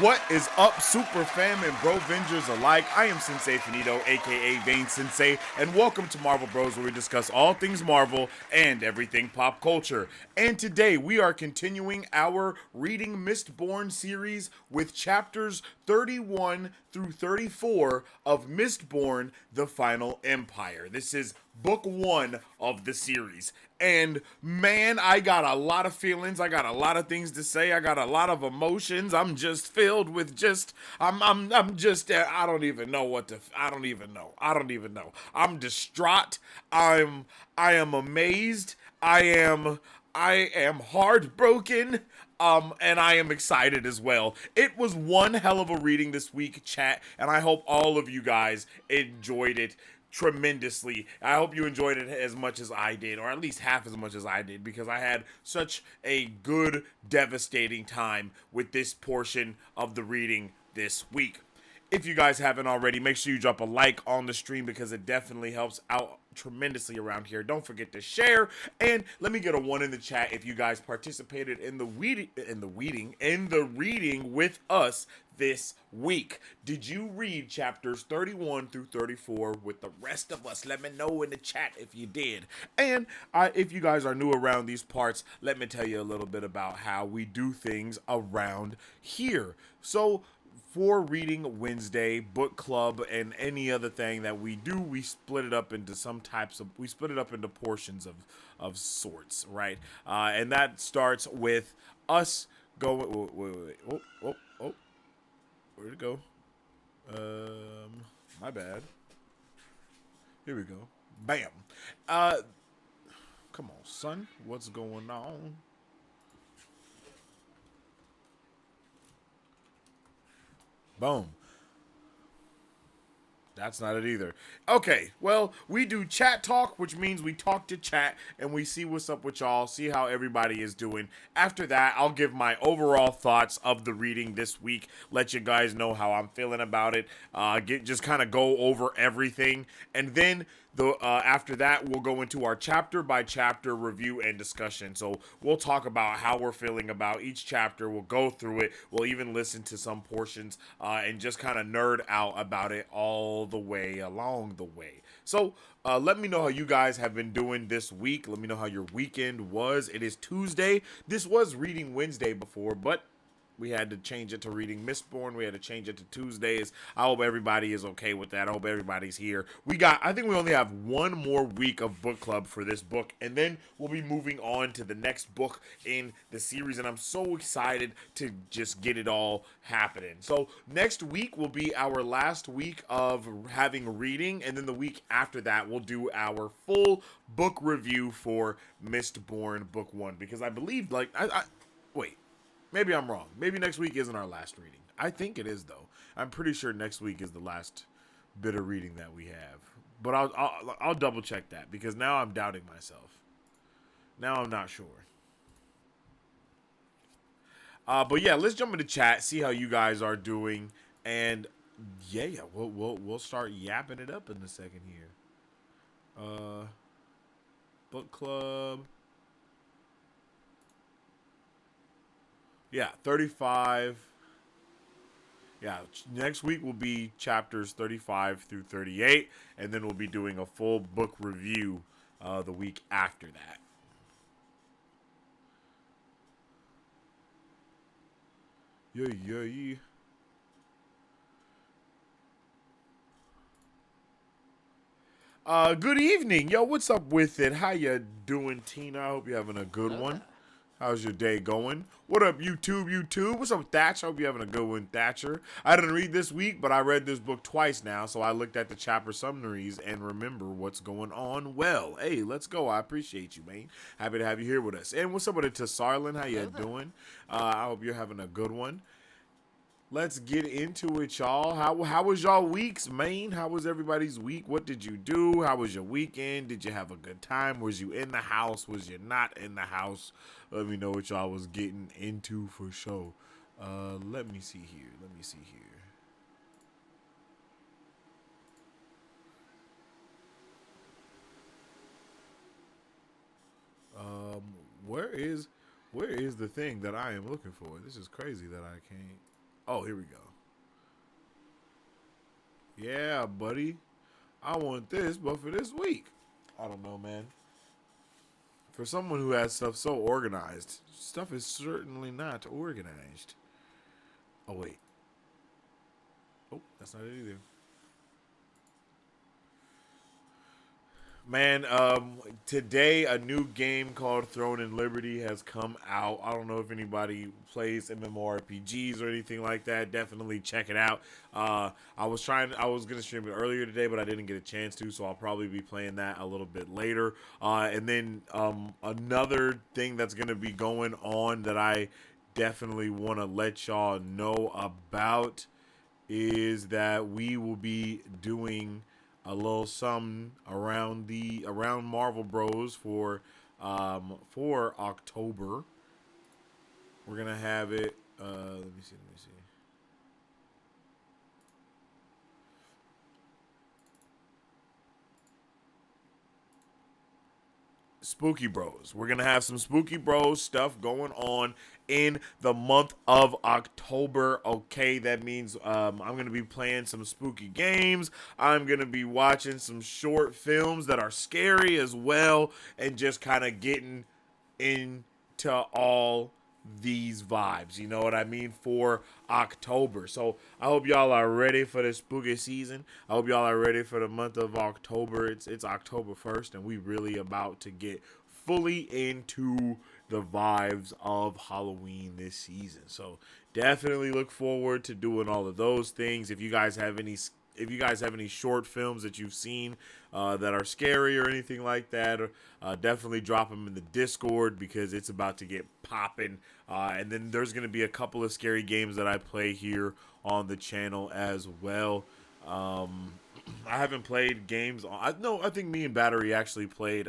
What is up, Super Fam and Bro Vengers alike? I am Sensei Finito, aka Vane Sensei, and welcome to Marvel Bros, where we discuss all things Marvel and everything pop culture. And today we are continuing our Reading Mistborn series with chapters 31 through 34 of Mistborn: The Final Empire. This is book one of the series. And man, I got a lot of feelings. I got a lot of things to say. I got a lot of emotions. I'm just filled with I'm just I don't even know what to I don't even know. I'm distraught. I am amazed. I am heartbroken. And I am excited as well. It was one hell of a reading this week, chat, and I hope all of you guys enjoyed it tremendously. I hope you enjoyed it as much as I did, or at least half as much as I did, because I had such a good, devastating time with this portion of the reading this week. If you guys haven't already, make sure you drop a like on the stream because it definitely helps out tremendously around here. Don't forget to share, and let me get a 1 in the chat if you guys participated in the reading with us this week. Did you read chapters 31 through 34 with the rest of us? Let me know in the chat if you did. And if you guys are new around these parts, let me tell you a little bit about how we do things around here. So for Reading Wednesday, book club, and any other thing that we do, we split it up into portions of sorts, right? And that starts with us going. Wait. Oh. Where'd it go? My bad. Here we go. Bam. Come on, son. What's going on? Boom. That's not it either. Okay, well, we do chat talk, which means we talk to chat and we see what's up with y'all, see how everybody is doing. After that, I'll give my overall thoughts of the reading this week, let you guys know how I'm feeling about it, just kind of go over everything, and then after that, we'll go into our chapter by chapter review and discussion. So we'll talk about how we're feeling about each chapter. We'll go through it. We'll even listen to some portions and just kind of nerd out about it all the way along the way. So let me know how you guys have been doing this week. Let me know how your weekend was. It is Tuesday. This was Reading Wednesday before, but we had to change it to Reading Mistborn. We had to change it to Tuesdays. I hope everybody is okay with that. I hope everybody's here. I think we only have one more week of book club for this book, and then we'll be moving on to the next book in the series, and I'm so excited to just get it all happening. So next week will be our last week of having reading, and then the week after that, we'll do our full book review for Mistborn Book 1, because I believe, wait. Maybe I'm wrong. Maybe next week isn't our last reading. I think it is, though. I'm pretty sure next week is the last bit of reading that we have. But I'll double check that, because now I'm doubting myself. Now I'm not sure. But yeah, let's jump into chat, see how you guys are doing, and yeah, we'll start yapping it up in a second here. Book club. Yeah, 35. Yeah, next week will be chapters 35 through 38, and then we'll be doing a full book review the week after that. Yeah. Good evening. Yo, what's up with it? How you doing, Tina? I hope you're having a good one. How's your day going? What up, YouTube? What's up, Thatcher? Hope you're having a good one, Thatcher. I didn't read this week, but I read this book twice now, so I looked at the chapter summaries and remember what's going on. Well, hey, let's go. I appreciate you, man. Happy to have you here with us. And what's up with it, Tasarlin? How you doing? I hope you're having a good one. Let's get into it, y'all. How was y'all weeks, man? How was everybody's week? What did you do? How was your weekend? Did you have a good time? Was you in the house? Was you not in the house? Let me know what y'all was getting into for sure. Let me see here. Where is the thing that I am looking for? This is crazy that I can't. Oh, here we go. Yeah, buddy. I want this, but for this week. I don't know, man. For someone who has stuff so organized, stuff is certainly not organized. Oh, wait. Oh, that's not it either. Man, today a new game called Throne and Liberty has come out. I don't know if anybody plays MMORPGs or anything like that. Definitely check it out. I was gonna stream it earlier today, but I didn't get a chance to, so I'll probably be playing that a little bit later. And then another thing that's gonna be going on that I definitely want to let y'all know about is that we will be doing a little something around Marvel Bros for October. We're gonna have it. Let me see. Let me see. Spooky Bros. We're gonna have some Spooky Bros stuff going on in the month of October. Okay, that means I'm gonna be playing some spooky games. I'm gonna be watching some short films that are scary as well, and just kind of getting into all these vibes. You know what I mean? For October. So I hope y'all are ready for the spooky season. I hope y'all are ready for the month of October. It's October 1st, and we really about to get fully into the vibes of Halloween this season. So definitely look forward to doing all of those things. If you guys have any short films that you've seen that are scary or anything like that, definitely drop them in the Discord because it's about to get popping. And then there's going to be a couple of scary games that I play here on the channel as well. I haven't played games. I think me and Battery actually played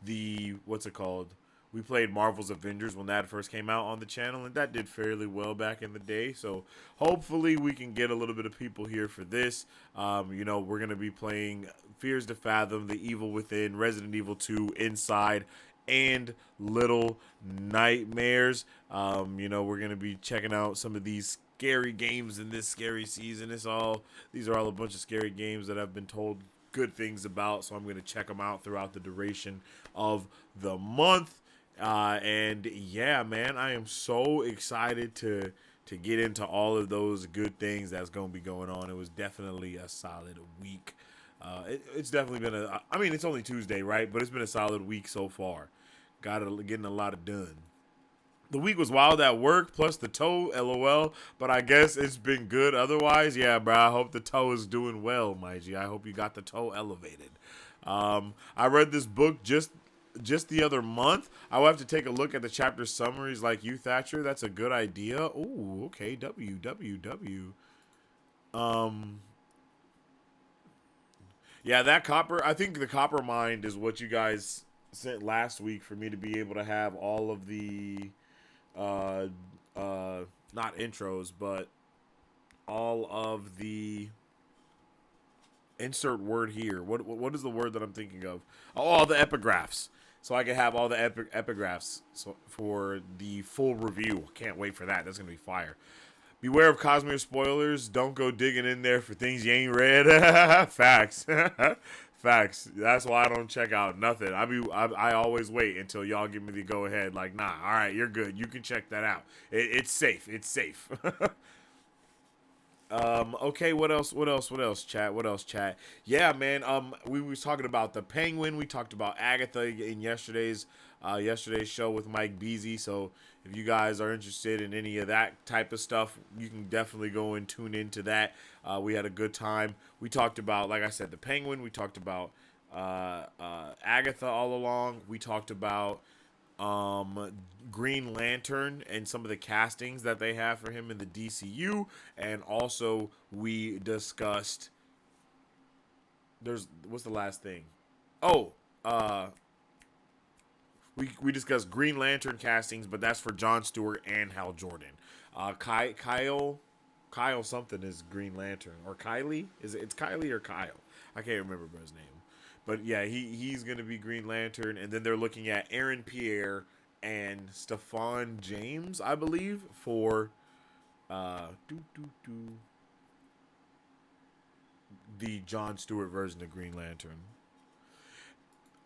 the what's it called? We played Marvel's Avengers when that first came out on the channel, and that did fairly well back in the day. So hopefully we can get a little bit of people here for this. We're gonna be playing Fears to Fathom, The Evil Within, Resident Evil 2, Inside, and Little Nightmares. We're gonna be checking out some of these scary games in this scary season. These are all a bunch of scary games that I've been told good things about, so I'm going to check them out throughout the duration of the month. And yeah, man, I am so excited to get into all of those good things that's going to be going on. It was definitely a solid week. It's definitely been it's only Tuesday, right? But it's been a solid week so far. Getting a lot of done. The week was wild at work, plus the toe, lol. But I guess it's been good otherwise. Yeah, bro. I hope the toe is doing well, my G. I hope you got the toe elevated. I read this book just the other month. I will have to take a look at the chapter summaries like you, Thatcher. That's a good idea. Ooh, okay. W. Yeah, that copper. I think the copper mind is what you guys sent last week for me to be able to have all of the uh, not intros, but all of the insert word here. What is the word that I'm thinking of? Oh, all the epigraphs. So I can have all the epigraphs for the full review. Can't wait for that. That's gonna be fire. Beware of cosmere spoilers. Don't go digging in there for things you ain't read. Facts. Facts. That's why I don't check out nothing. I always wait until y'all give me the go ahead. Like, nah, all right, you're good. You can check that out. It's safe. It's safe. Okay, what else, chat? Yeah, man, we was talking about the Penguin. We talked about Agatha in yesterday's show with Mike Beasy. So if you guys are interested in any of that type of stuff, you can definitely go and tune into that. We had a good time. We talked about, like I said, the Penguin. We talked about Agatha all along. We talked about Green Lantern and some of the castings that they have for him in the DCU, and also we discussed what's the last thing? Oh, we discussed Green Lantern castings, but that's for Jon Stewart and Hal Jordan. Kyle something is Green Lantern, or Kylie? It's Kylie or Kyle? I can't remember his name. But yeah, he's gonna be Green Lantern, and then they're looking at Aaron Pierre and Stefan James, I believe, for Do do do. The Jon Stewart version of Green Lantern.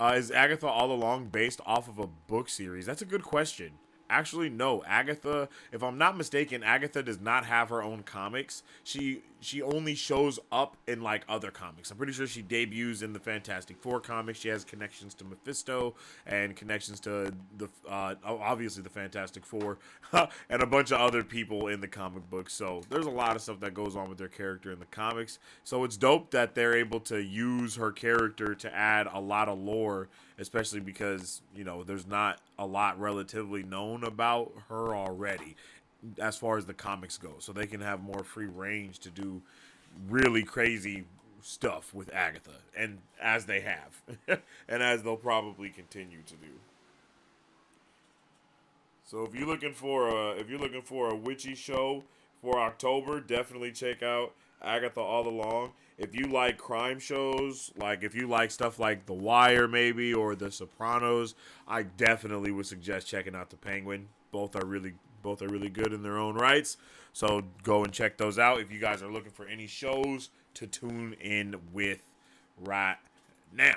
Is Agatha all along based off of a book series? That's a good question. Actually, no. Agatha, if I'm not mistaken, Agatha does not have her own comics. She only shows up in like other comics. I'm pretty sure she debuts in the Fantastic Four comics. She has connections to Mephisto and connections to the obviously the Fantastic Four and a bunch of other people in the comic books. So there's a lot of stuff that goes on with their character in the comics. So it's dope that they're able to use her character to add a lot of lore, especially because, you know, there's not a lot relatively known about her already as far as the comics go. So they can have more free range to do really crazy stuff with Agatha, and as they have, and as they'll probably continue to do. So if you're looking for a witchy show for October, definitely check out Agatha All Along. If you like crime shows, like if you like stuff like The Wire maybe or The Sopranos, I definitely would suggest checking out The Penguin. Both are really good in their own rights. So go and check those out if you guys are looking for any shows to tune in with right now.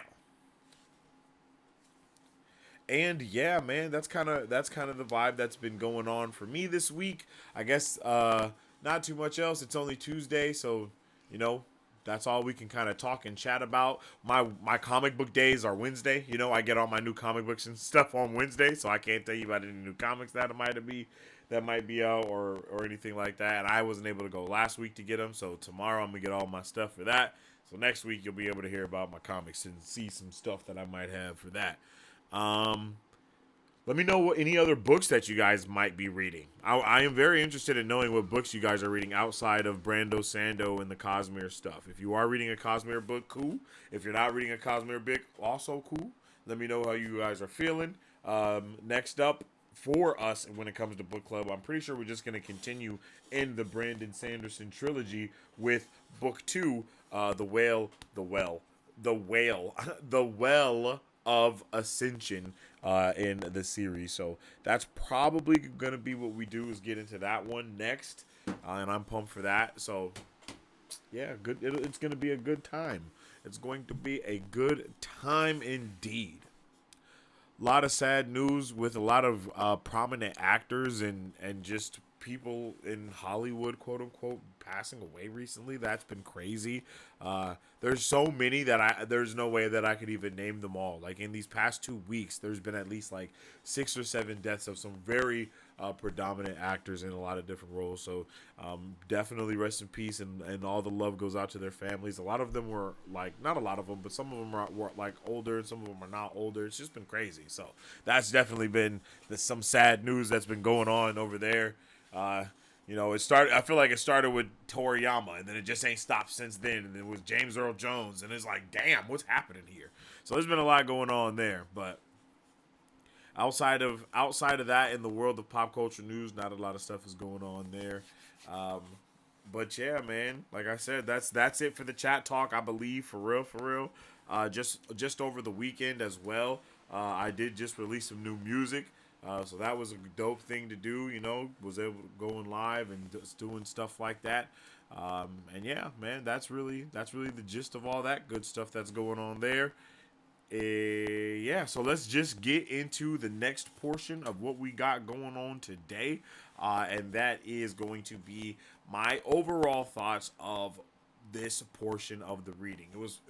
And yeah, man, that's kind of the vibe that's been going on for me this week. I guess not too much else. It's only Tuesday, so you know that's all we can kind of talk and chat about. My comic book days are Wednesday. You know, I get all my new comic books and stuff on Wednesday, so I can't tell you about any new comics that might be out or anything like that. And I wasn't able to go last week to get them, so tomorrow I'm gonna get all my stuff for that. So next week you'll be able to hear about my comics and see some stuff that I might have for that. Um, Let me know what any other books that you guys might be reading. I am very interested in knowing what books you guys are reading outside of Brando Sando and the Cosmere stuff. If you are reading a Cosmere book, cool. If you're not reading a Cosmere book, also cool. Let me know how you guys are feeling. Next up for us when it comes to book club, I'm pretty sure we're just going to continue in the Brandon Sanderson trilogy with book 2, The Whale, The Well, The Whale, The Well of Ascension in the series. So that's probably gonna be what we do, is get into that one next, and I'm pumped for that. So yeah, good. It's gonna be a good time. It's going to be a good time indeed. A lot of sad news with a lot of prominent actors and just people in Hollywood, quote unquote, passing away recently. That's been crazy. There's so many that there's no way that I could even name them all. Like in these past 2 weeks, there's been at least like 6 or 7 deaths of some very predominant actors in a lot of different roles. So definitely rest in peace, and all the love goes out to their families. A lot of them were like, not a lot of them, but some of them were like older, and some of them are not older. It's just been crazy. So that's definitely been some sad news that's been going on over there. You know, it started. I feel like it started with Toriyama, and then it just ain't stopped since then. And it was James Earl Jones, and it's like, damn, what's happening here? So there's been a lot going on there. But outside of that, in the world of pop culture news, not a lot of stuff is going on there. Um, but yeah, man, like I said, that's it for the chat talk. I believe, for real, for real. Just over the weekend as well, I did just release some new music. So that was a dope thing to do, you know, was able to go in live and just doing stuff like that. And yeah, man, that's really the gist of all that good stuff that's going on there. Yeah, so let's just get into the next portion of what we got going on today. And that is going to be my overall thoughts of this portion of the reading. It was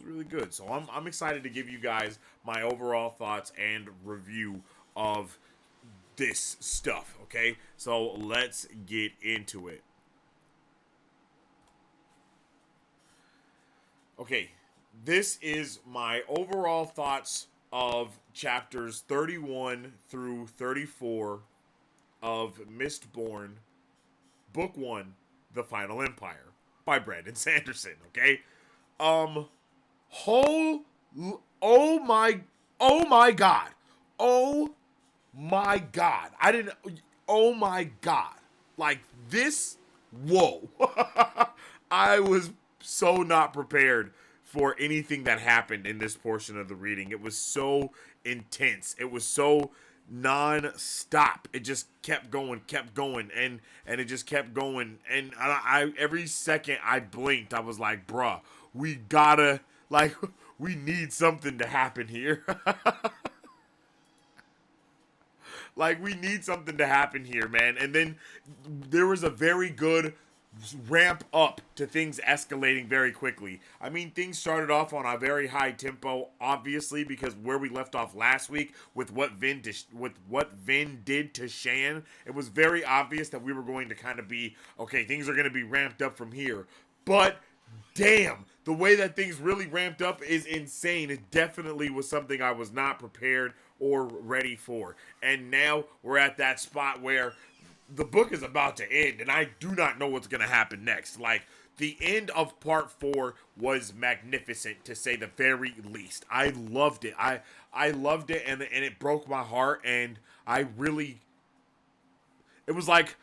really good. So I'm excited to give you guys my overall thoughts and review of this stuff, okay? So let's get into it. Okay, this is my overall thoughts of chapters 31 through 34 of Mistborn, Book 1, The Final Empire by Brandon Sanderson, okay? Um whole oh my oh my god. Oh my god. I didn't oh my god. Like this, whoa. I was so not prepared for anything that happened in this portion of the reading. It was so intense. It was so non-stop. It just kept going, and it just kept going. And I every second I blinked, I was like, bruh, we gotta, like, we need something to happen here. Like, we need something to happen here, man. And then there was a very good ramp up to things escalating very quickly. I mean, things started off on a very high tempo, obviously, because where we left off last week with what Vin did to Shan, it was very obvious that we were going to kind of be, okay, things are going to be ramped up from here. But damn, the way that things really ramped up is insane. It definitely was something I was not prepared or ready for. And now we're at that spot where the book is about to end, and I do not know what's going to happen next. Like, the end of part 4 was magnificent, to say the very least. I loved it. I loved it, and it broke my heart, and I really... It was like...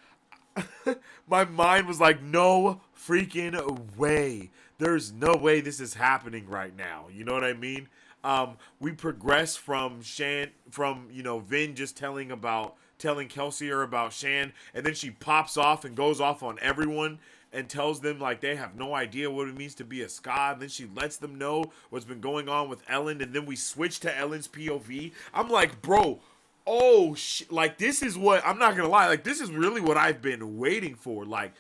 my mind was like, no freaking way. There's no way this is happening right now. You know what I mean? We progress from Vin just telling Kelsier about Shan, and then she pops off and goes off on everyone and tells them like they have no idea what it means to be a ska, and then she lets them know what's been going on with Ellen, and then we switch to Ellen's POV. I'm like, bro, oh shit, like this is what, I'm not gonna lie, like this is really what I've been waiting for, like,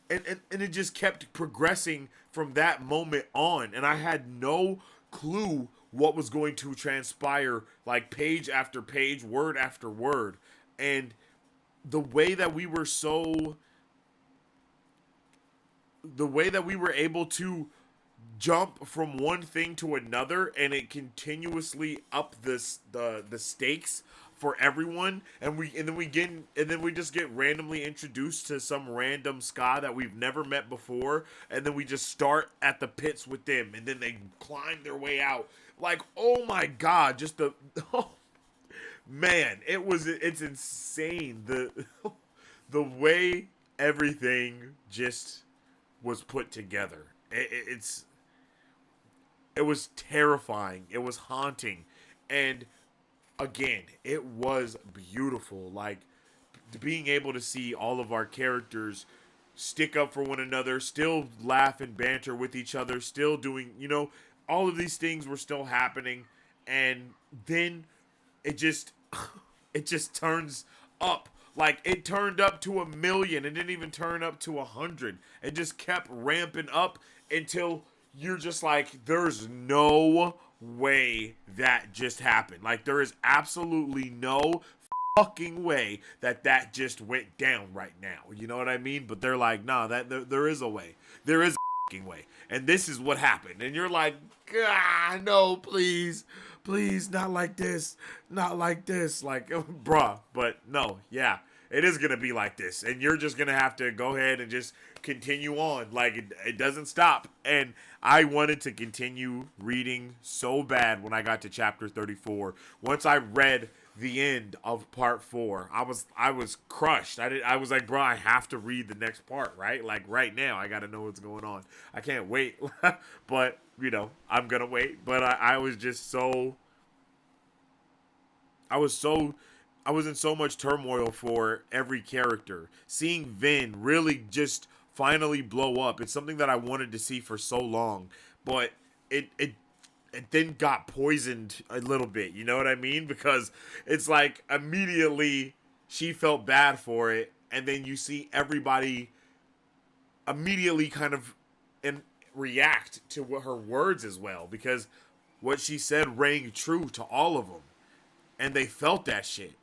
and it just kept progressing from that moment on, and I had no clue what was going to transpire, like page after page, word after word. And the way that we were able to jump from one thing to another, and it continuously up the stakes for everyone, and then we just get randomly introduced to some random ska that we've never met before, and then we just start at the pits with them, and then they climb their way out. Like, oh my god, just the oh, man, it's insane, the way everything just was put together. It was terrifying. It was haunting. And again, it was beautiful. Like, being able to see all of our characters stick up for one another, still laugh and banter with each other, still doing, all of these things were still happening. And then it just turns up. Like, it turned up to 1,000,000. It didn't even turn up to 100. It just kept ramping up until you're just like, there's no way that just happened. Like, there is absolutely no fucking way that just went down right now. You know what I mean? But they're like, nah, there is a way. There is a fucking way. And this is what happened. And you're like, no, please, not like this. Not like this. Like, bruh. But no, yeah, it is going to be like this. And you're just going to have to go ahead and just continue on. Like, it doesn't stop. And I wanted to continue reading so bad when I got to chapter 34. Once I read the end of part 4, I was crushed. I was like, bro, I have to read the next part, right? Like, right now, I got to know what's going on. I can't wait. But, I'm going to wait. But I was just I was in so much turmoil for every character. Seeing Vin really just finally blow up, it's something that I wanted to see for so long, but it then got poisoned a little bit, you know what I mean? Because it's like immediately she felt bad for it, and then you see everybody immediately kind of react to her words as well, because what she said rang true to all of them, and they felt that shit,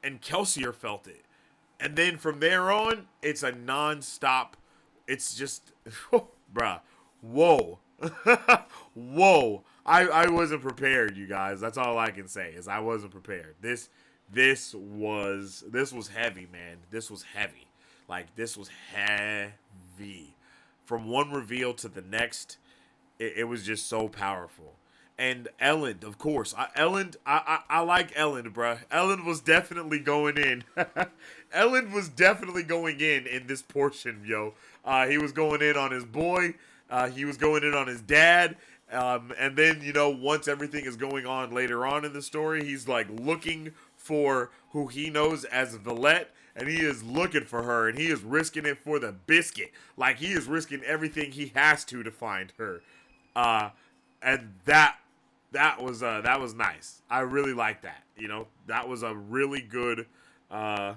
and Kelsier felt it, and then from there on, it's a non-stop. It's just, bruh, whoa, whoa. I wasn't prepared, you guys. That's all I can say is I wasn't prepared. This was heavy, man. This was heavy. Like, this was heavy. From one reveal to the next, it was just so powerful. And Ellen, of course. I like Ellen, bruh. Ellen was definitely going in. Ellen was definitely going in this portion, yo. He was going in on his boy. He was going in on his dad. And then, once everything is going on later on in the story, he's like looking for who he knows as Valette, and he is looking for her, and he is risking it for the biscuit. Like, he is risking everything he has to find her. And that was nice. I really like that. You know, that was a really good. It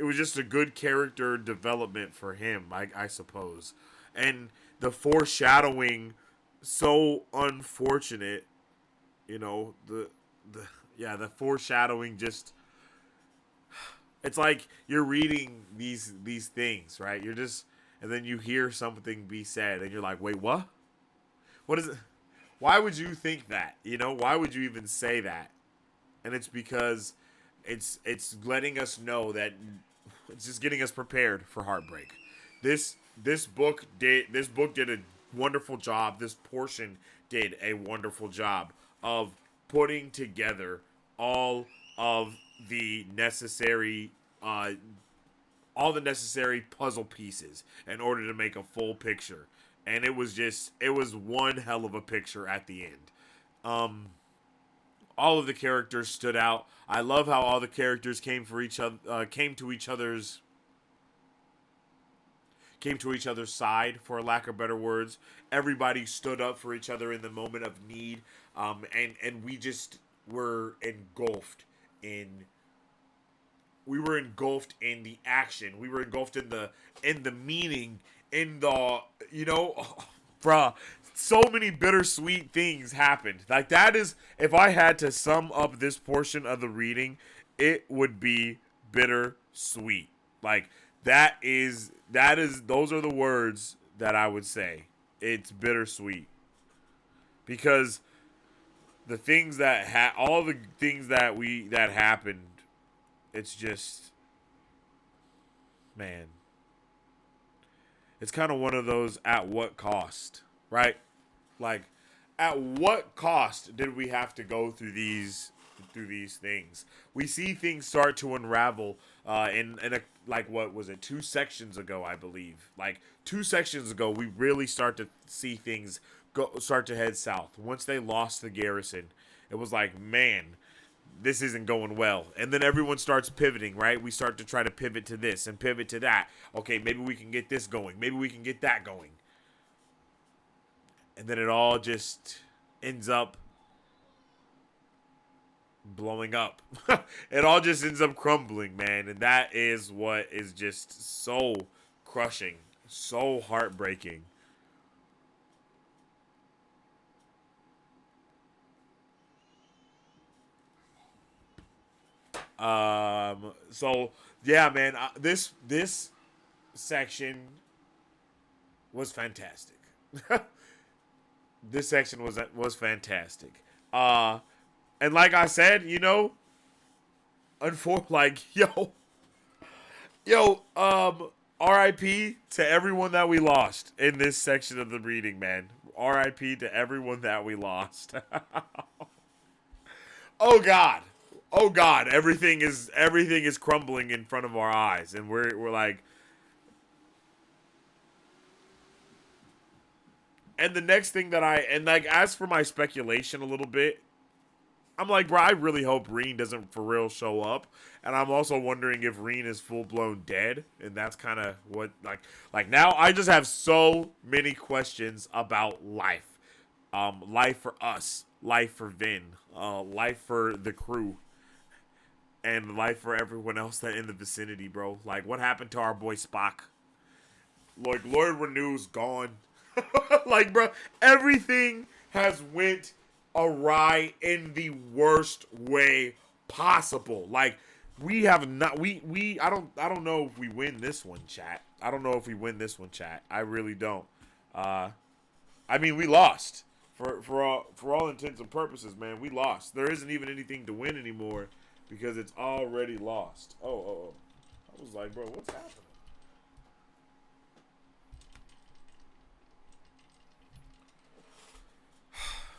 was just a good character development for him, I suppose, and the foreshadowing, so unfortunate. You know, the foreshadowing just. It's like you're reading these things, right? You're just, and then you hear something be said, and you're like, wait, what? What is it? Why would you think that? You know, why would you even say that? And it's because it's letting us know that it's just getting us prepared for heartbreak. This book did a wonderful job. This portion did a wonderful job of putting together all of the necessary all the necessary puzzle pieces in order to make a full picture. And it was one hell of a picture at the end. All of the characters stood out. I love how all the characters came to each other's side, for lack of better words. Everybody stood up for each other in the moment of need, and we just were engulfed in. We were engulfed in the action. We were engulfed in the meaning, in the bruh. So many bittersweet things happened. Like, that is, if I had to sum up this portion of the reading, it would be bittersweet. Like, those are the words that I would say. It's bittersweet. Because the things all the things that happened, it's just, man. It's kind of one of those at what cost, right? Like, at what cost did we have to go through these things? We see things start to unravel in a, like, what was it, 2 sections ago, I believe. Like, 2 sections ago, we really start to see things start to head south. Once they lost the garrison, it was like, man, this isn't going well. And then everyone starts pivoting, right? We start to try to pivot to this and pivot to that. Okay, maybe we can get this going. Maybe we can get that going. And then it all just ends up blowing up. It all just ends up crumbling, man. And that is what is just so crushing, so heartbreaking. So yeah, man, this section was fantastic. This section was fantastic. And like I said, like, R.I.P. to everyone that we lost in this section of the reading, man. R.I.P. to everyone that we lost. Oh God. Oh God, everything is crumbling in front of our eyes, and we're like. And the next thing as for my speculation a little bit, I'm like, bro, I really hope Reen doesn't for real show up. And I'm also wondering if Reen is full blown dead. And that's kind of what, like now I just have so many questions about life. Life for us, life for Vin, life for the crew, and life for everyone else that in the vicinity, bro. Like, what happened to our boy Spock? Like, Lord Renew's gone. Like, bro, everything has went awry in the worst way possible. Like, we have not I don't know if we win this one, chat. I don't know if we win this one, chat. I really don't. I mean, we lost. For all intents and purposes, man, we lost. There isn't even anything to win anymore because it's already lost. Oh. I was like, bro, what's happening?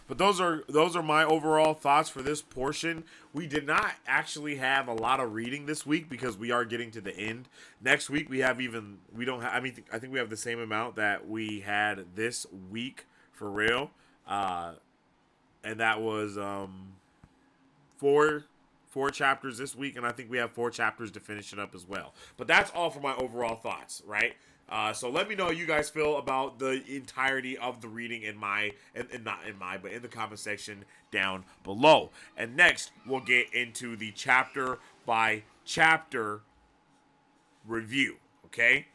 But those are my overall thoughts for this portion. We did not actually have a lot of reading this week because we are getting to the end. Next week I think we have the same amount that we had this week for real. And that was 4 chapters this week, and I think we have 4 chapters to finish it up as well. But that's all for my overall thoughts, right? So let me know how you guys feel about the entirety of the reading in the comment section down below. And next, we'll get into the chapter by chapter review, okay?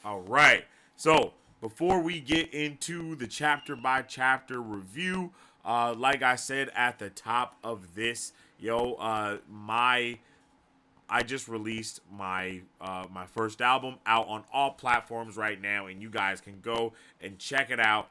All right. So before we get into the chapter by chapter review, like I said at the top of this, I just released my my first album out on all platforms right now, and you guys can go and check it out.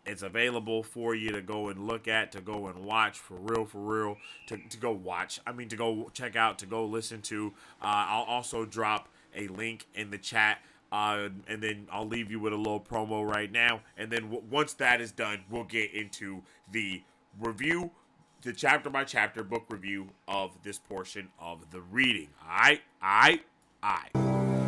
It's available for you to go and look at, to go and watch, for real, to go watch. I mean, to go check out, to go listen to. I'll also drop a link in the chat, and then I'll leave you with a little promo right now. And then once that is done, we'll get into the review, the chapter by chapter book review of this portion of the reading. Alright?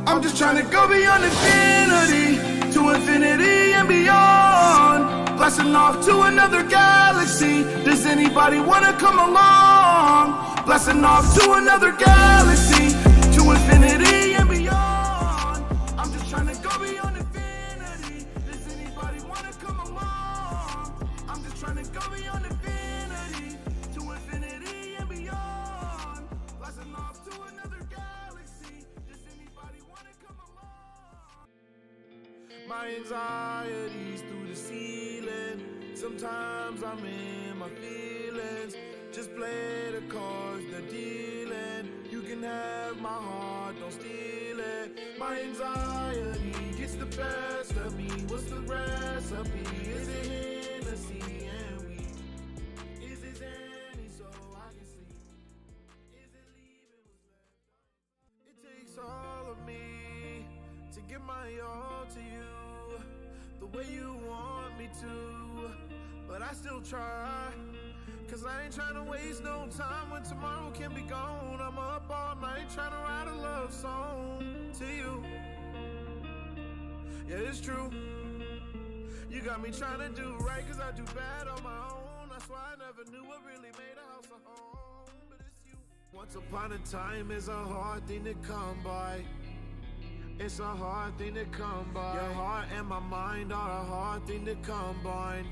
I'm just trying to go beyond infinity, to infinity and beyond. Blasting off to another galaxy. Does anybody wanna come along? Blasting off to another galaxy, to infinity and beyond. I'm just trying to go beyond infinity. Does anybody wanna come along? I'm just trying to go beyond infinity, to infinity and beyond. Blasting off to another galaxy. Does anybody wanna come along? My anxieties through the ceiling. Sometimes I'm in my feelings. Just play the cards they're dealing. You can have my heart, don't steal it. My anxiety gets the best of me. What's the recipe? Is it Hennessy and weed? Is it Zanny so I can sleep? Is it leaving what's left? It takes all of me to give my all to you, the way you want me to. But I still try, cause I ain't trying to waste no time when tomorrow can be gone. I'm up all night trying to write a love song to you. Yeah, it's true. You got me trying to do right, cause I do bad on my own. That's why I never knew what really made a house a home. But it's you. Once upon a time is a hard thing to come by. It's a hard thing to come by. Your heart and my mind are a hard thing to combine.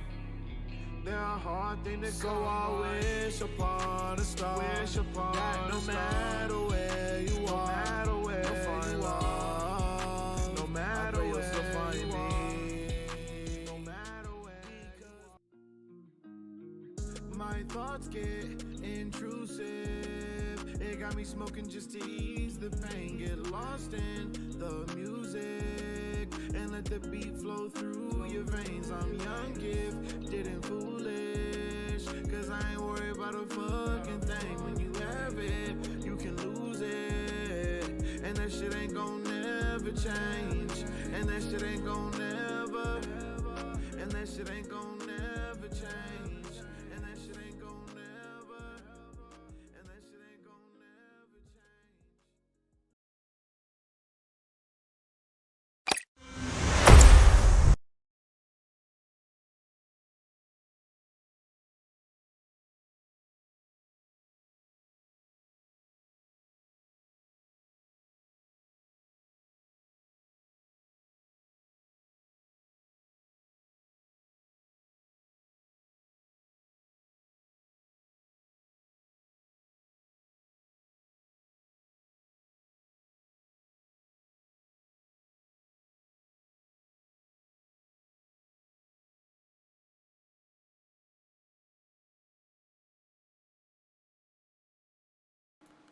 They're a hard thing to come by. So I wish upon a star, wish upon that no matter where you are, no matter where you are, no matter where you'll find me, no matter where. My thoughts get intrusive. It got me smoking just to ease the pain. Get lost in the music and let the beat flow through your veins. I'm young, gifted and foolish, cause I ain't worried about a fucking thing. When you have it, you can lose it, and that shit ain't gon' never change. And that shit ain't gon' never, and that shit ain't gon' never change. And that shit ain't gon' never, and that shit ain't gon' never change.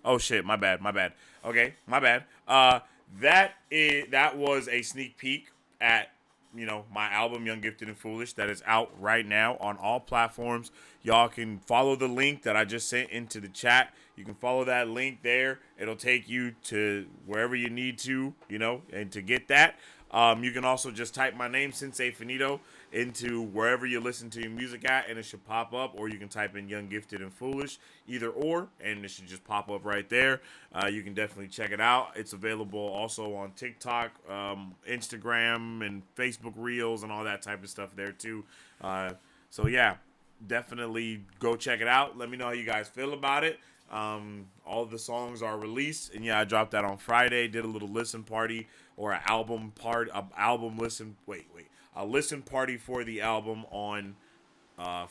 Oh shit, my bad. Okay, my bad. That was a sneak peek at, my album Young Gifted and Foolish, that is out right now on all platforms. Y'all can follow the link that I just sent into the chat. You can follow that link there. It'll take you to wherever you need to, and to get that. You can also just type my name, Sensei Finito, into wherever you listen to your music at, and it should pop up. Or you can type in Young Gifted and Foolish, either or, and it should just pop up right there. You can definitely check it out. It's available also on TikTok, Instagram, and Facebook Reels, and all that type of stuff there too. So yeah, definitely go check it out. Let me know how you guys feel about it. All the songs are released, and yeah, I dropped that on Friday. Did a little listen party or a listen party for the album on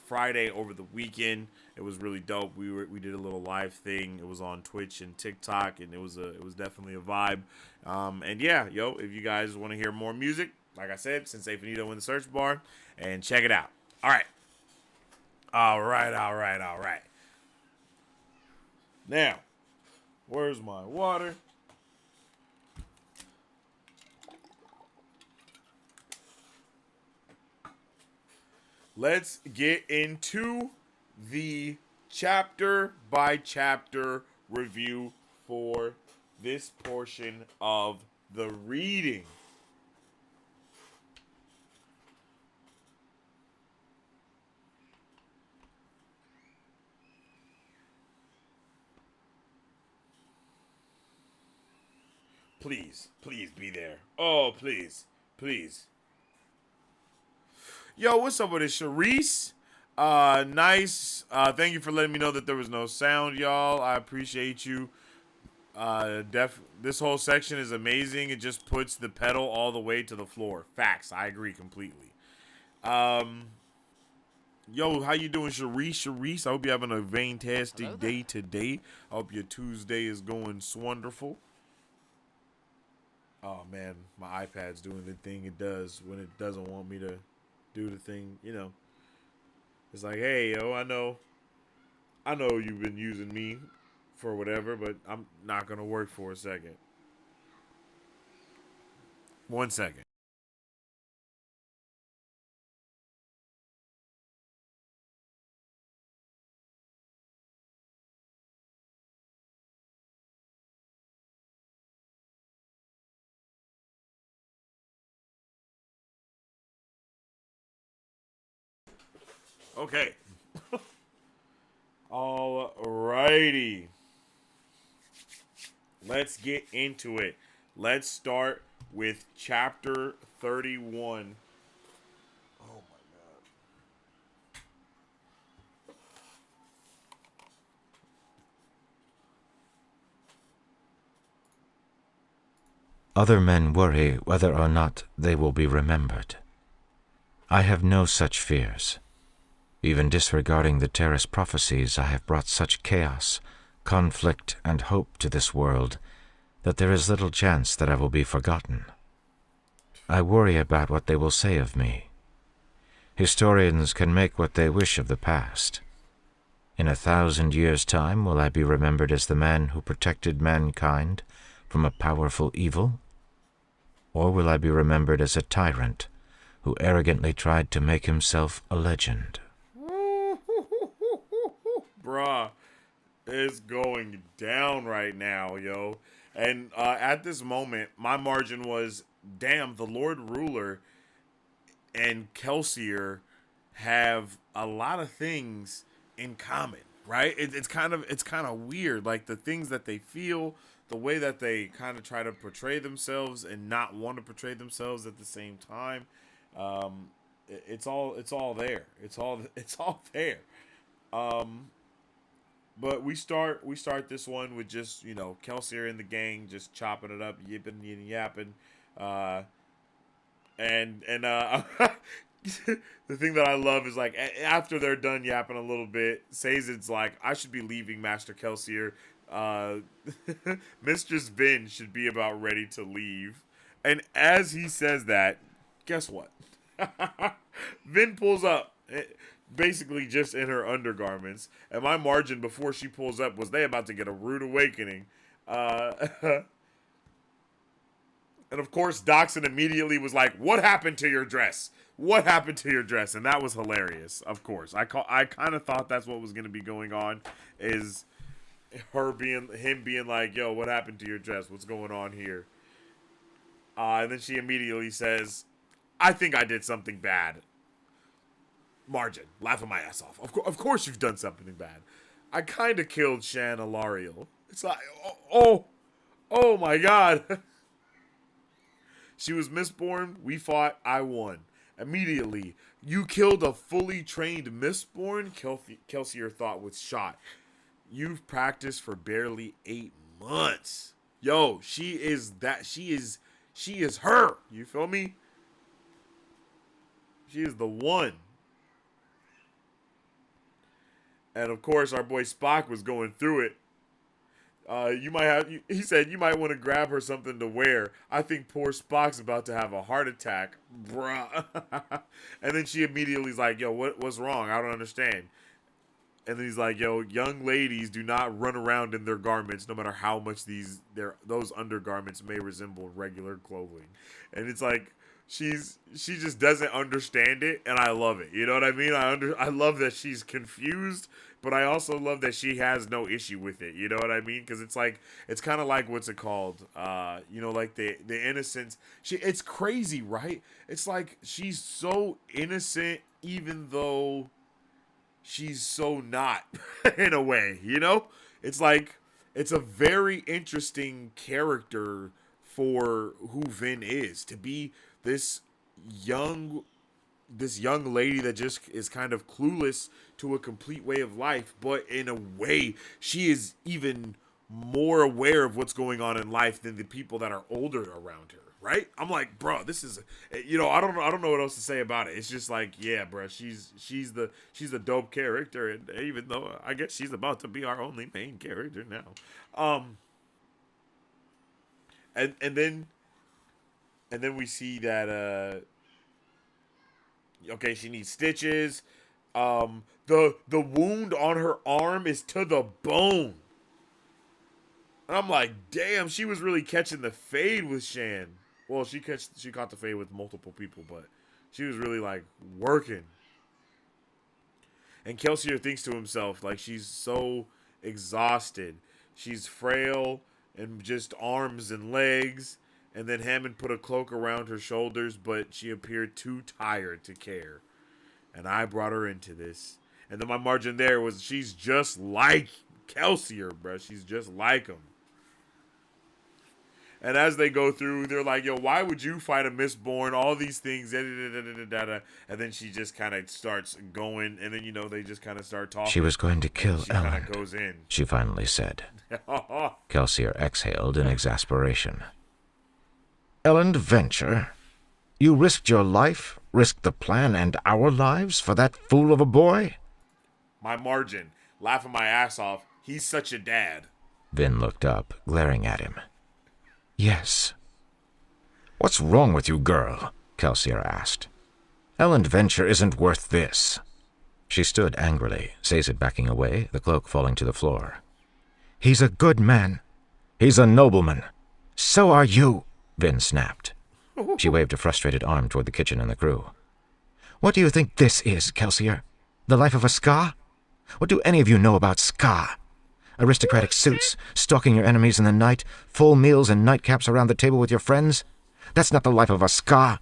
Friday over the weekend. It was really dope. We did a little live thing. It was on Twitch and TikTok, and it was definitely a vibe. And yeah, yo, if you guys want to hear more music, like I said, Sensei Finito in the search bar, and check it out. All right. All right. Now, where's my water? Let's get into the chapter by chapter review for this portion of the reading. Please be there. Oh, please. Yo, what's up with it, Sharice? Nice. Thank you for letting me know that there was no sound, y'all. I appreciate you. This whole section is amazing. It just puts the pedal all the way to the floor. Facts. I agree completely. Yo, how you doing, Sharice? I hope you're having a fantastic day today. I hope your Tuesday is going wonderful. Oh man, my iPad's doing the thing it does when it doesn't want me to do the thing, you know. It's like, hey, yo, I know you've been using me for whatever, but I'm not gonna work for a second. 1 second. Okay. Alrighty. Let's get into it. Let's start with chapter 31. Oh my god. Other men worry whether or not they will be remembered. I have no such fears. Even disregarding the Terrace prophecies, I have brought such chaos, conflict, and hope to this world that there is little chance that I will be forgotten. I worry about what they will say of me. Historians can make what they wish of the past. In 1,000 years' time, will I be remembered as the man who protected mankind from a powerful evil? Or will I be remembered as a tyrant who arrogantly tried to make himself a legend? Bruh, it's going down right now, yo. And at this moment, my margin was, damn, the Lord Ruler and Kelsier have a lot of things in common, right? It's kind of weird, like the things that they feel, the way that they kind of try to portray themselves and not want to portray themselves at the same time. It's all there. It's all there. But we start this one with just, you know, Kelsier and the gang just chopping it up, yipping and yapping. And the thing that I love is, like, after they're done yapping a little bit, Sazed's like, I should be leaving, Master Kelsier. Mistress Vin should be about ready to leave. And as he says that, guess what? Vin pulls up, basically just in her undergarments. And my margin before she pulls up was they about to get a rude awakening. And of course, Doxson immediately was like, "What happened to your dress? What happened to your dress?" And that was hilarious. Of course, I kind of thought that's what was going to be going on, is him being like, "Yo, what happened to your dress? What's going on here?" And then she immediately says, "I think I did something bad." Margin, laughing my ass off. Of course you've done something bad. I kind of killed Shan Alariel. It's like, oh my god. She was Mistborn. We fought. I won. Immediately, you killed a fully trained Mistborn? Kelsier thought with shot. You've practiced for barely 8 months. Yo, she is her. You feel me? She is the one. And of course, our boy Spock was going through it. He said, you might want to grab her something to wear. I think poor Spock's about to have a heart attack. Bruh. And then she immediately is like, yo, what's wrong? I don't understand. And then he's like, yo, young ladies do not run around in their garments, no matter how much those undergarments may resemble regular clothing. And it's like, she just doesn't understand it, and I love it. You know what I mean? I love that she's confused, but I also love that she has no issue with it. You know what I mean? Because it's like, it's kind of like, what's it called? Like the innocence. It's crazy, right? It's like she's so innocent, even though she's so not, in a way. You know? It's like, it's a very interesting character for who Vin is, to be this young lady that just is kind of clueless to a complete way of life, but in a way she is even more aware of what's going on in life than the people that are older around her, right? I'm like, bro, this is, I don't know what else to say about it. It's just like, yeah, bro, she's the dope character, and even though I guess she's about to be our only main character now. And then we see that okay, she needs stitches. The wound on her arm is to the bone. And I'm like, damn, she was really catching the fade with Shan. Well, she caught the fade with multiple people, but she was really like working. And Kelsier thinks to himself, like, she's so exhausted. She's frail and just arms and legs. And then Hammond put a cloak around her shoulders, but she appeared too tired to care. And I brought her into this. And then my margin there was, she's just like Kelsier, bro. She's just like him. And as they go through, they're like, yo, why would you fight a Mistborn? All these things. And then she just kind of starts going. And then, they just kind of start talking. She was going to kill she Ellen, kind of goes in. she finally said. Kelsier exhaled in exasperation. Ellen Venture, you risked your life, risked the plan and our lives for that fool of a boy? My margin, laughing my ass off. He's such a dad. Vin looked up, glaring at him. Yes. What's wrong with you, girl? Kelsier asked. Ellen Venture isn't worth this. She stood angrily, Sazed backing away, the cloak falling to the floor. He's a good man. He's a nobleman. So are you, Vin snapped. She waved a frustrated arm toward the kitchen and the crew. What do you think this is, Kelsier? The life of a Ska? What do any of you know about Ska? Aristocratic suits, stalking your enemies in the night, full meals and nightcaps around the table with your friends? That's not the life of a Ska.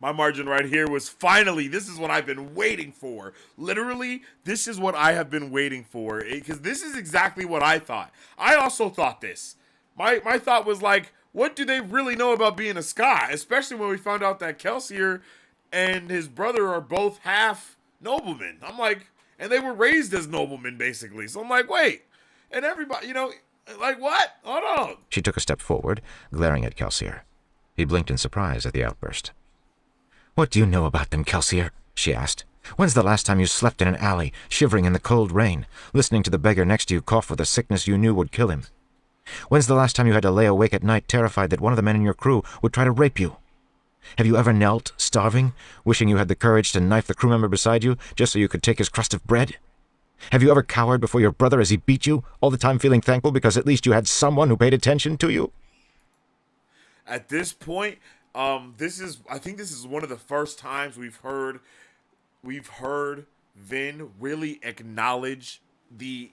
My margin right here was, finally, this is what I've been waiting for. Literally, this is what I have been waiting for. Because this is exactly what I thought. I also thought this. My thought was like, what do they really know about being a Ska? Especially when we found out that Kelsier and his brother are both half noblemen. I'm like, and they were raised as noblemen, basically. So I'm like, wait. And everybody, like, what? Hold on. She took a step forward, glaring at Kelsier. He blinked in surprise at the outburst. What do you know about them, Kelsier? She asked. When's the last time you slept in an alley, shivering in the cold rain, listening to the beggar next to you cough with a sickness you knew would kill him? When's the last time you had to lay awake at night terrified that one of the men in your crew would try to rape you? Have you ever knelt, starving, wishing you had the courage to knife the crew member beside you just so you could take his crust of bread? Have you ever cowered before your brother as he beat you, all the time feeling thankful because at least you had someone who paid attention to you? At this point, I think this is one of the first times we've heard Vin really acknowledge the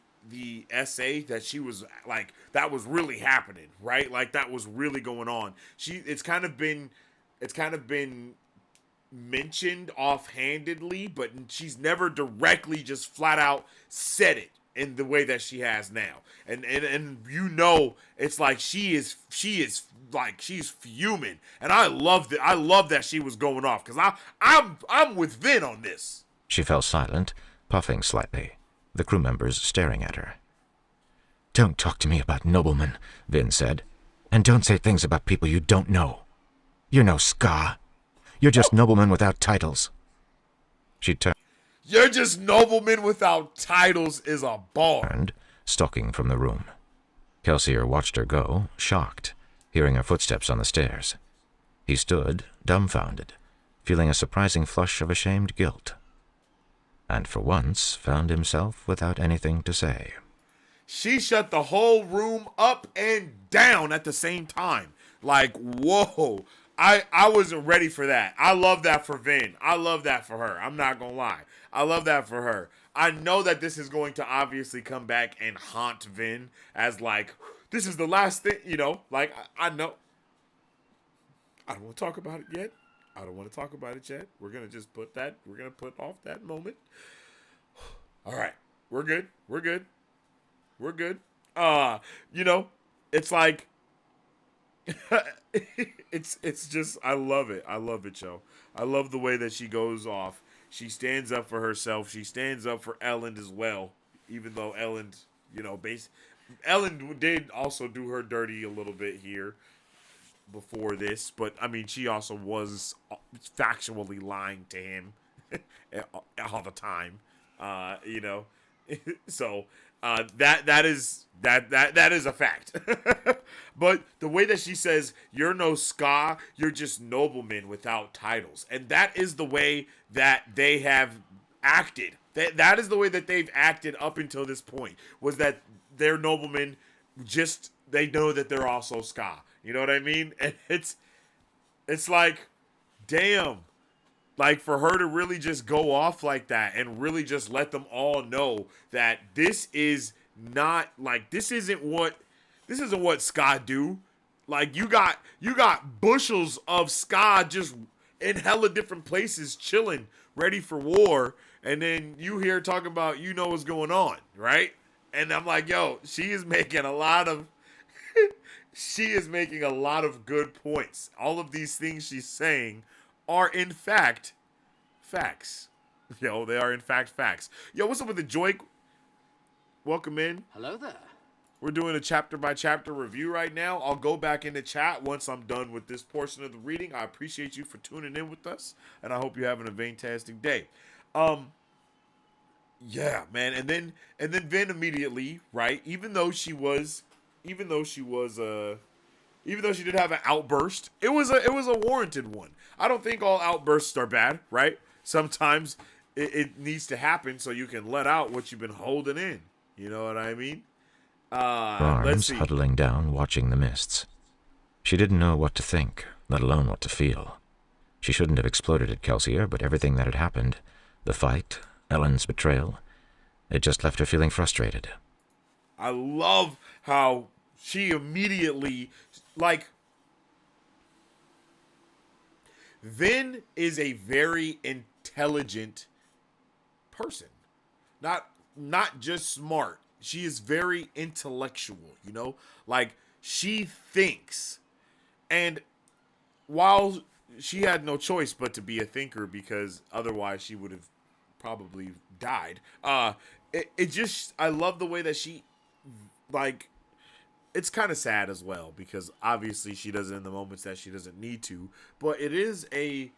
essay that she was like, that was really happening, right? Like, that was really going on. It's kind of been mentioned offhandedly, but she's never directly just flat out said it, in the way that she has now. And you know, it's like she is like she's fuming. And I loved it. I love that she was going off because I'm with Vin on this. She fell silent, puffing slightly, the crew members staring at her. "Don't talk to me about noblemen," Vin said. "And don't say things about people you don't know. You're no Ska. You're just noblemen without titles." She "You're just noblemen without titles" is a bar. turned, stalking from the room. Kelsier watched her go, shocked, hearing her footsteps on the stairs. He stood, dumbfounded, feeling a surprising flush of ashamed guilt. And for once found himself without anything to say. She shut the whole room up and down at the same time. Like, whoa. I wasn't ready for that. I love that for Vin. I love that for her. I'm not going to lie. I love that for her. I know that this is going to obviously come back and haunt Vin as like, this is the last thing, you know, like I know. I don't want to talk about it yet. I don't want to talk about it yet. We're going to just put off that moment. All right. We're good. You know, it's like, it's just, I love it, yo. I love the way that she goes off. She stands up for herself. She stands up for Ellen as well, even though Ellen, you know, Ellen did also do her dirty a little bit here before this, but I mean, she also was factually lying to him all the time, you know. So that is a fact. But the way that she says, "You're no Ska, you're just noblemen without titles," and that is the way that they have acted. That is the way that they've acted up until this point. Was that they're noblemen, just they know that they're also Ska. You know what I mean? And it's like, damn. Like, for her to really just go off like that and really just let them all know that this is not, like, this isn't what Ska do. Like, you got bushels of Ska just in hella different places chilling, ready for war, and then you hear talking about, you know what's going on, right? And I'm like, yo, she is making a lot of good points. All of these things she's saying are in fact facts. Yo, they are in fact facts. Yo, what's up with the Joy? Welcome in. Hello there. We're doing a chapter by chapter review right now. I'll go back into chat once I'm done with this portion of the reading. I appreciate you for tuning in with us, and I hope you're having a fantastic day. Yeah, man, and then Vin immediately, right? Even though she did have an outburst, it was a warranted one. I don't think all outbursts are bad, right? Sometimes it needs to happen so you can let out what you've been holding in. You know what I mean? Let's see. Huddling down, watching the mists. She didn't know what to think, let alone what to feel. She shouldn't have exploded at Kelsier, but everything that had happened, the fight, Ellen's betrayal, it just left her feeling frustrated. I love how she immediately, like, Vin is a very intelligent person. Not just smart. She is very intellectual, you know? Like, she thinks. And while she had no choice but to be a thinker, because otherwise she would have probably died. It just, I love the way that she, like, it's kind of sad as well, because obviously she does it in the moments that she doesn't need to, but it is a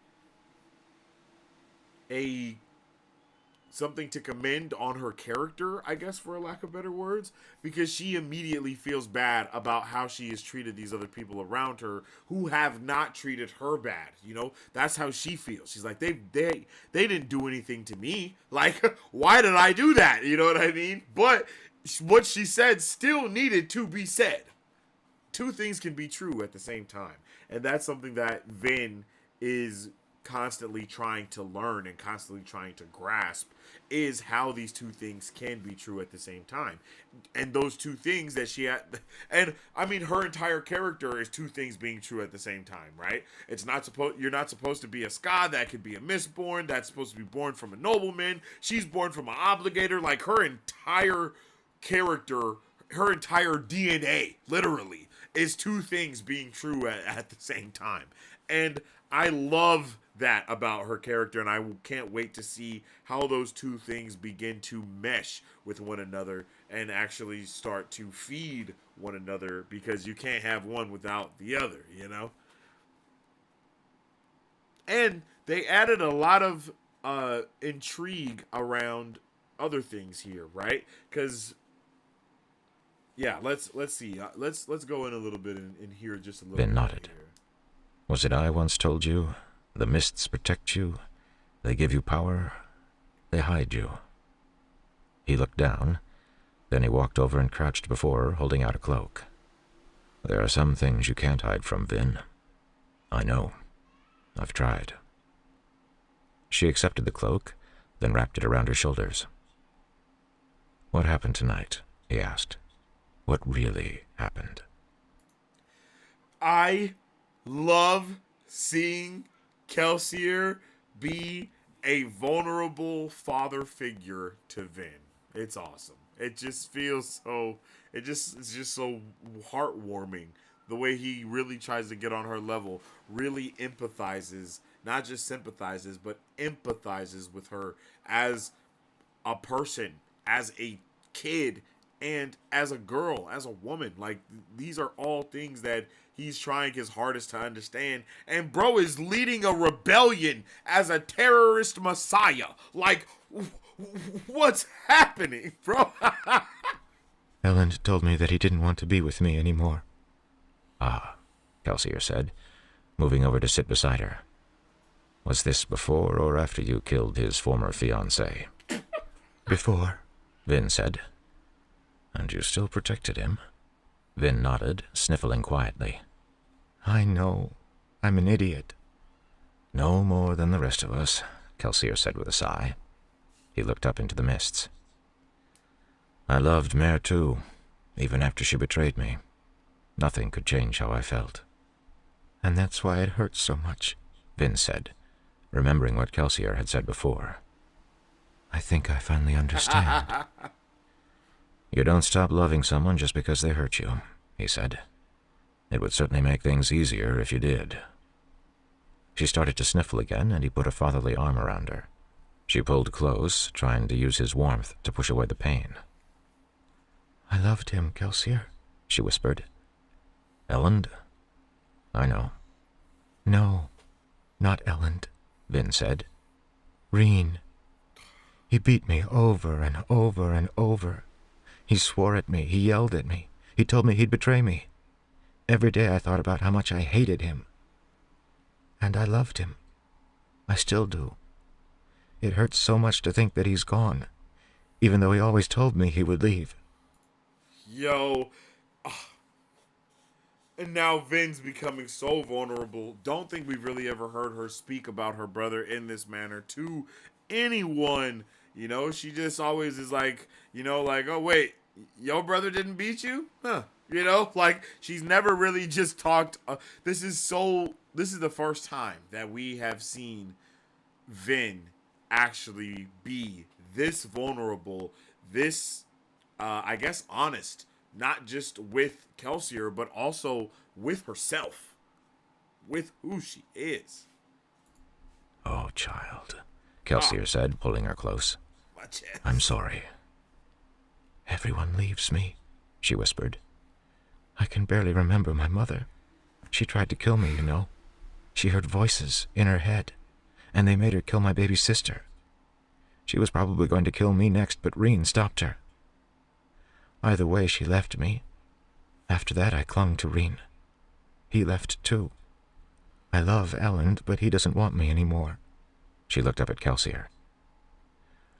something to commend on her character, I guess, for a lack of better words, because she immediately feels bad about how she has treated these other people around her who have not treated her bad. You know, that's how she feels. She's like, they didn't do anything to me. Like, why did I do that? You know what I mean? But what she said still needed to be said. Two things can be true at the same time. And that's something that Vin is constantly trying to learn and constantly trying to grasp is how these two things can be true at the same time. And those two things that she had, and I mean, her entire character is two things being true at the same time, right? You're not supposed to be a ska, that could be a Mistborn, that's supposed to be born from a nobleman, she's born from an obligator. Like, her entire character, her entire DNA, literally, is two things being true at the same time. And I love that about her character, and I can't wait to see how those two things begin to mesh with one another and actually start to feed one another, because you can't have one without the other, you know? And they added a lot of intrigue around other things here, right? Because yeah, let's see. Let's go in a little bit and hear just a little Vin bit nodded. here. Was it I once told you, the mists protect you, they give you power, they hide you? He looked down, then he walked over and crouched before her, holding out a cloak. There are some things you can't hide from, Vin. I know. I've tried. She accepted the cloak, then wrapped it around her shoulders. What happened tonight? He asked. What really happened? I love seeing Kelsier be a vulnerable father figure to Vin. It's awesome. It just feels so. It's just so heartwarming. The way he really tries to get on her level, really empathizes, not just sympathizes, but empathizes with her as a person, as a kid, and as a girl, as a woman. Like, these are all things that he's trying his hardest to understand. And bro is leading a rebellion as a terrorist messiah. Like, what's happening, bro? Elend told me that he didn't want to be with me anymore. Ah, Kelsier said, moving over to sit beside her. Was this before or after you killed his former fiancée? Before, Vin said. And you still protected him? Vin nodded, sniffling quietly. I know. I'm an idiot. No more than the rest of us, Kelsier said with a sigh. He looked up into the mists. I loved Mare too, even after she betrayed me. Nothing could change how I felt. And that's why it hurts so much, Vin said, remembering what Kelsier had said before. I think I finally understand. You don't stop loving someone just because they hurt you, he said. It would certainly make things easier if you did. She started to sniffle again, and he put a fatherly arm around her. She pulled close, trying to use his warmth to push away the pain. I loved him, Kelsier, she whispered. Elend? I know. No, not Elend, Vin said. Reen. He beat me over and over and over. He swore at me, he yelled at me, he told me he'd betray me. Every day I thought about how much I hated him. And I loved him. I still do. It hurts so much to think that he's gone, even though he always told me he would leave. Yo. And now Vin's becoming so vulnerable. Don't think we've really ever heard her speak about her brother in this manner to anyone. You know, she just always is like, you know, like, oh, wait, your brother didn't beat you? Huh. You know, like, she's never really just talked. This is the first time that we have seen Vin actually be this vulnerable, this, I guess, honest, not just with Kelsier, but also with herself, with who she is. Oh, child, Kelsier said, pulling her close. My chest. I'm sorry. Everyone leaves me, she whispered. I can barely remember my mother. She tried to kill me, you know. She heard voices in her head, and they made her kill my baby sister. She was probably going to kill me next, but Reen stopped her. Either way, she left me. After that, I clung to Reen. He left too. I love Elend, but he doesn't want me anymore. She looked up at Kelsier.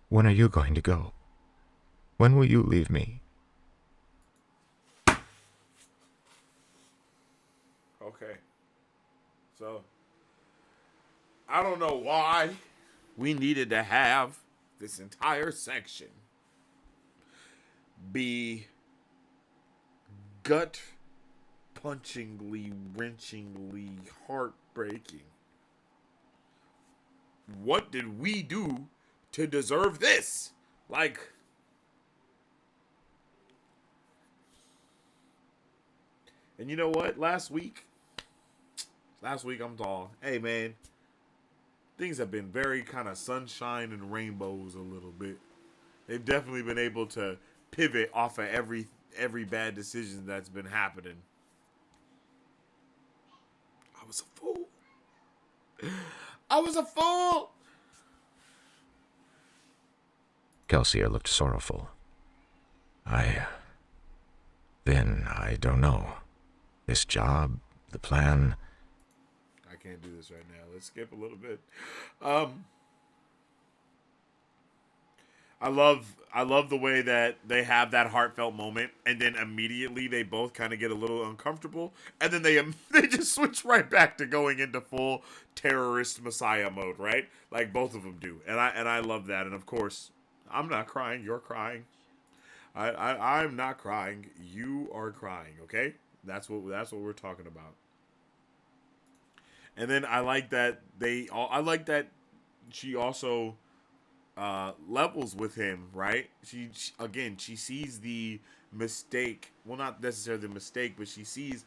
When are you going to go? When will you leave me? Okay. So, I don't know why we needed to have this entire section be gut punchingly, wrenchingly heartbreaking. What did we do to deserve this? Like, and you know what? Last week I'm tall. Hey man, things have been very kind of sunshine and rainbows a little bit. They've definitely been able to pivot off of every bad decision that's been happening. I was a fool. I was a fool. Kelsier looked sorrowful. I don't know. This job, the plan. I can't do this right now. Let's skip a little bit. I love the way that they have that heartfelt moment, and then immediately they both kind of get a little uncomfortable, and then they just switch right back to going into full terrorist messiah mode, right? Like both of them do, and I love that. And of course, I'm not crying. You're crying. I'm not crying. You are crying. Okay, that's what we're talking about. And then I like that she also levels with him, right? She sees the mistake. Well, not necessarily the mistake, but she sees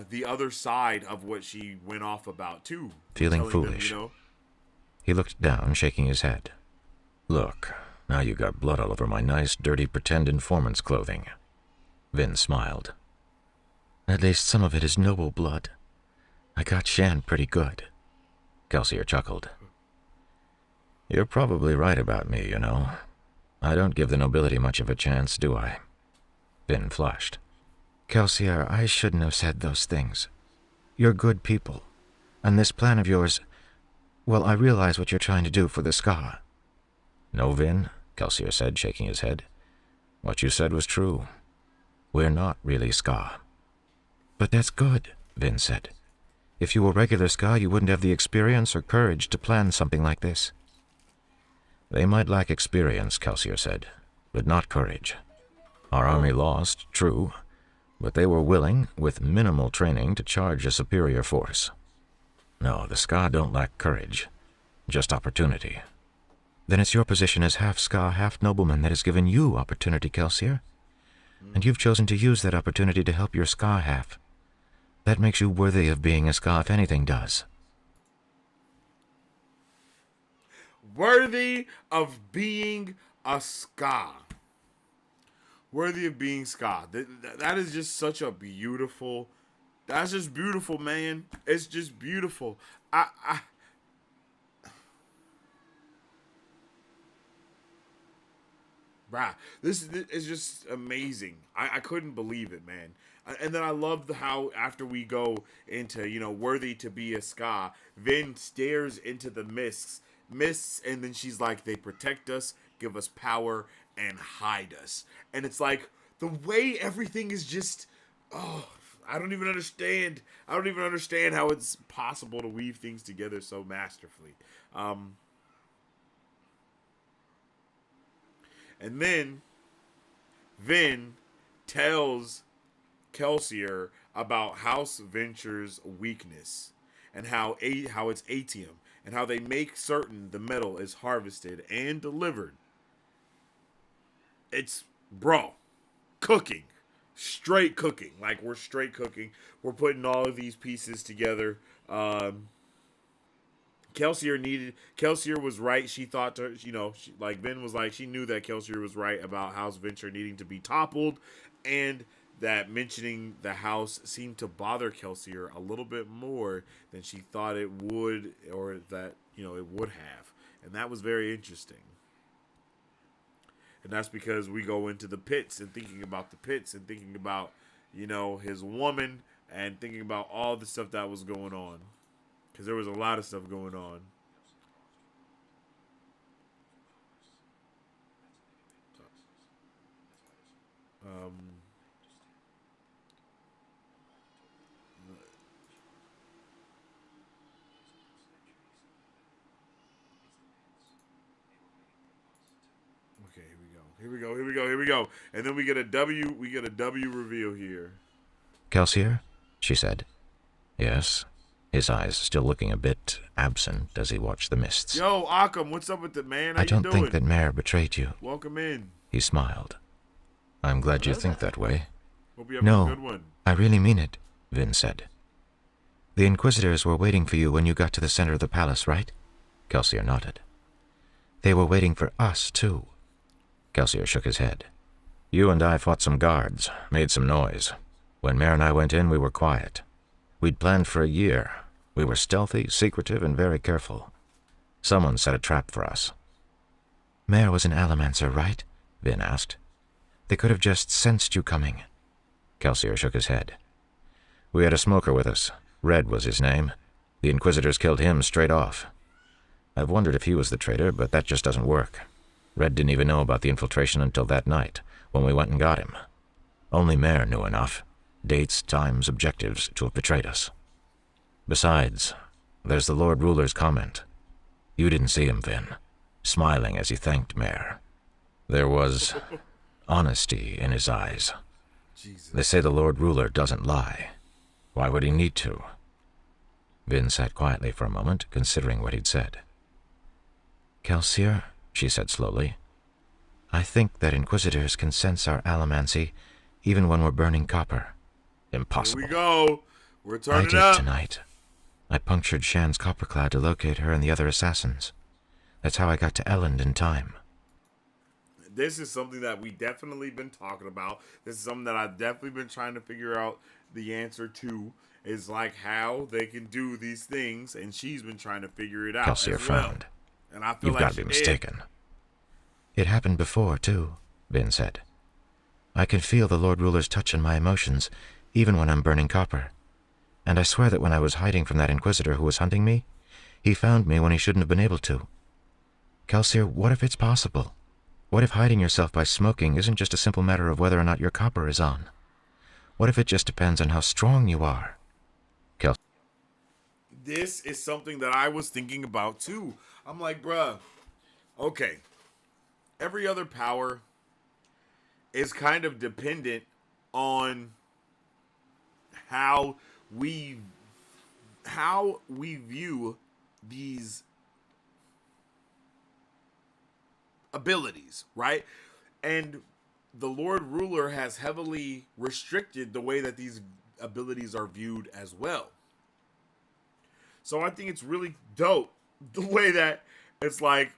the other side of what she went off about too. Feeling foolish. He looked down, shaking his head. Look, now you got blood all over my nice, dirty pretend informant's clothing. Vin smiled. At least some of it is noble blood. I got Shan pretty good. Kelsier chuckled. You're probably right about me, you know. I don't give the nobility much of a chance, do I? Vin flushed. Kelsier, I shouldn't have said those things. You're good people. And this plan of yours... Well, I realize what you're trying to do for the Ska. No, Vin, Kelsier said, shaking his head. What you said was true. We're not really Ska. But that's good, Vin said. If you were regular Ska, you wouldn't have the experience or courage to plan something like this. They might lack experience, Kelsier said, but not courage. Our army lost, true, but they were willing, with minimal training, to charge a superior force. No, the Ska don't lack courage, just opportunity. Then it's your position as half Ska, half nobleman that has given you opportunity, Kelsier. And you've chosen to use that opportunity to help your Ska half. That makes you worthy of being a Ska if anything does. Worthy of being a Ska. Worthy of being Ska. That is just such a beautiful... That's just beautiful, man. It's just beautiful. Bruh, this is just amazing. I couldn't believe it, man. And then I love how after we go into, worthy to be a Ska, Vin stares into the mists, and then she's like, they protect us, give us power, and hide us. And it's like, the way everything is just, I don't even understand. I don't even understand how it's possible to weave things together so masterfully. And then Vin tells Kelsier about House Venture's weakness and how it's atium and how they make certain the metal is harvested and delivered. It's, cooking. Straight cooking. Like, we're straight cooking. We're putting all of these pieces together. Kelsier was right. She thought Vin was like, she knew that Kelsier was right about House Venture needing to be toppled, and that mentioning the house seemed to bother Kelsier a little bit more than she thought it would, or that, it would have. And that was very interesting. And that's because we go into the pits and thinking about the pits and thinking about, his woman and thinking about all the stuff that was going on. Because there was a lot of stuff going on. Here we go, here we go, here we go. And then we get a W reveal here. Kelsier? She said. Yes. His eyes still looking a bit absent as he watched the mists. Yo, Occam, what's up with it, man? How I don't you doing? think that Mare betrayed you. Welcome in. He smiled. I'm glad you think that way. Hope you have a good one. I really mean it, Vin said. The Inquisitors were waiting for you when you got to the center of the palace, right? Kelsier nodded. They were waiting for us, too. Kelsier shook his head. You and I fought some guards, made some noise. When Mare and I went in, we were quiet. We'd planned for a year. We were stealthy, secretive, and very careful. Someone set a trap for us. Mare was an Allomancer, right? Vin asked. They could have just sensed you coming. Kelsier shook his head. We had a smoker with us. Red was his name. The Inquisitors killed him straight off. I've wondered if he was the traitor, but that just doesn't work. Red didn't even know about the infiltration until that night, when we went and got him. Only Mare knew enough. Dates, times, objectives, to have betrayed us. Besides, there's the Lord Ruler's comment. You didn't see him, Vin, smiling as he thanked Mare. There was honesty in his eyes. Jesus. They say the Lord Ruler doesn't lie. Why would he need to? Vin sat quietly for a moment, considering what he'd said. Kelsier, she said slowly, I think that Inquisitors can sense our allomancy even when we're burning copper. Impossible. Here we go. We're turning I did up. tonight. I punctured Shan's copperclad to locate her and the other assassins. That's how I got to Elend in time. This is something that we definitely been talking about. This is something that I've definitely been trying to figure out the answer to. Is like how they can do these things, and she's been trying to figure it out. Kelsier as well. frowned. And I feel You've like got to be mistaken. It happened before, too, Vin said. I can feel the Lord Ruler's touch in my emotions, even when I'm burning copper. And I swear that when I was hiding from that Inquisitor who was hunting me, he found me when he shouldn't have been able to. Kelsier, what if it's possible? What if hiding yourself by smoking isn't just a simple matter of whether or not your copper is on? What if it just depends on how strong you are? This is something that I was thinking about too. I'm like, bruh, okay. Every other power is kind of dependent on how we view these abilities, right? And the Lord Ruler has heavily restricted the way that these abilities are viewed as well. So I think it's really dope the way that it's like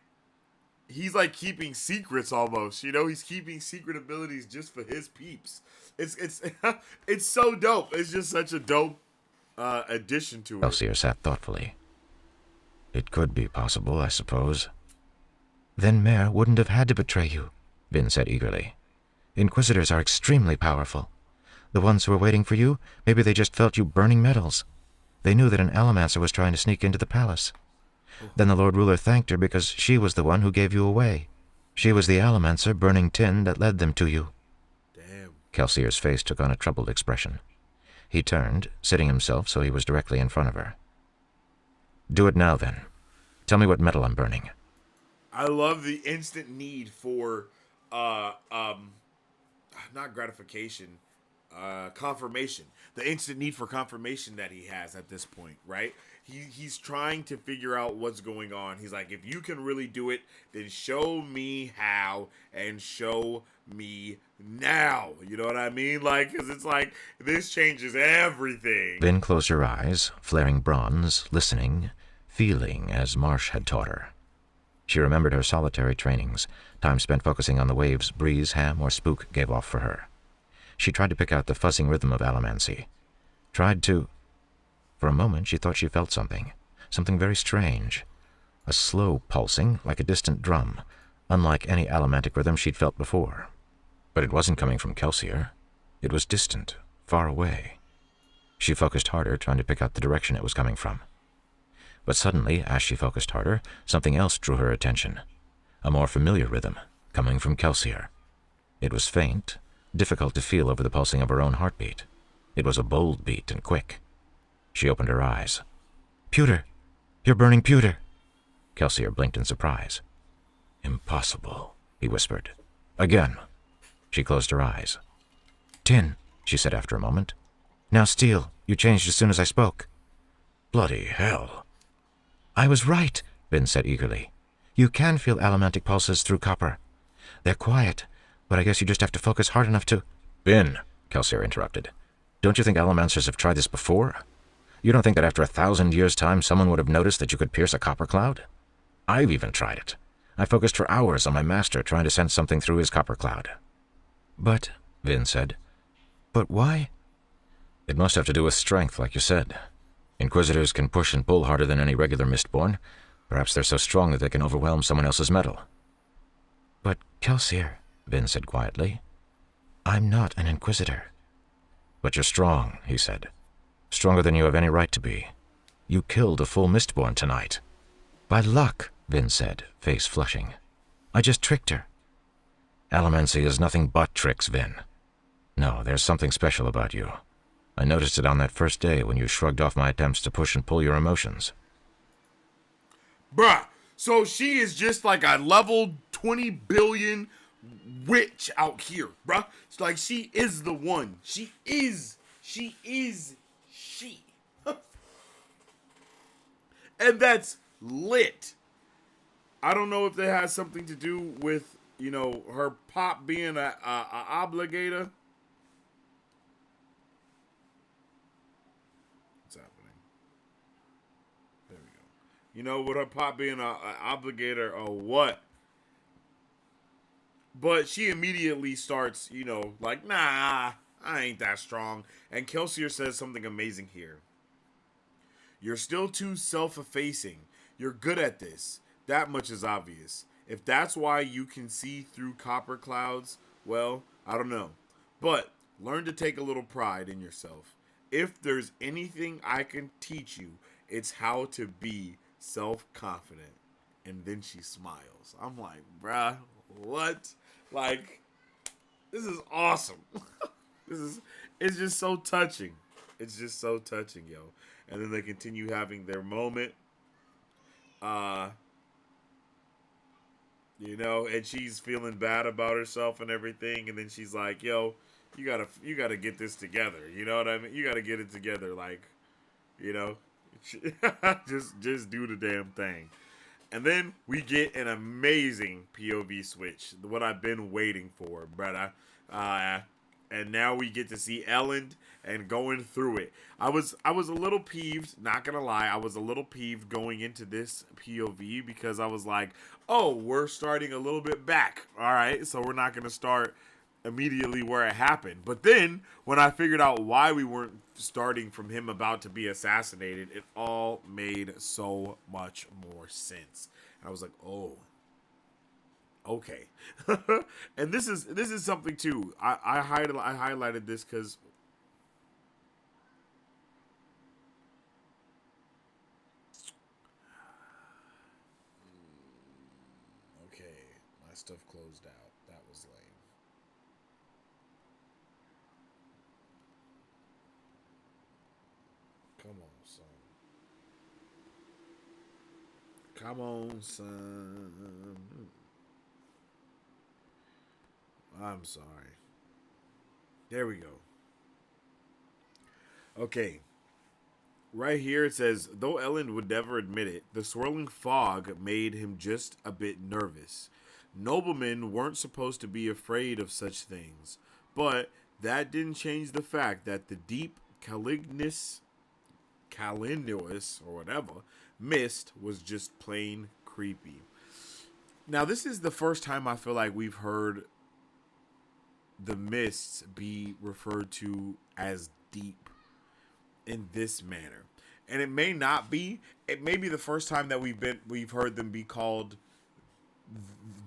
he's like keeping secrets almost, you know, he's keeping secret abilities just for his peeps. It's it's so dope. It's just such a dope addition to it. Kelsier sat thoughtfully. It could be possible, I suppose. Then Mare wouldn't have had to betray you, Vin said eagerly. Inquisitors are extremely powerful. The ones who were waiting for you, maybe they just felt you burning metals. They knew that an Allomancer was trying to sneak into the palace. Then the Lord Ruler thanked her because she was the one who gave you away. She was the Allomancer burning tin that led them to you. Damn. Kelsier's face took on a troubled expression. He turned, sitting himself so he was directly in front of her. Do it now, then. Tell me what metal I'm burning. I love the instant need for not gratification, confirmation. The instant need for confirmation that he has at this point, right? He's trying to figure out what's going on. He's like, if you can really do it, then show me how and show me now. You know what I mean? Like, because it's like, this changes everything. Vin closed her eyes, flaring bronze, listening, feeling as Marsh had taught her. She remembered her solitary trainings, time spent focusing on the waves Breeze, Ham, or Spook gave off for her. She tried to pick out the fuzzing rhythm of allomancy. For a moment, she thought she felt something very strange. A slow pulsing, like a distant drum, unlike any allomantic rhythm she'd felt before. But it wasn't coming from Kelsier. It was distant, far away. She focused harder, trying to pick out the direction it was coming from. But suddenly, as she focused harder, something else drew her attention. A more familiar rhythm, coming from Kelsier. It was faint, difficult to feel over the pulsing of her own heartbeat. It was a bold beat and quick. She opened her eyes. Pewter! You're burning pewter! Kelsier blinked in surprise. Impossible, he whispered. Again. She closed her eyes. Tin, she said after a moment. Now, Steel, you changed as soon as I spoke. Bloody hell. I was right, Vin said eagerly. You can feel allomantic pulses through copper. They're quiet, but I guess you just have to focus hard enough to... Vin, Kelsier interrupted. Don't you think allomancers have tried this before? You don't think that after 1,000 years' time someone would have noticed that you could pierce a copper cloud? I've even tried it. I focused for hours on my master trying to sense something through his copper cloud. But, Vin said, but why? It must have to do with strength, like you said. Inquisitors can push and pull harder than any regular Mistborn. Perhaps they're so strong that they can overwhelm someone else's metal. But, Kelsier, Vin said quietly, I'm not an Inquisitor. But you're strong, he said. Stronger than you have any right to be. You killed a full Mistborn tonight. By luck, Vin said, face flushing. I just tricked her. Allomancy is nothing but tricks, Vin. No, there's something special about you. I noticed it on that first day when you shrugged off my attempts to push and pull your emotions. Bruh, so she is just like a level 20 billion witch out here, bruh. It's like she is the one. She. And that's lit. I don't know if that has something to do with, you know, her pop being a obligator. What's happening? There we go. You know, with her pop being a obligator or what? But she immediately starts, you know, like, nah, I ain't that strong. And Kelsier says something amazing here. You're still too self-effacing. You're good at this. That much is obvious. If that's why you can see through copper clouds, well, I don't know. But learn to take a little pride in yourself. If there's anything I can teach you, it's how to be self-confident. And then she smiles. I'm like, bruh, what? Like, this is awesome. It's just so touching. It's just so touching, yo. And then they continue having their moment. You know, and she's feeling bad about herself and everything, and then she's like, yo, you gotta get this together. You know what I mean? You gotta get it together, like, you know, just do the damn thing. And then we get an amazing POV switch, what I've been waiting for, brother. And now we get to see Elend and going through it. I was a little peeved, not gonna lie. I was a little peeved going into this POV because I was like, oh, we're starting a little bit back. All right, so we're not gonna start immediately where it happened. But then when I figured out why we weren't starting from him about to be assassinated, it all made so much more sense. I was like, oh, okay. And this is something too. I highlighted this because okay, my stuff closed out. That was lame. Come on, son. Come on, son. I'm sorry. There we go. Okay. Right here it says, though Elend would never admit it, the swirling fog made him just a bit nervous. Noblemen weren't supposed to be afraid of such things, but that didn't change the fact that the deep calignous or whatever mist was just plain creepy. Now this is the first time I feel like we've heard the mists be referred to as deep in this manner, and it may not be. It may be the first time that we've heard them be called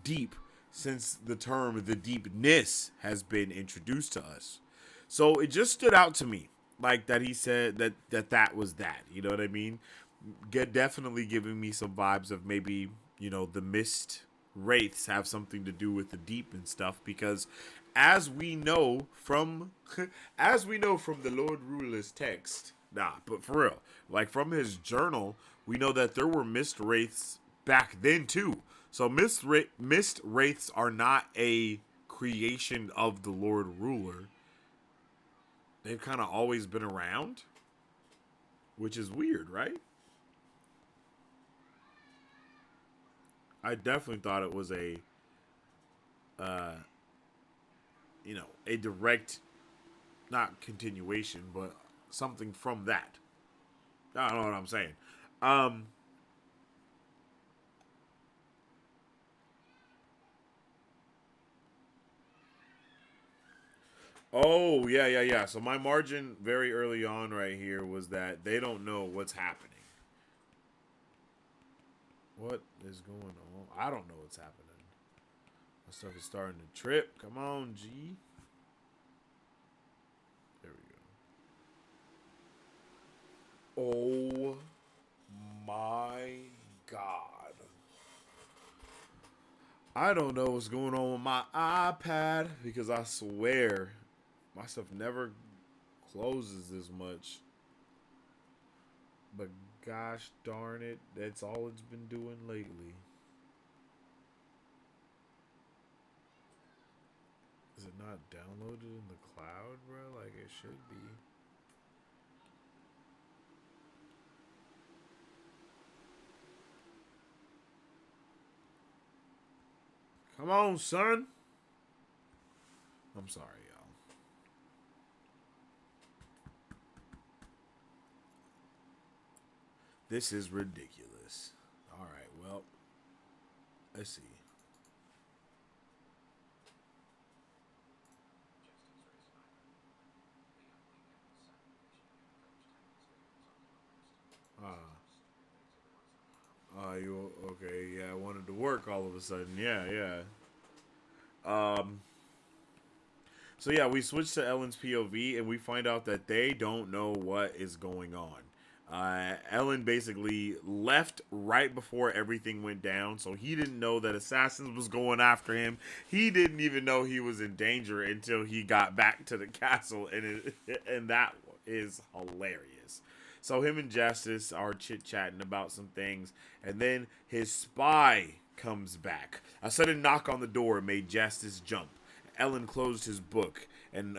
deep since the term the deepness has been introduced to us. So it just stood out to me, like that he said that was that. You know what I mean? Definitely giving me some vibes of maybe, you know, the mist wraiths have something to do with the deep and stuff, because as we know from the Lord Ruler's text, but for real, like from his journal, we know that there were mist wraiths back then too. So mist wraiths are not a creation of the Lord Ruler. They've kind of always been around, which is weird, right? I definitely thought it was a, a direct, not continuation, but something from that. I don't know what I'm saying. Oh, yeah. So my margin very early on right here was that they don't know what's happening. What is going on? I don't know what's happening. My stuff is starting to trip. Come on, G. There we go. Oh my God. I don't know what's going on with my iPad because I swear my stuff never closes this much. But gosh darn it, that's all it's been doing lately. Is it not downloaded in the cloud, bro? Like it should be. Come on, son. I'm sorry, y'all. This is ridiculous. All right, well, let's see. You okay? Yeah, I wanted to work all of a sudden. Yeah. So yeah, we switch to Ellen's POV and we find out that they don't know what is going on. Ellen basically left right before everything went down, so he didn't know that assassins was going after him. He didn't even know he was in danger until he got back to the castle, and that is hilarious. So him and Justice are chit-chatting about some things, and then his spy comes back. A sudden knock on the door made Justice jump. Ellen closed his book and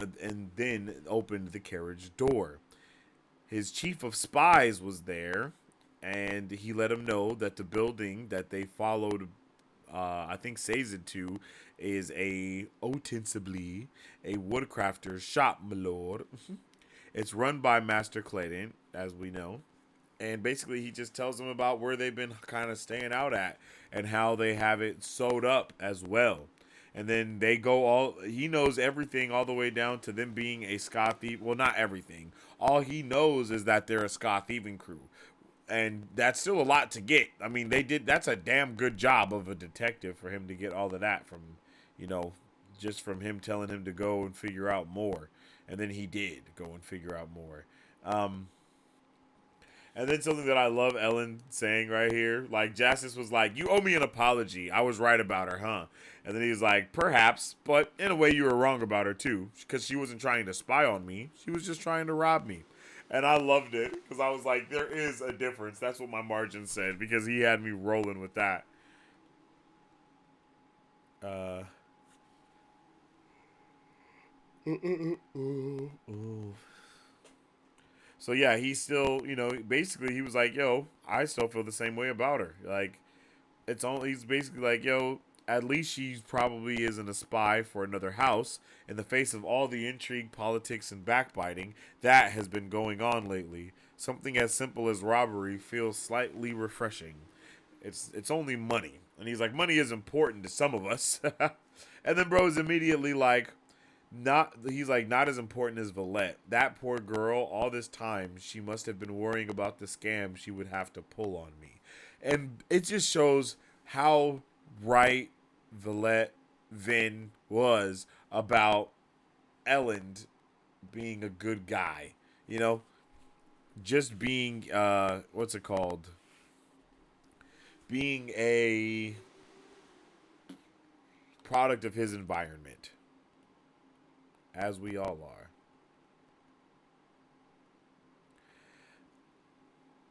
then opened the carriage door. His chief of spies was there, and he let him know that the building that they followed, I think Sazed to, is ostensibly a woodcrafter's shop, my lord. It's run by Master Clayton, as we know. And basically, he just tells them about where they've been kind of staying out at and how they have it sewed up as well. And then they go he knows everything all the way down to them being a ska thief. Well, not everything. All he knows is that they're a ska thieving crew. And that's still a lot to get. I mean, that's a damn good job of a detective for him to get all of that from, just from him telling him to go and figure out more. And then he did go and figure out more. And then something that I love Ellen saying right here, like Justice was like, "You owe me an apology. I was right about her, huh?" And then he was like, "Perhaps, but in a way you were wrong about her too, because she wasn't trying to spy on me. She was just trying to rob me." And I loved it because I was like, there is a difference. That's what my margin said because he had me rolling with that. So yeah, he still, basically he was like, "Yo, I still feel the same way about her." Like, he's basically like, "Yo, at least she probably isn't a spy for another house in the face of all the intrigue, politics, and backbiting that has been going on lately. Something as simple as robbery feels slightly refreshing. It's only money." And he's like, "Money is important to some of us." And then bro's immediately like, not as important as Valette. That poor girl, all this time, she must have been worrying about the scam she would have to pull on me. And it just shows how right Valette Vin was about Ellen being a good guy. Just being, what's it called? Being a product of his environment. As we all are.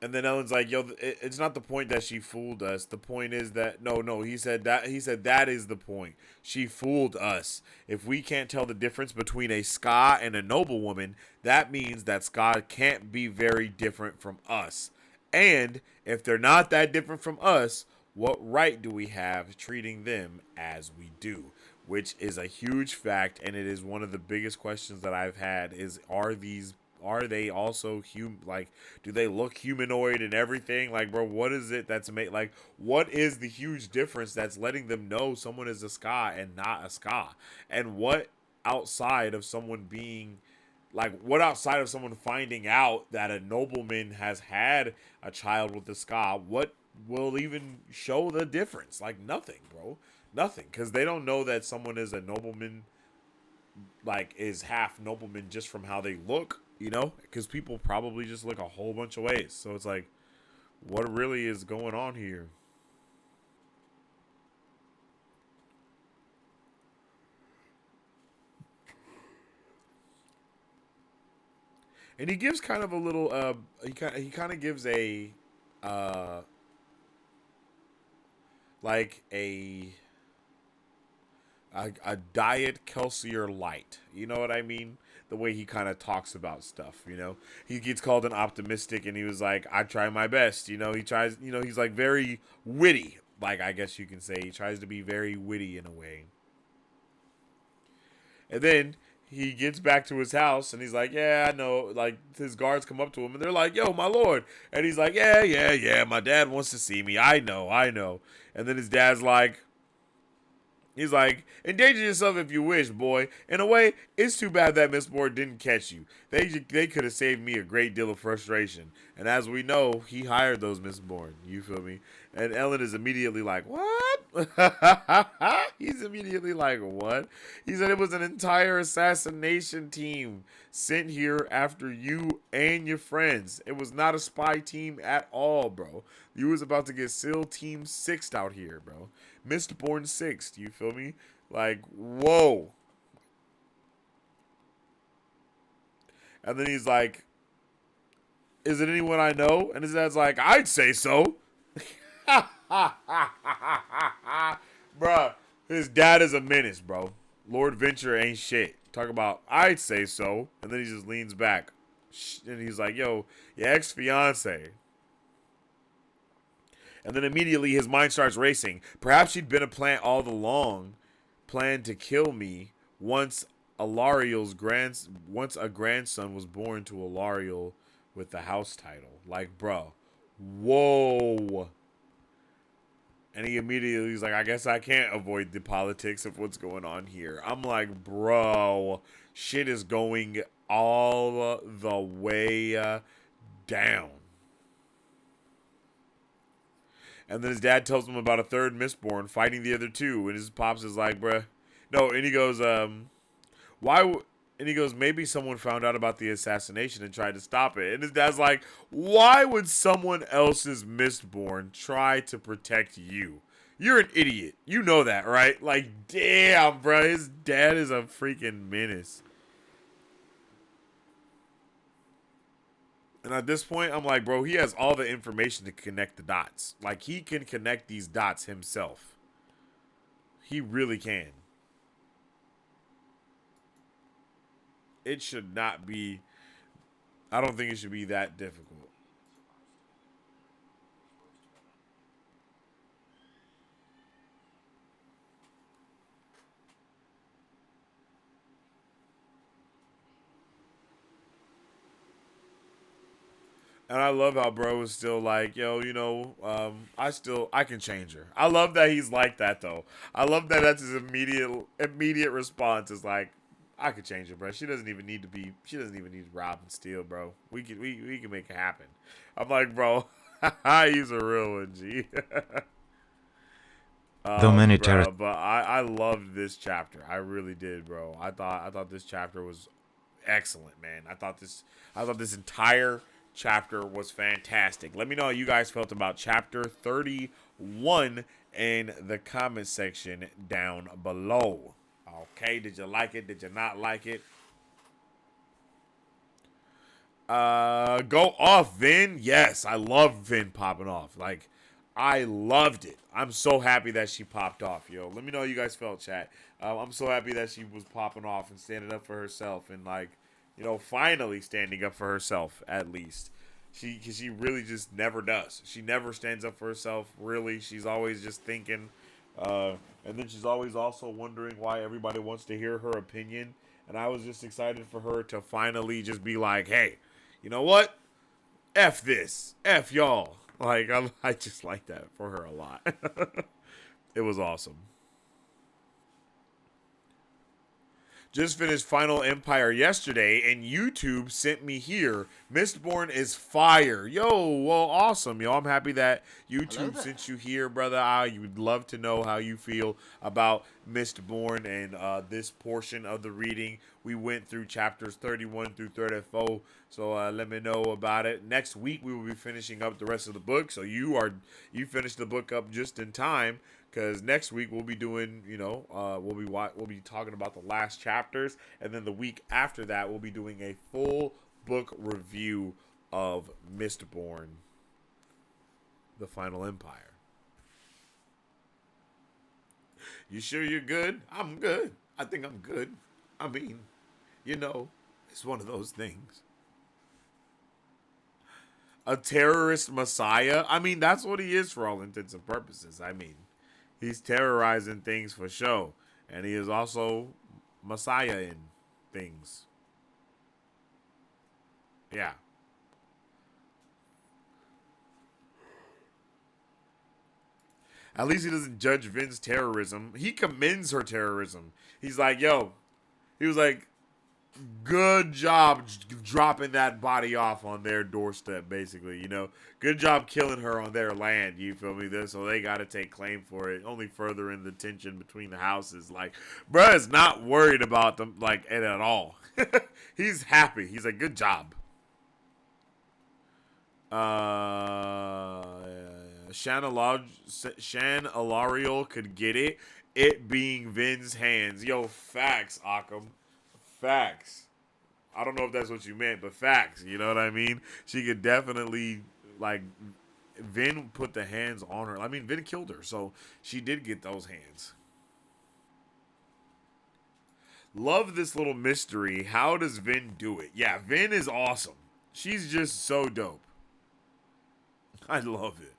And then Ellen's like, "Yo, it's not the point that she fooled us. The point is that no. He said that is the point. She fooled us. If we can't tell the difference between a ska and a noblewoman, that means that ska can't be very different from us. And if they're not that different from us, what right do we have treating them as we do?" Which is a huge fact, and it is one of the biggest questions that I've had: is are they also like, do they look humanoid and everything? Like, bro, what is it that's made, like, what is the huge difference that's letting them know someone is a ska and not a ska? And what outside of someone being like, what outside of someone finding out that a nobleman has had a child with a ska, what will even show the difference? Like, nothing, bro. Nothing, because they don't know that someone is a nobleman, like, is half nobleman just from how they look, you know? Because people probably just look a whole bunch of ways. So it's like, what really is going on here? And he gives kind of a little, he kind of gives a, like a diet Kelsier light. You know what I mean? The way he kind of talks about stuff, you know? He gets called an optimistic, and he was like, I try my best. You know, he tries, you know, he's like very witty. Like, I guess you can say he tries to be very witty in a way. And then he gets back to his house, and he's like, yeah, I know. Like, his guards come up to him, and they're like, yo, my lord. And he's like, yeah, my dad wants to see me. I know. And then his dad's like, he's like, endanger yourself if you wish, boy. In a way, it's too bad that Mistborn didn't catch you. They could have saved me a great deal of frustration. And as we know, he hired those Mistborn. You feel me? And Ellen is immediately like, what? He's immediately like, what? He said it was an entire assassination team sent here after you and your friends. It was not a spy team at all, bro. You was about to get SEAL Team 6'd out here, bro. Mistborn 6, you feel me? Like, whoa. And then he's like, is it anyone I know? And his dad's like, I'd say so. Bruh, his dad is a menace, bro. Lord Venture ain't shit. Talk about, I'd say so. And then he just leans back. And he's like, yo, your ex-fiance. And then immediately his mind starts racing. Perhaps she'd been a plant all along, planned to kill me once once a grandson was born to Alariel with the house title. Like, bro, whoa. And he immediately he's like, I guess I can't avoid the politics of what's going on here. I'm like, bro, shit is going all the way down. And then his dad tells him about a third Mistborn fighting the other two. And his pops is like, bruh. No, and he goes, and he goes, maybe someone found out about the assassination and tried to stop it. And his dad's like, why would someone else's Mistborn try to protect you? You're an idiot. You know that, right? Like, damn, bro. His dad is a freaking menace. And at this point, I'm like, bro, he has all the information to connect the dots. Like, he can connect these dots himself. He really can. It should not be, I don't think it should be that difficult. And I love how bro is still like, yo, you know, I can change her. I love that he's like that though. I love that that's his immediate response is like, I could change her, bro. She doesn't even need to rob and steal, bro. We can make it happen. I'm like, bro, he's a real one, G. Though many Bro, but I loved this chapter. I really did, bro. I thought this chapter was excellent, man. I thought this entire chapter was fantastic. Let me know how you guys felt about chapter 31 in the comment section down below. Okay, did you like it? Did you not like it? Go off, Vin. Yes, I love Vin popping off. Like, I loved it. I'm so happy that she popped off, yo. Let me know how you guys felt, chat. I'm so happy that she was popping off and standing up for herself and, like, you know, finally standing up for herself, at least. Cause she really just never does. She never stands up for herself, really. She's always just thinking, and then she's always also wondering why everybody wants to hear her opinion. And I was just excited for her to finally just be like, hey, you know what? F this. F y'all. Like, I just like that for her a lot. It was awesome. Just finished Final Empire yesterday, and YouTube sent me here. Mistborn is fire. Yo, well, awesome, yo. I'm happy that YouTube sent you here, brother. I would love to know how you feel about Mistborn and this portion of the reading. We went through chapters 31 through 34, so let me know about it. Next week, we will be finishing up the rest of the book, so you finished the book up just in time. Because next week we'll be doing, you know, we'll be talking about the last chapters, and then the week after that we'll be doing a full book review of Mistborn, the Final Empire. You sure you're good? I'm good. I think I'm good. I mean, you know, it's one of those things. A terrorist messiah? I mean, that's what he is for all intents and purposes. I mean, he's terrorizing things for show. And he is also Messiah in things. Yeah. At least he doesn't judge Vin's terrorism. He commends her terrorism. He's like, yo. He was like, good job dropping that body off on their doorstep, basically, you know. Good job killing her on their land, you feel me? So they got to take claim for it, only further in the tension between the houses. Like, bruh is not worried about them, like, it at all. He's happy. He's like, good job. Shan Alariel could get it. It being Vin's hands. Yo, facts, Occam. Facts. I don't know if that's what you meant, but facts. You know what I mean? She could definitely, like, Vin put the hands on her. I mean, Vin killed her, so she did get those hands. Love this little mystery. How does Vin do it? Yeah, Vin is awesome. She's just so dope. I love it.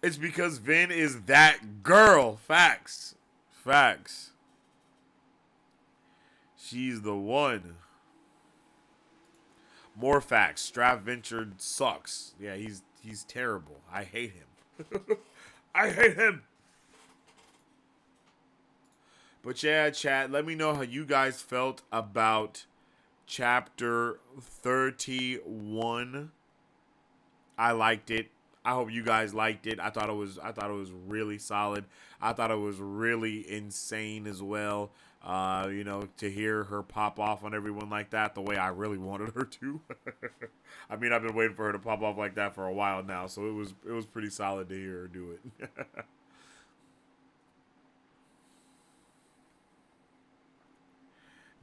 It's because Vin is that girl. Facts. Facts. She's the one. More facts. Straventure sucks. Yeah, he's terrible. I hate him. I hate him. But yeah, chat, let me know how you guys felt about chapter 31. I liked it. I hope you guys liked it. I thought it was really solid. I thought it was really insane as well. You know, to hear her pop off on everyone like that the way I really wanted her to. I mean, I've been waiting for her to pop off like that for a while now, so it was pretty solid to hear her do it.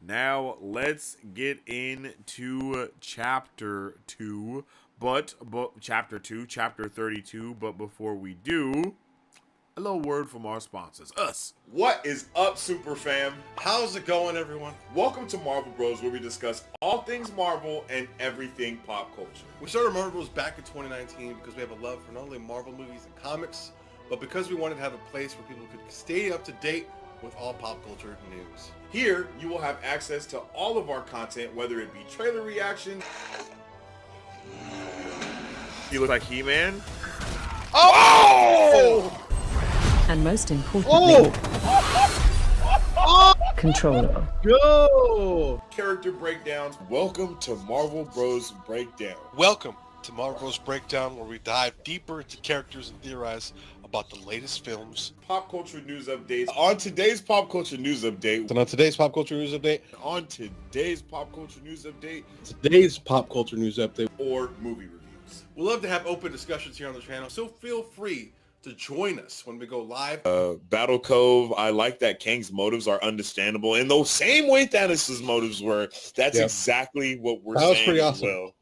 Now let's get into chapter 2. But chapter 2, chapter 32. But before we do, a little word from our sponsors, us. What is up, super fam? How's it going, everyone? Welcome to Marvel Bros, where we discuss all things Marvel and everything pop culture. We started Marvel Bros back in 2019 because we have a love for not only Marvel movies and comics, but because we wanted to have a place where people could stay up to date with all pop culture news. Here, you will have access to all of our content, whether it be trailer reaction. You look like He-Man. Oh! And most importantly, controller. Go! Character breakdowns. Welcome to Marvel Bros Breakdown. Welcome to Marvel Bros Breakdown, where we dive deeper into characters and theorize about the latest films. Pop culture news updates. On today's pop culture news update. Or movie reviews. We'd love to have open discussions here on the channel, so feel free to join us when we go live. Battle Cove, I like that Kang's motives are understandable in the same way Thanos' motives were. That's exactly what we're saying. That was pretty awesome. Well.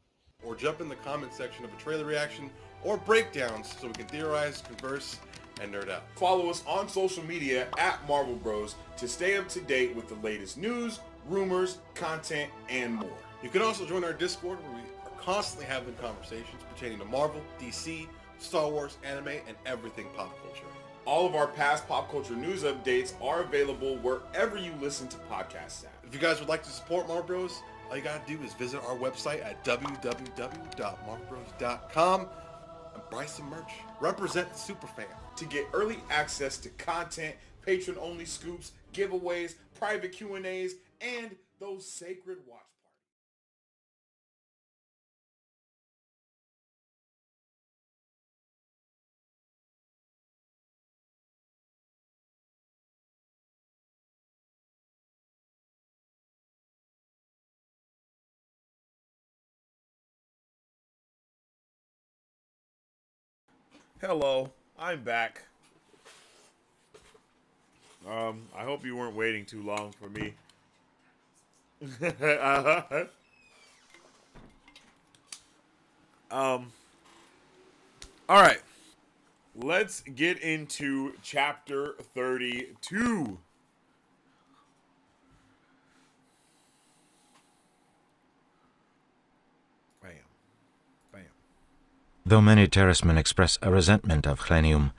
Or jump in the comment section of a trailer reaction or breakdowns so we can theorize, converse, and nerd out. Follow us on social media at Marvel Bros to stay up to date with the latest news, rumors, content, and more. You can also join our Discord where we are constantly having conversations pertaining to Marvel, DC, Star Wars, anime, and everything pop culture. All of our past pop culture news updates are available wherever you listen to podcasts at. If you guys would like to support Marvel Bros, all you gotta do is visit our website at www.marvelbros.com and buy some merch. Represent the superfan. To get early access to content, patron-only scoops, giveaways, private Q&As, and those sacred watch parties. Hello, I'm back. I hope you weren't waiting too long for me. All right. Let's get into chapter 32. Bam. Bam. Though many Terracemen express a resentment of Chlenium,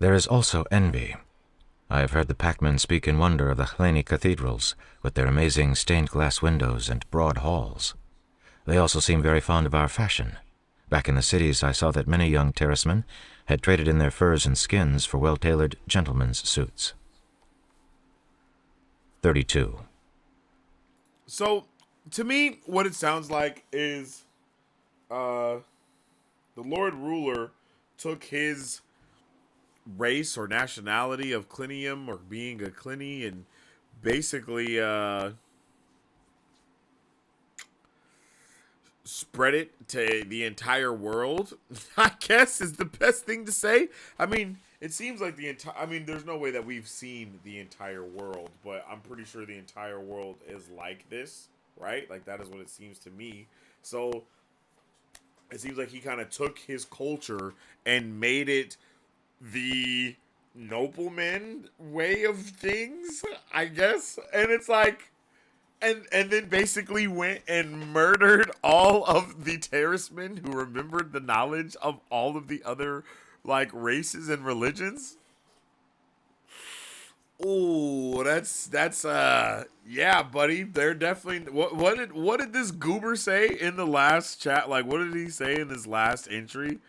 there is also envy. I have heard the packmen speak in wonder of the Chleni cathedrals, with their amazing stained-glass windows and broad halls. They also seem very fond of our fashion. Back in the cities, I saw that many young Terracemen had traded in their furs and skins for well-tailored gentlemen's suits. 32. So, to me, what it sounds like is the Lord Ruler took his race or nationality of Clinium or being a Clini and basically spread it to the entire world, I guess is the best thing to say. I mean, it seems like the entire, I mean, there's no way that we've seen the entire world, but I'm pretty sure the entire world is like this, right? Like that is what it seems to me. So it seems like he kind of took his culture and made it the nobleman way of things, I guess. And it's like, and then basically went and murdered all of the Terracemen who remembered the knowledge of all of the other like races and religions. Oh, that's yeah, buddy. They're definitely what did this goober say in the last chat? Like, what did he say in his last entry?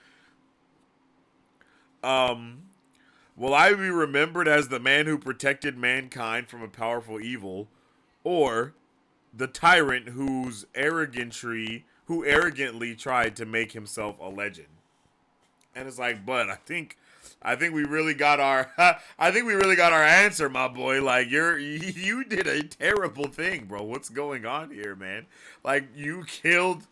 Will I be remembered as the man who protected mankind from a powerful evil, or the tyrant who arrogantly tried to make himself a legend? And it's like, but I think we really got our answer, my boy. Like you did a terrible thing, bro. What's going on here, man? Like you killed,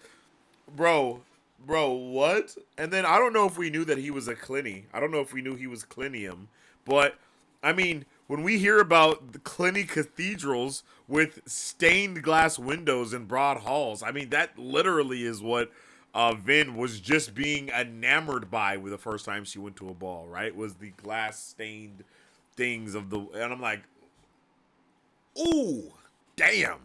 bro, what? And then I don't know if we knew that he was a Clini. I don't know if we knew he was Clinium, but I mean, when we hear about the Clini cathedrals with stained glass windows and broad halls, I mean that literally is what Vin was just being enamored by with the first time she went to a ball, right? Was the glass stained things of the, and I'm like, ooh, damn,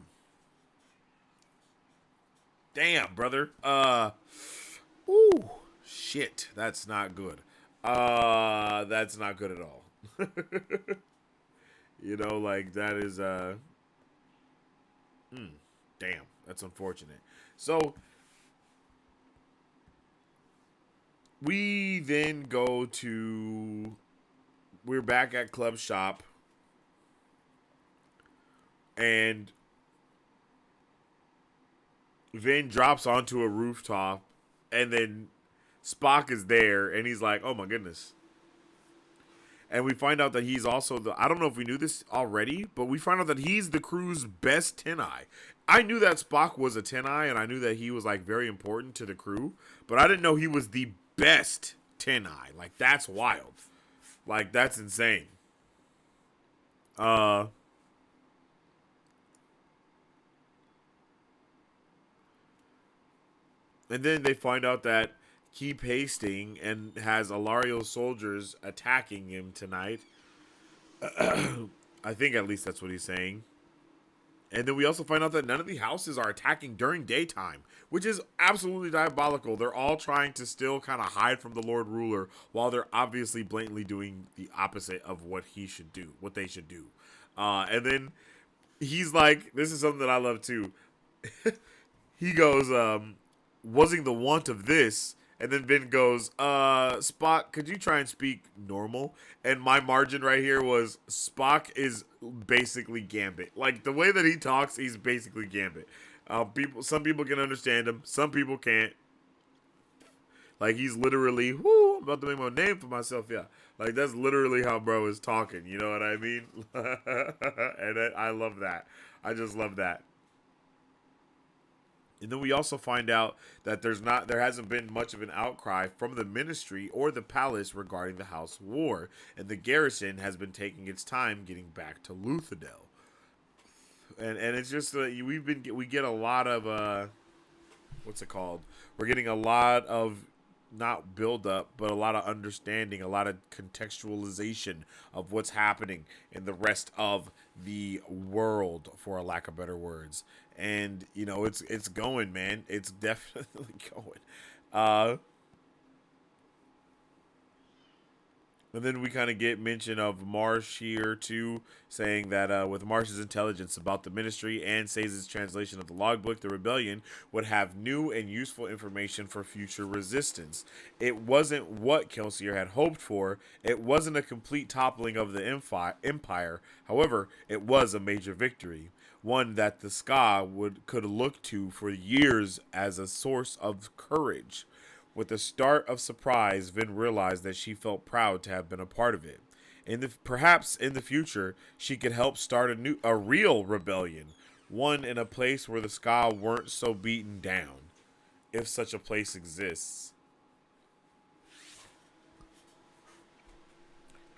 brother. Ooh, shit, that's not good. That's not good at all. You know, like that is damn, that's unfortunate. So we then go to, we're back at Club Shop, and Vin drops onto a rooftop, and then Spock is there, and he's like, oh my goodness. And we find out that he's also I don't know if we knew this already, but we find out that he's the crew's best Ten-Eye. I knew that Spock was a Ten-Eye, and I knew that he was like very important to the crew, but I didn't know he was the best 10 eye. Like, that's wild. Like, that's insane. And then they find out that keep hasting and has Alario's soldiers attacking him tonight. I think at least that's what he's saying. And then we also find out that none of the houses are attacking during daytime, which is absolutely diabolical. They're all trying to still kind of hide from the Lord Ruler while they're obviously blatantly doing the opposite of what he should do, what they should do. And then he's like, this is something that I love too. He goes, wasn't the want of this. And then Vin goes, Spock, could you try and speak normal? And my margin right here was Spock is basically Gambit. Like, the way that he talks, he's basically Gambit. Some people can understand him. Some people can't. Like, he's literally, whoo, I'm about to make my name for myself, yeah. Like, that's literally how bro is talking, you know what I mean? And I love that. I just love that. And then we also find out that there hasn't been much of an outcry from the ministry or the palace regarding the House War, and the garrison has been taking its time getting back to Luthadel. And it's just we get a lot of what's it called? We're getting a lot of not build up, but a lot of understanding, a lot of contextualization of what's happening in the rest of the world, for a lack of better words. And you know, it's going, man. It's definitely going. And then we kind of get mention of Marsh here too, saying that with Marsh's intelligence about the ministry and Saze's translation of the logbook, the rebellion would have new and useful information for future resistance. It wasn't what Kelsier had hoped for. It wasn't a complete toppling of the empire. However, it was a major victory, one that the Ska could look to for years as a source of courage. With the start of surprise, Vin realized that she felt proud to have been a part of it. Perhaps in the future, she could help start a real rebellion, one in a place where the Ska weren't so beaten down, if such a place exists.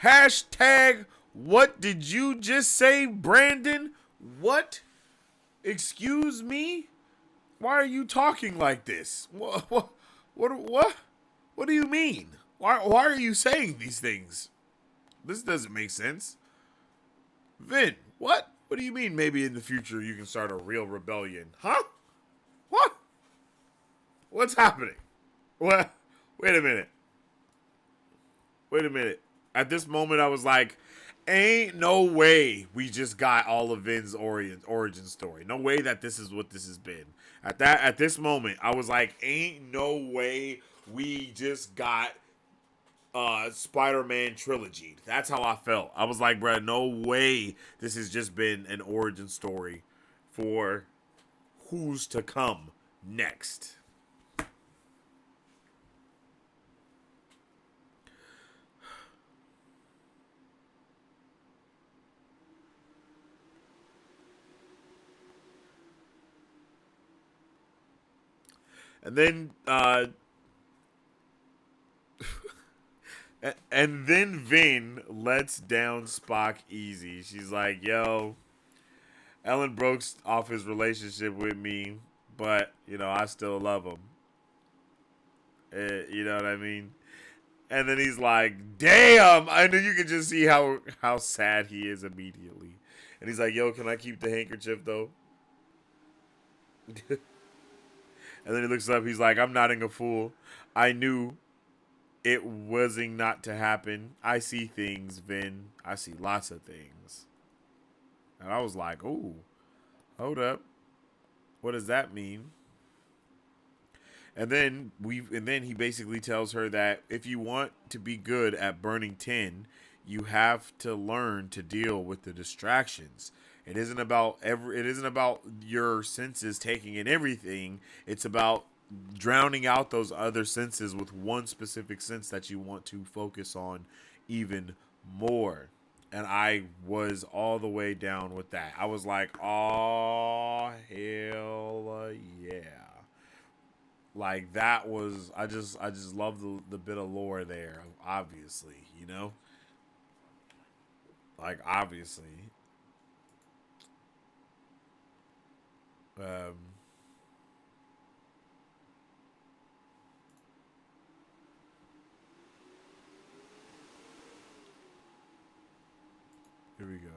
Hashtag, what did you just say, Brandon? What? Excuse me? Why are you talking like this? What do you mean? Why are you saying these things? This doesn't make sense. Vin, what? What do you mean maybe in the future you can start a real rebellion? Huh? What? What's happening? What? Wait a minute. At this moment I was like, ain't no way we just got all of Vin's origin story. No way that this is what this has been. At this moment, I was like, ain't no way we just got Spider-Man Trilogy. That's how I felt. I was like, bruh, no way this has just been an origin story for who's to come next. And then, and then Vin lets down Spock easy. She's like, yo, Ellen broke off his relationship with me, but, you know, I still love him. You know what I mean? And then he's like, damn! I know you can just see how sad he is immediately. And he's like, yo, can I keep the handkerchief, though? And then he looks up. He's like, I'm not a fool. I knew it wasn't not to happen. I see things, Vin. I see lots of things. And I was like, ooh, hold up. What does that mean? And then he basically tells her that if you want to be good at burning tin, you have to learn to deal with the distractions. It isn't about your senses taking in everything. It's about drowning out those other senses with one specific sense that you want to focus on even more. And I was all the way down with that. I was like, oh, hell yeah. like that was I just love the bit of lore there. Obviously, you know, like obviously. Um, Here we go.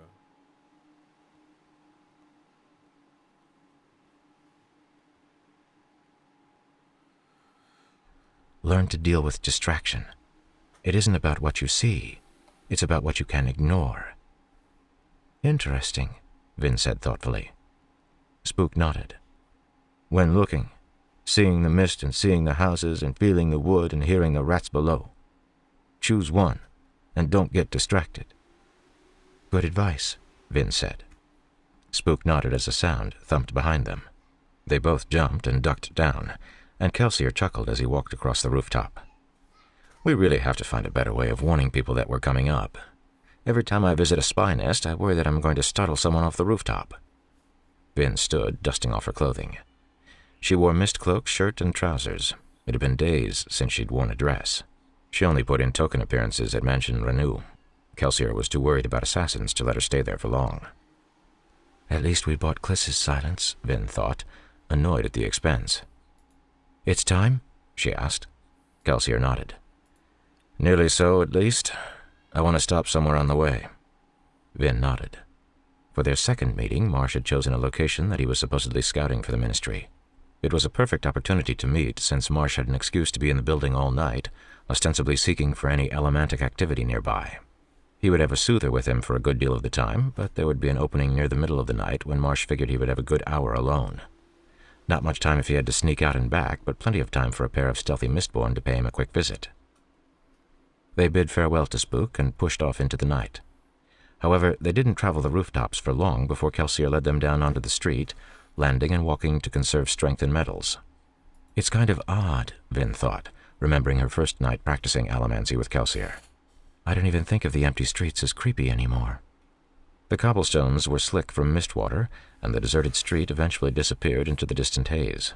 Learn to deal with distraction. It isn't about what you see. It's about what you can ignore. Interesting, Vin said thoughtfully. Spook nodded. When looking, seeing the mist and seeing the houses and feeling the wood and hearing the rats below. Choose one, and don't get distracted. Good advice, Vin said. Spook nodded as a sound thumped behind them. They both jumped and ducked down, and Kelsier chuckled as he walked across the rooftop. We really have to find a better way of warning people that we're coming up. Every time I visit a spy nest, I worry that I'm going to startle someone off the rooftop. Vin stood, dusting off her clothing. She wore mist cloak, shirt, and trousers. It had been days since she'd worn a dress. She only put in token appearances at Mansion Renew. Kelsier was too worried about assassins to let her stay there for long. At least we bought Kliss's silence, Vin thought, annoyed at the expense. It's time? She asked. Kelsier nodded. Nearly so, at least. I want to stop somewhere on the way. Vin nodded. For their second meeting, Marsh had chosen a location that he was supposedly scouting for the Ministry. It was a perfect opportunity to meet, since Marsh had an excuse to be in the building all night, ostensibly seeking for any elementic activity nearby. He would have a soother with him for a good deal of the time, but there would be an opening near the middle of the night when Marsh figured he would have a good hour alone. Not much time if he had to sneak out and back, but plenty of time for a pair of stealthy Mistborn to pay him a quick visit. They bid farewell to Spook and pushed off into the night. However, they didn't travel the rooftops for long before Kelsier led them down onto the street, landing and walking to conserve strength in metals. It's kind of odd, Vin thought, remembering her first night practicing allomancy with Kelsier. I don't even think of the empty streets as creepy anymore. The cobblestones were slick from mist water, and the deserted street eventually disappeared into the distant haze.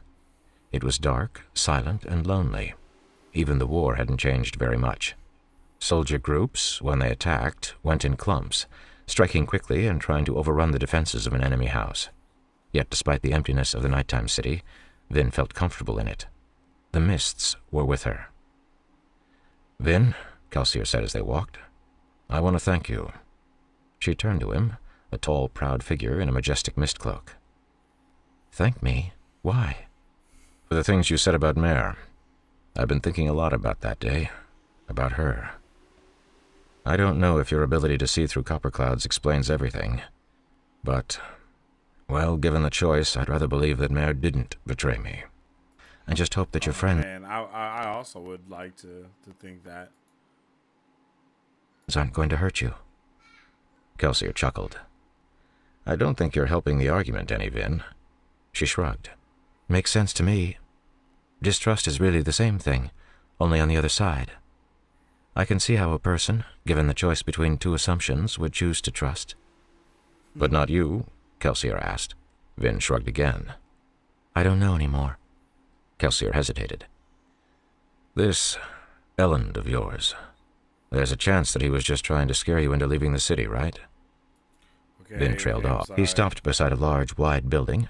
It was dark, silent, and lonely. Even the war hadn't changed very much. Soldier groups, when they attacked, went in clumps, striking quickly and trying to overrun the defenses of an enemy house. Yet despite the emptiness of the nighttime city, Vin felt comfortable in it. The mists were with her. Vin, Kelsier said as they walked, I want to thank you. She turned to him, a tall, proud figure in a majestic mist cloak. Thank me? Why? For the things you said about Mare. I've been thinking a lot about that day, about her. I don't know if your ability to see through copper clouds explains everything, but, well, given the choice, I'd rather believe that Mare didn't betray me. I just hope that your friend... Man, I also would like to think that. ...aren't going to hurt you. Kelsier chuckled. I don't think you're helping the argument any, Vin. She shrugged. Makes sense to me. Distrust is really the same thing, only on the other side. I can see how a person, given the choice between two assumptions, would choose to trust. But not you, Kelsier asked. Vin shrugged again. I don't know anymore. Kelsier hesitated. This Elend of yours. There's a chance that he was just trying to scare you into leaving the city, right? Okay, Vin trailed off. He stopped beside a large, wide building.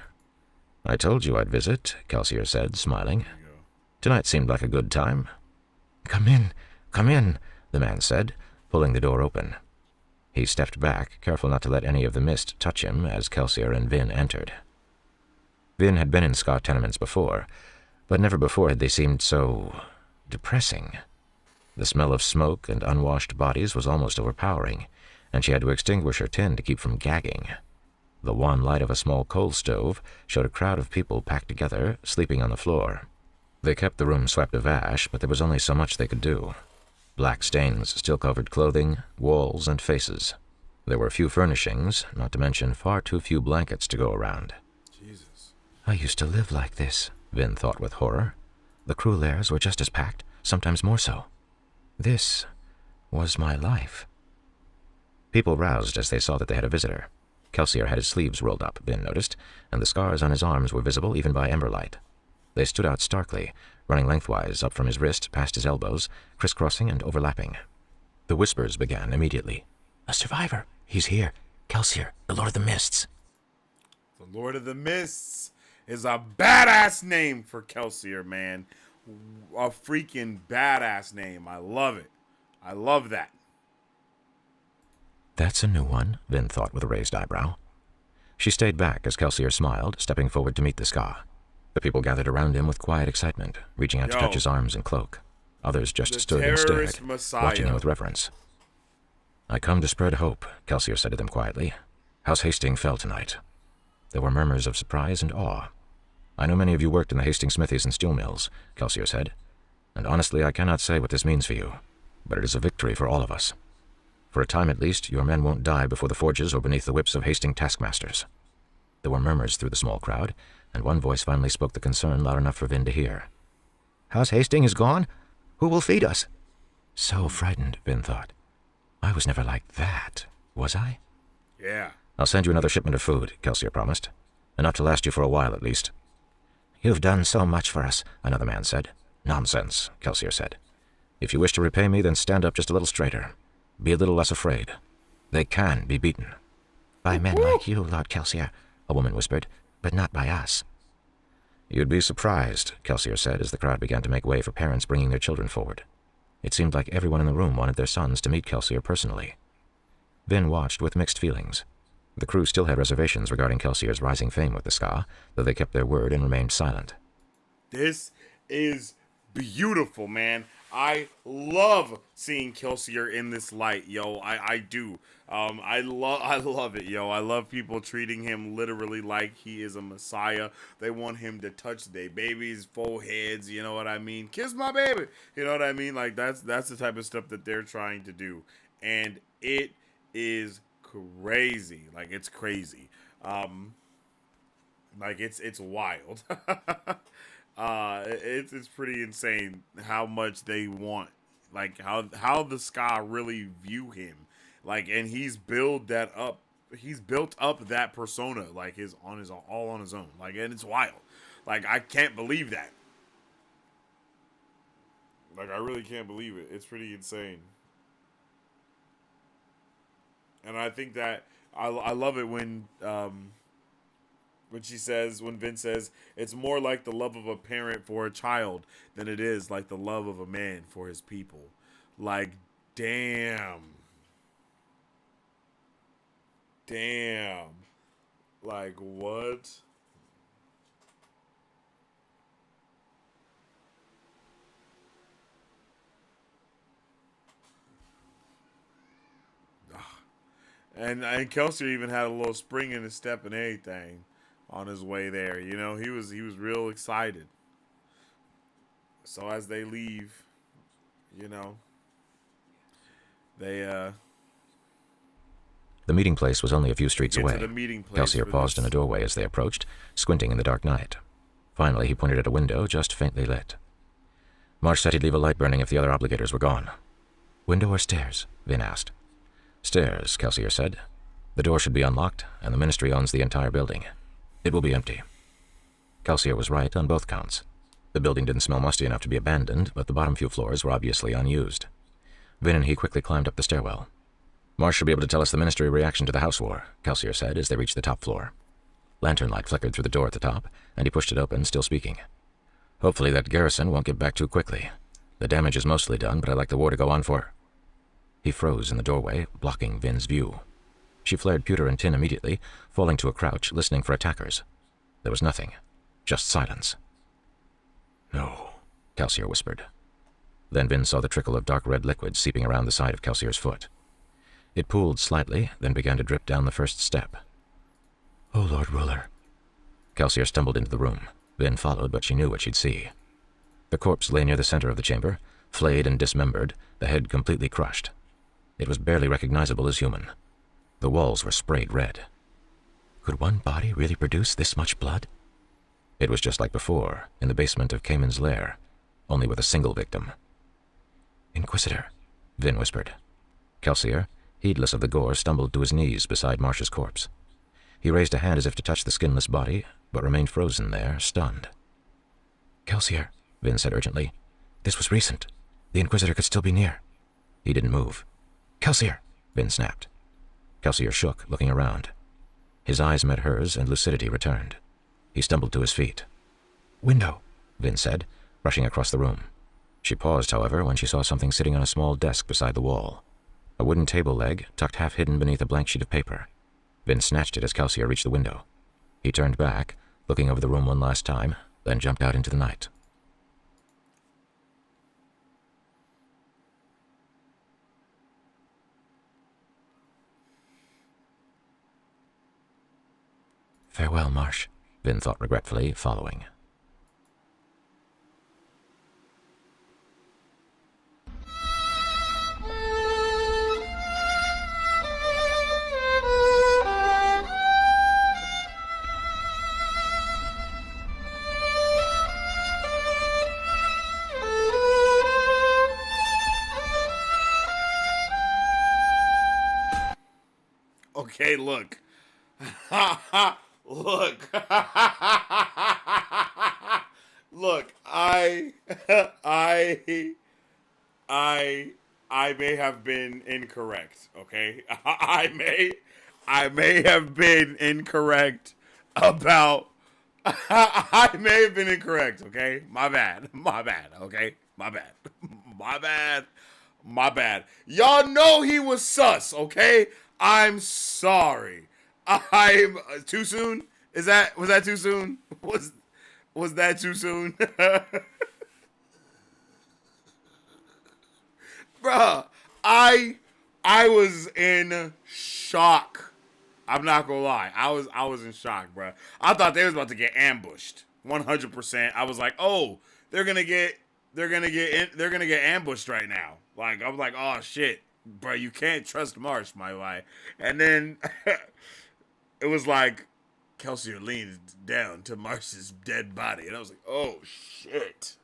I told you I'd visit, Kelsier said, smiling. Tonight seemed like a good time. Come in, the man said, pulling the door open. He stepped back, careful not to let any of the mist touch him as Kelsier and Vin entered. Vin had been in Scott tenements before, but never before had they seemed so depressing. The smell of smoke and unwashed bodies was almost overpowering, and she had to extinguish her tin to keep from gagging. The wan light of a small coal stove showed a crowd of people packed together, sleeping on the floor. They kept the room swept of ash, but there was only so much they could do. Black stains still covered clothing, walls, and faces. There were few furnishings, not to mention far too few blankets to go around. Jesus. I used to live like this, Vin thought with horror. The crew lairs were just as packed, sometimes more so. This was my life. People roused as they saw that they had a visitor. Kelsier had his sleeves rolled up, Vin noticed, and the scars on his arms were visible even by emberlight. They stood out starkly, running lengthwise up from his wrist, past his elbows, crisscrossing and overlapping. The whispers began immediately. "A survivor! He's here! Kelsier, the Lord of the Mists!" The Lord of the Mists is a badass name for Kelsier, man. A freaking badass name. I love it. I love that. That's a new one, Vin thought with a raised eyebrow. She stayed back as Kelsier smiled, stepping forward to meet the Ska. The people gathered around him with quiet excitement, reaching out to touch his arms and cloak. Others just stood and stared, watching him with reverence. "I come to spread hope," Kelsier said to them quietly. "House Hastings fell tonight." There were murmurs of surprise and awe. "I know many of you worked in the Hastings smithies and steel mills," Kelsier said, "and honestly I cannot say what this means for you, but it is a victory for all of us. For a time at least, your men won't die before the forges or beneath the whips of Hastings taskmasters." There were murmurs through the small crowd, and one voice finally spoke the concern loud enough for Vin to hear. "House Hastings is gone? Who will feed us?" So frightened, Vin thought. I was never like that, was I? Yeah. "I'll send you another shipment of food," Kelsier promised. "Enough to last you for a while, at least." "You've done so much for us," another man said. "Nonsense," Kelsier said. "If you wish to repay me, then stand up just a little straighter. Be a little less afraid. They can be beaten." "By men like you, Lord Kelsier," a woman whispered, "but not by us." "You'd be surprised," Kelsier said as the crowd began to make way for parents bringing their children forward. It seemed like everyone in the room wanted their sons to meet Kelsier personally. Vin watched with mixed feelings. The crew still had reservations regarding Kelsier's rising fame with the Ska, though they kept their word and remained silent. This is beautiful, man. I love seeing Kelsier in this light, yo. I do. I love it, yo. I love people treating him literally like he is a messiah. They want him to touch their babies' foreheads, you know what I mean? Kiss my baby, you know what I mean? Like that's the type of stuff that they're trying to do, and it is crazy. Like it's crazy. Like it's wild. It's pretty insane how much they want, like how the Ska really view him, like, and he's built up that persona, like all on his own, like, and it's wild. Like I can't believe that. Like I really can't believe it. It's pretty insane. And I think that I love it when when Vin says, "It's more like the love of a parent for a child than it is like the love of a man for his people." Like, damn. Like, what? And Kelsier even had a little spring in his step and everything on his way there. You know, he was real excited. So as they leave, you know, the meeting place was only a few streets away. Kelsier paused in a this. doorway as they approached, squinting in the dark night. Finally, he pointed at a window just faintly lit. Marsh said he'd leave a light burning if the other obligators were gone. "Window or stairs?" Vin asked. "Stairs," Kelsier said. "The door should be unlocked, and the ministry owns the entire building. It will be empty." Kelsier was right on both counts. The building didn't smell musty enough to be abandoned, but the bottom few floors were obviously unused. Vin and he quickly climbed up the stairwell. "Marsh should be able to tell us the ministry reaction to the house war," Kelsier said as they reached the top floor. Lantern light flickered through the door at the top, and he pushed it open, still speaking. "Hopefully that garrison won't get back too quickly. The damage is mostly done, but I'd like the war to go on for..." He froze in the doorway, blocking Vin's view. She flared pewter and tin immediately, falling to a crouch, listening for attackers. There was nothing, just silence. "No," Kelsier whispered. Then Vin saw the trickle of dark red liquid seeping around the side of Kelsier's foot. It pooled slightly, then began to drip down the first step. "Oh, Lord Ruler." Kelsier stumbled into the room. Vin followed, but she knew what she'd see. The corpse lay near the center of the chamber, flayed and dismembered, the head completely crushed. It was barely recognizable as human. The walls were sprayed red. Could one body really produce this much blood? It was just like before, in the basement of Cayman's lair, only with a single victim. "Inquisitor," Vin whispered. Kelsier, heedless of the gore, stumbled to his knees beside Marsh's corpse. He raised a hand as if to touch the skinless body, but remained frozen there, stunned. Kelsier, Vin said urgently. This was recent. The Inquisitor could still be near. He didn't move. Kelsier, Vin snapped. Kelsier shook, looking around. His eyes met hers, and lucidity returned. He stumbled to his feet. Window, Vin said, rushing across the room. She paused, however, when she saw something sitting on a small desk beside the wall. A wooden table leg, tucked half-hidden beneath a blank sheet of paper. Vin snatched it as Kelsier reached the window. He turned back, looking over the room one last time, then jumped out into the night. Farewell, Marsh, Vin thought regretfully, following. Okay, look. Look. Look, I may have been incorrect, okay? I may have been incorrect about I may have been incorrect, okay? My bad, okay? My bad. Y'all know he was sus, okay? I'm sorry. I'm too soon? Was that too soon? Was that too soon? Bruh, I was in shock. I'm not gonna lie. I was in shock, bruh. I thought they was about to get ambushed. 100%. I was like, oh, they're gonna get ambushed right now. Like, I was like, oh shit, bro, you can't trust Marsh, my guy. And then it was like Kelsier leaned down to Marsh's dead body, and I was like, oh shit,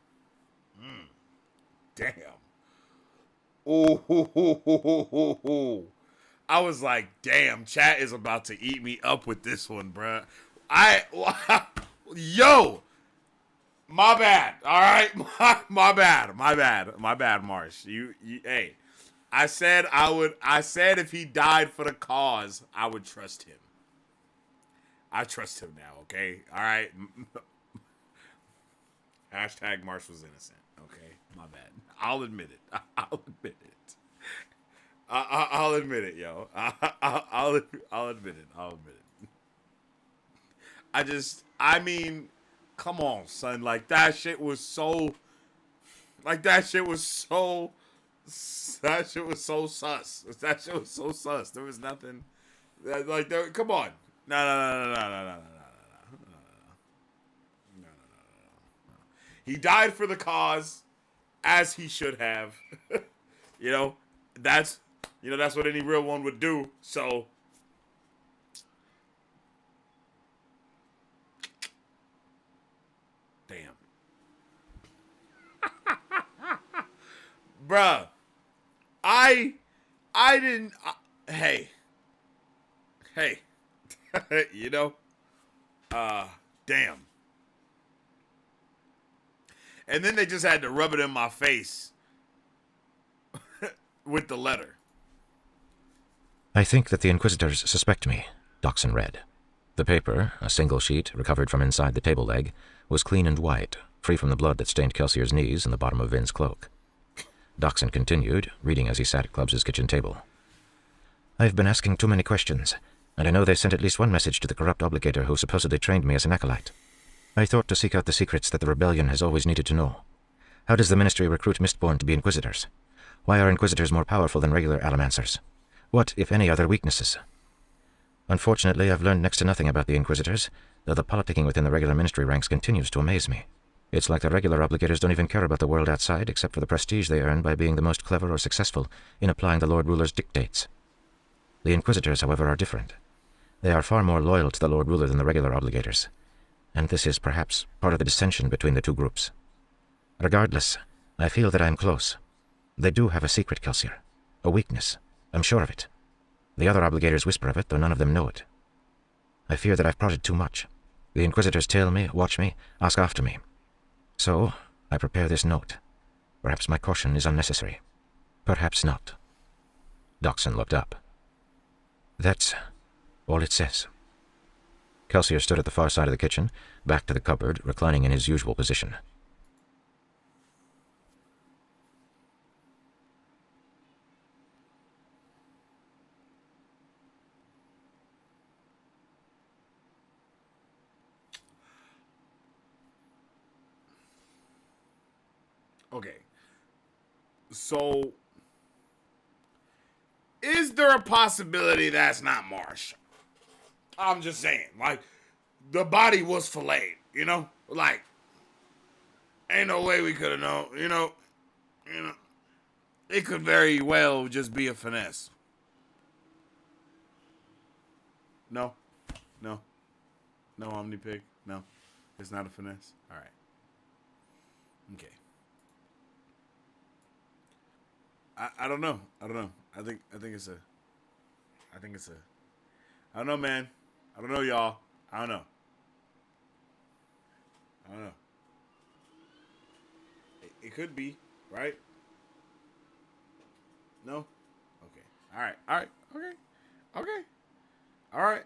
damn. Oh, I was like, damn, chat is about to eat me up with this one, bruh. Yo, my bad. All right, my bad, Marsh. You, hey, I said if he died for the cause, I would trust him. I trust him now. Okay, all right. Hashtag Marsh was innocent. Okay, my bad. I'll admit it. I'll admit it. I'll admit it, yo. I'll admit it. I mean, come on, son. Like, that shit was so sus. That shit was so sus. There was nothing. Come on. No. He died for the cause, as he should have. That's what any real one would do. So, damn. Bruh, I didn't, hey, damn. And then they just had to rub it in my face with the letter. I think that the Inquisitors suspect me, Doxson read. The paper, a single sheet recovered from inside the table leg, was clean and white, free from the blood that stained Kelsier's knees and the bottom of Vin's cloak. Doxson continued, reading as he sat at Clubs' kitchen table. I've been asking too many questions, and I know they sent at least one message to the corrupt obligator who supposedly trained me as an acolyte. I thought to seek out the secrets that the rebellion has always needed to know. How does the Ministry recruit Mistborn to be Inquisitors? Why are Inquisitors more powerful than regular Allomancers? What, if any, are their weaknesses? Unfortunately, I've learned next to nothing about the Inquisitors, though the politicking within the regular Ministry ranks continues to amaze me. It's like the regular obligators don't even care about the world outside, except for the prestige they earn by being the most clever or successful in applying the Lord Ruler's dictates. The Inquisitors, however, are different. They are far more loyal to the Lord Ruler than the regular obligators, and this is perhaps part of the dissension between the two groups. Regardless, I feel that I am close. They do have a secret, Kelsier. A weakness. I'm sure of it. The other obligators whisper of it, though none of them know it. I fear that I've prodded too much. The Inquisitors tail me, watch me, ask after me. So, I prepare this note. Perhaps my caution is unnecessary. Perhaps not. Doxson looked up. That's all it says. Kelsier stood at the far side of the kitchen, back to the cupboard, reclining in his usual position. Okay. So, is there a possibility that's not Marsh? I'm just saying, like, the body was filleted, you know? Like, ain't no way we could have known, you know? It could very well just be a finesse. No. No. No, Omnipig. No. It's not a finesse. All right. Okay. I don't know. I don't know. I think it's a. I don't know, man. I don't know, y'all. I don't know. It could be, right? No? Okay. All right. Okay. All right.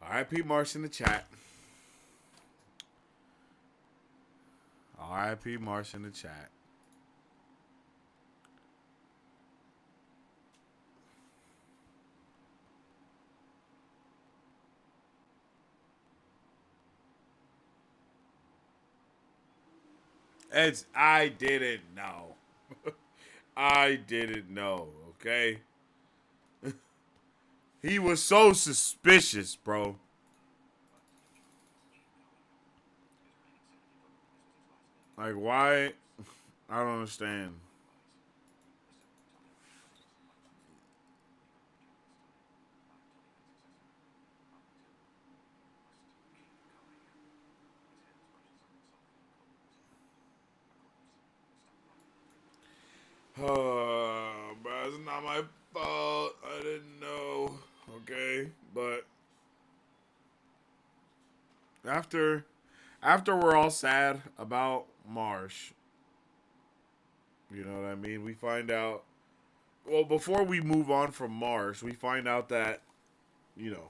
R.I.P. Marsh in the chat. R.I.P. Marsh in the chat. I didn't know. I didn't know, okay? He was so suspicious, bro. Like, why? I don't understand. Bro, it's not my fault. I didn't know. Okay, but after we're all sad about Marsh, you know what I mean? We find out. Well, before we move on from Marsh, we find out that, you know,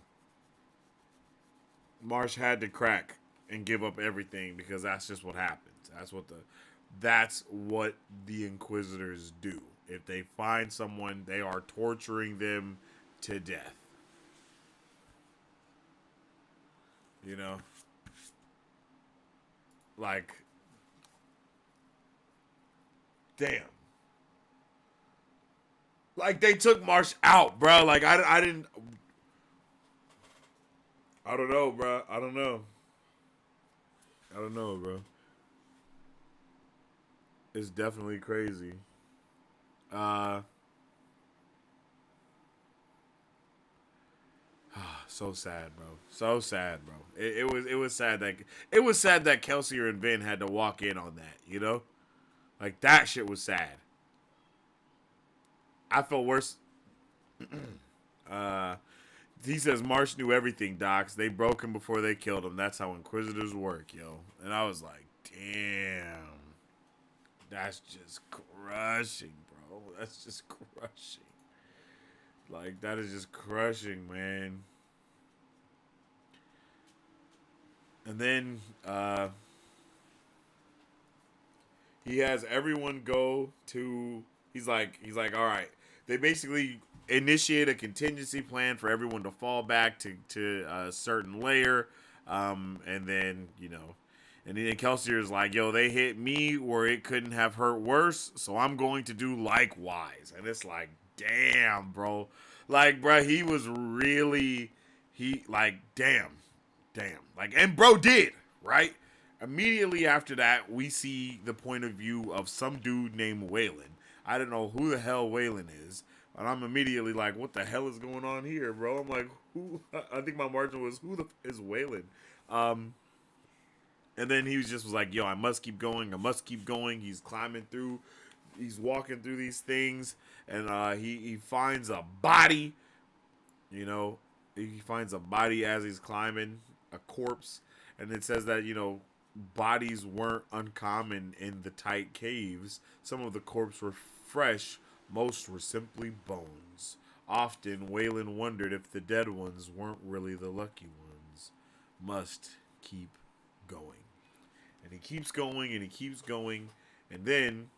Marsh had to crack and give up everything because that's just what happens. That's what the Inquisitors do. If they find someone, they are torturing them to death. You know? Like, damn. Like, they took Marsh out, bro. Like, I didn't. I don't know, bro. I don't know, bro. It's definitely crazy. So sad, bro. So sad, bro. It was sad that Kelsier and Ben had to walk in on that, you know? Like, that shit was sad. I felt worse. He says Marsh knew everything, Docs. They broke him before they killed him. That's how Inquisitors work, yo. And I was like, damn. That's just crushing, bro. That's just crushing. Like, that is just crushing, man. And then he has everyone go to. He's like, all right. They basically initiate a contingency plan for everyone to fall back to a certain layer, and then and then Kelsier is like, yo, they hit me where it couldn't have hurt worse, so I'm going to do likewise. And it's like, damn, bro. Like, bro, he was really, damn. Like, and bro did, right? Immediately after that, we see the point of view of some dude named Waylon. I don't know who the hell Waylon is. And I'm immediately like, what the hell is going on here, bro? I'm like, who? I think my margin was, who the f is Waylon? And then he was like, yo, I must keep going. He's climbing through. He's walking through these things. And he finds a body. He finds a body as he's climbing. a corpse, and it says that, you know, bodies weren't uncommon in the tight caves. Some of the corpses were fresh, most were simply bones. Often, Waylon wondered if the dead ones weren't really the lucky ones. Must keep going. And he keeps going and he keeps going, and then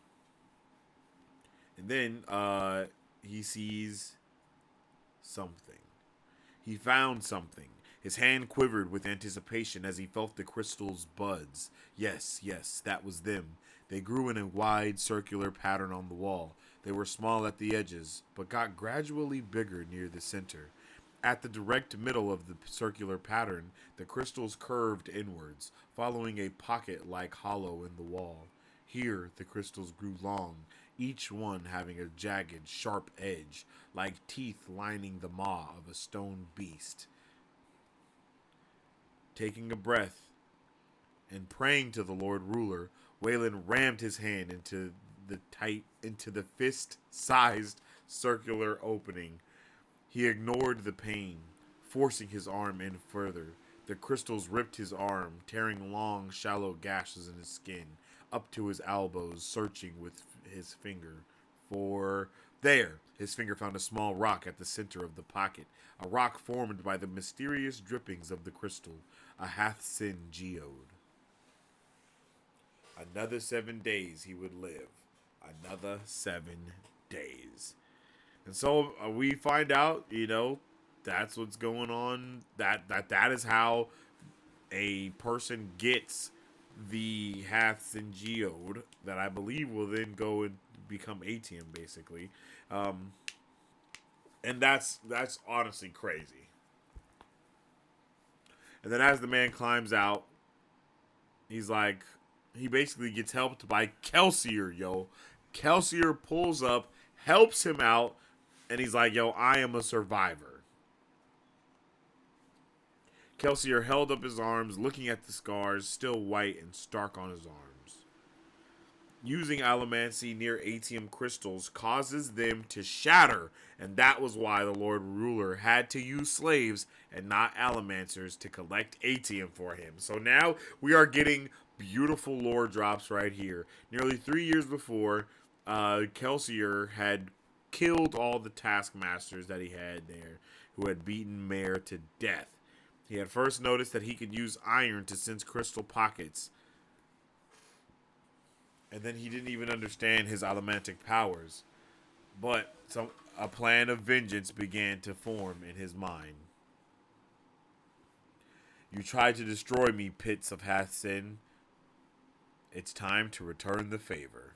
he sees something. He found something. His hand quivered with anticipation as he felt the crystal's buds. Yes, yes, that was them. They grew in a wide circular pattern on the wall. They were small at the edges, but got gradually bigger near the center. At the direct middle of the circular pattern, the crystals curved inwards, following a pocket-like hollow in the wall. Here, the crystals grew long, each one having a jagged, sharp edge, like teeth lining the maw of a stone beast. Taking a breath and praying to the Lord Ruler, Waylon rammed his hand into the fist-sized circular opening. He ignored the pain, forcing his arm in further. The crystals ripped his arm, tearing long, shallow gashes in his skin, up to his elbows, searching with his finger for... There! His finger found a small rock at the center of the pocket, a rock formed by the mysterious drippings of the crystal, a Hathsin geode. Another 7 days he would live. Another 7 days. And so we find out, you know, that's what's going on. That is how a person gets the Hathsin geode that I believe will then go and become Atium, basically. And that's honestly crazy. And then as the man climbs out, he's like, he basically gets helped by Kelsier, yo. Kelsier pulls up, helps him out, and he's like, yo, I am a survivor. Kelsier held up his arms, looking at the scars, still white and stark on his arms. Using allomancy near Atium crystals causes them to shatter, and that was why the Lord Ruler had to use slaves and not allomancers to collect Atium for him. So now we are getting beautiful lore drops right here. Nearly 3 years before, Kelsier had killed all the taskmasters that he had there, who had beaten Mare to death. He had first noticed that he could use iron to sense crystal pockets, and then he didn't even understand his allomantic powers. But a plan of vengeance began to form in his mind. You tried to destroy me, pits of Hathsin. It's time to return the favor.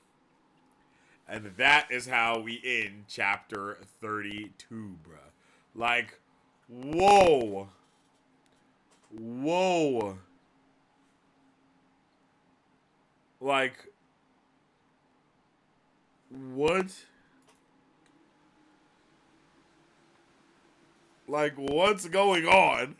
And that is how we end chapter 32, bruh. Like, whoa. Whoa. Like, what? Like, what's going on?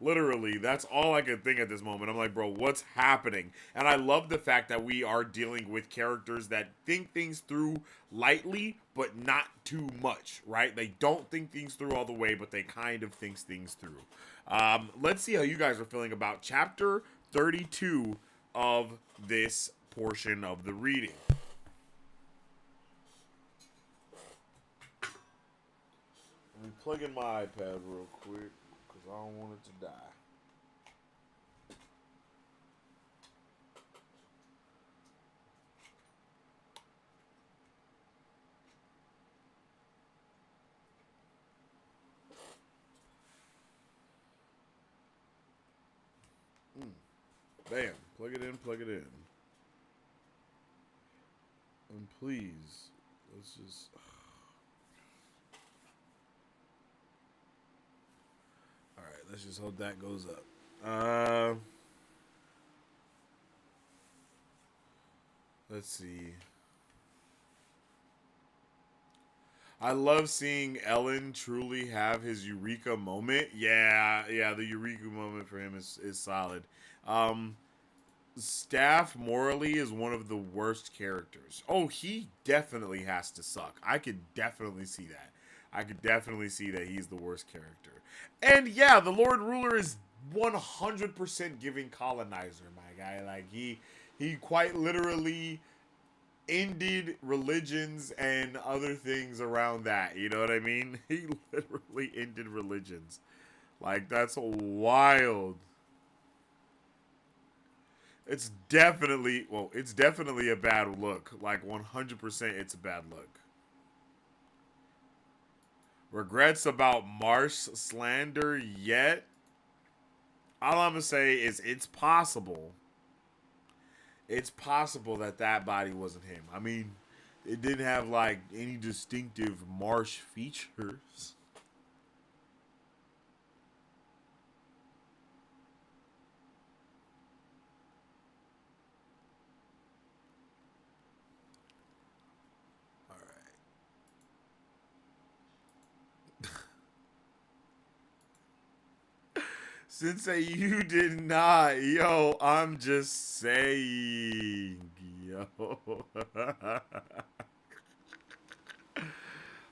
Literally, that's all I can think at this moment. I'm like, bro, what's happening? And I love the fact that we are dealing with characters that think things through lightly, but not too much, right? They don't think things through all the way, but they kind of think things through. Let's see how you guys are feeling about chapter 32 of this portion of the reading. Let me plug in my iPad real quick, because I don't want it to die. Bam. Plug it in, plug it in. And please, let's just... Alright, let's just hope that goes up. Let's see. I love seeing Ellen truly have his eureka moment. Yeah, the eureka moment for him is solid. Staff morally is one of the worst characters. Oh, he definitely has to suck. I could definitely see that. I could definitely see that he's the worst character. And yeah, the Lord Ruler is 100% giving colonizer, my guy. Like he quite literally ended religions and other things around that. You know what I mean? He literally ended religions. Like that's wild. It's definitely a bad look. Like 100% it's a bad look. Regrets about Marsh slander yet? All I'm gonna say is it's possible. It's possible that that body wasn't him. I mean, it didn't have like any distinctive Marsh features. Sensei, you did not. Yo, I'm just saying. Yo.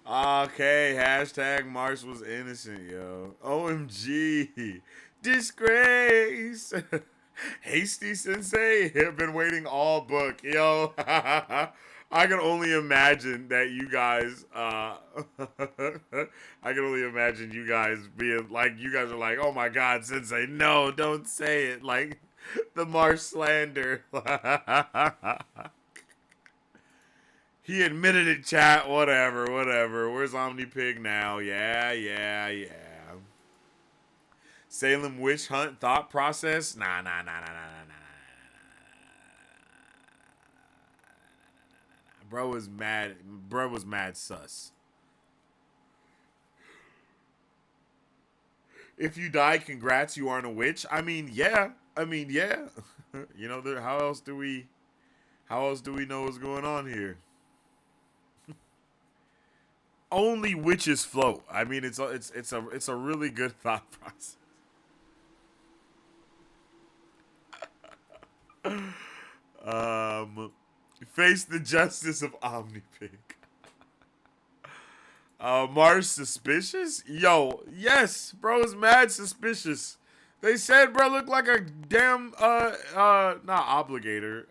Okay, hashtag Marsh was innocent, yo. OMG. Disgrace. Hasty Sensei, have been waiting all book. Yo. I can only imagine that you guys, I can only imagine you guys being like, you guys are like, oh my God, Sensei, no, don't say it. Like, the Marsh slander. He admitted it, chat. Whatever. Where's OmniPig now? Yeah. Salem witch hunt thought process? Nah. Bro was mad. Bro was mad sus. If you die, congrats, you aren't a witch. I mean, yeah. You know, how else do we know what's going on here? Only witches float. I mean, it's a really good thought process. Face the justice of OmniPig. Mars suspicious? Yo, yes, bro is mad suspicious. They said bro looked like a damn not obligator.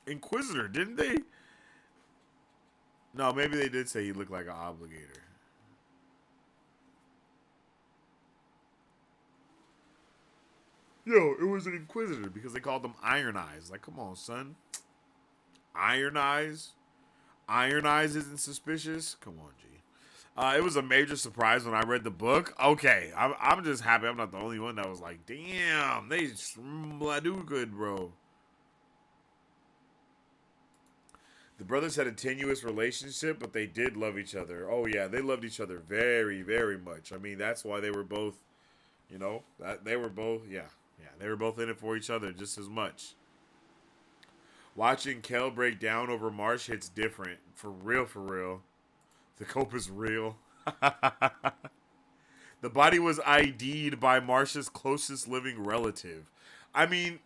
Inquisitor, didn't they? No, maybe they did say he looked like an obligator. Yo, it was an Inquisitor because they called them Iron Eyes. Like, come on, son. Iron Eyes? Iron Eyes isn't suspicious? Come on, G. It was a major surprise when I read the book. Okay, I'm just happy I'm not the only one that was like, damn, they do good, bro. The brothers had a tenuous relationship, but they did love each other. Oh, yeah, they loved each other very, very much. I mean, that's why they were both, you know, they were both, yeah, they were both in it for each other just as much. Watching Kel break down over Marsh hits different. For real. The cope is real. The body was ID'd by Marsh's closest living relative. I mean,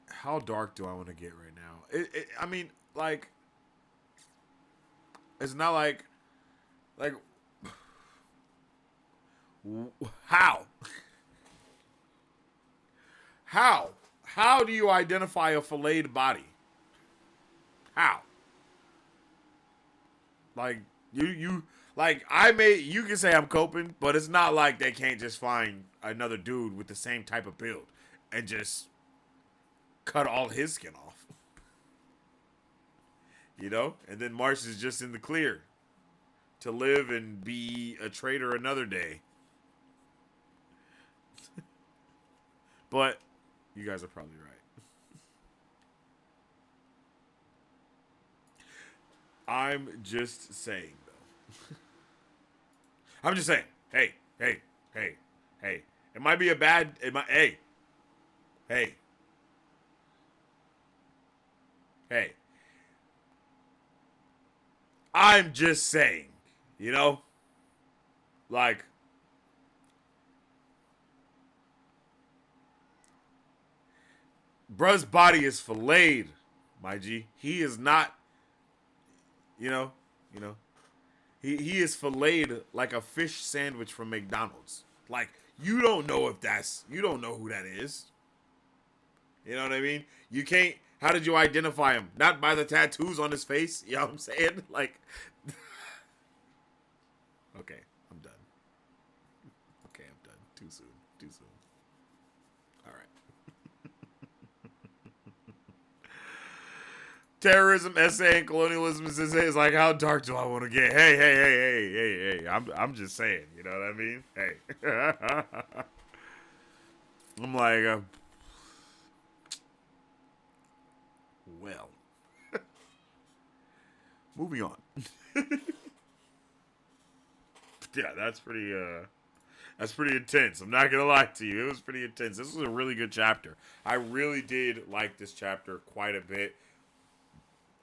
how dark do I want to get right now? I mean, like, it's not like, how? How do you identify a filleted body? How? Like, you can say I'm coping, but it's not like they can't just find another dude with the same type of build and just cut all his skin off. You know? And then Marsh is just in the clear to live and be a traitor another day. But you guys are probably right. I'm just saying, though. I'm just saying. Hey. It might be a bad... Hey. I'm just saying. You know? Like... Bruh's body is filleted, my G. He is not You know, you know. He is filleted like a fish sandwich from McDonald's. Like you don't know who that is. You know what I mean? You can't. How did you identify him? Not by the tattoos on his face. You know what I'm saying? Like, okay, I'm done. Okay, I'm done. Too soon. Too soon. All right. Terrorism essay and colonialism is like, how dark do I want to get? Hey. I'm just saying. You know what I mean? Hey. I'm like, well, moving on. Yeah, that's pretty intense. I'm not gonna lie to you. It was pretty intense. This was a really good chapter. I really did like this chapter quite a bit.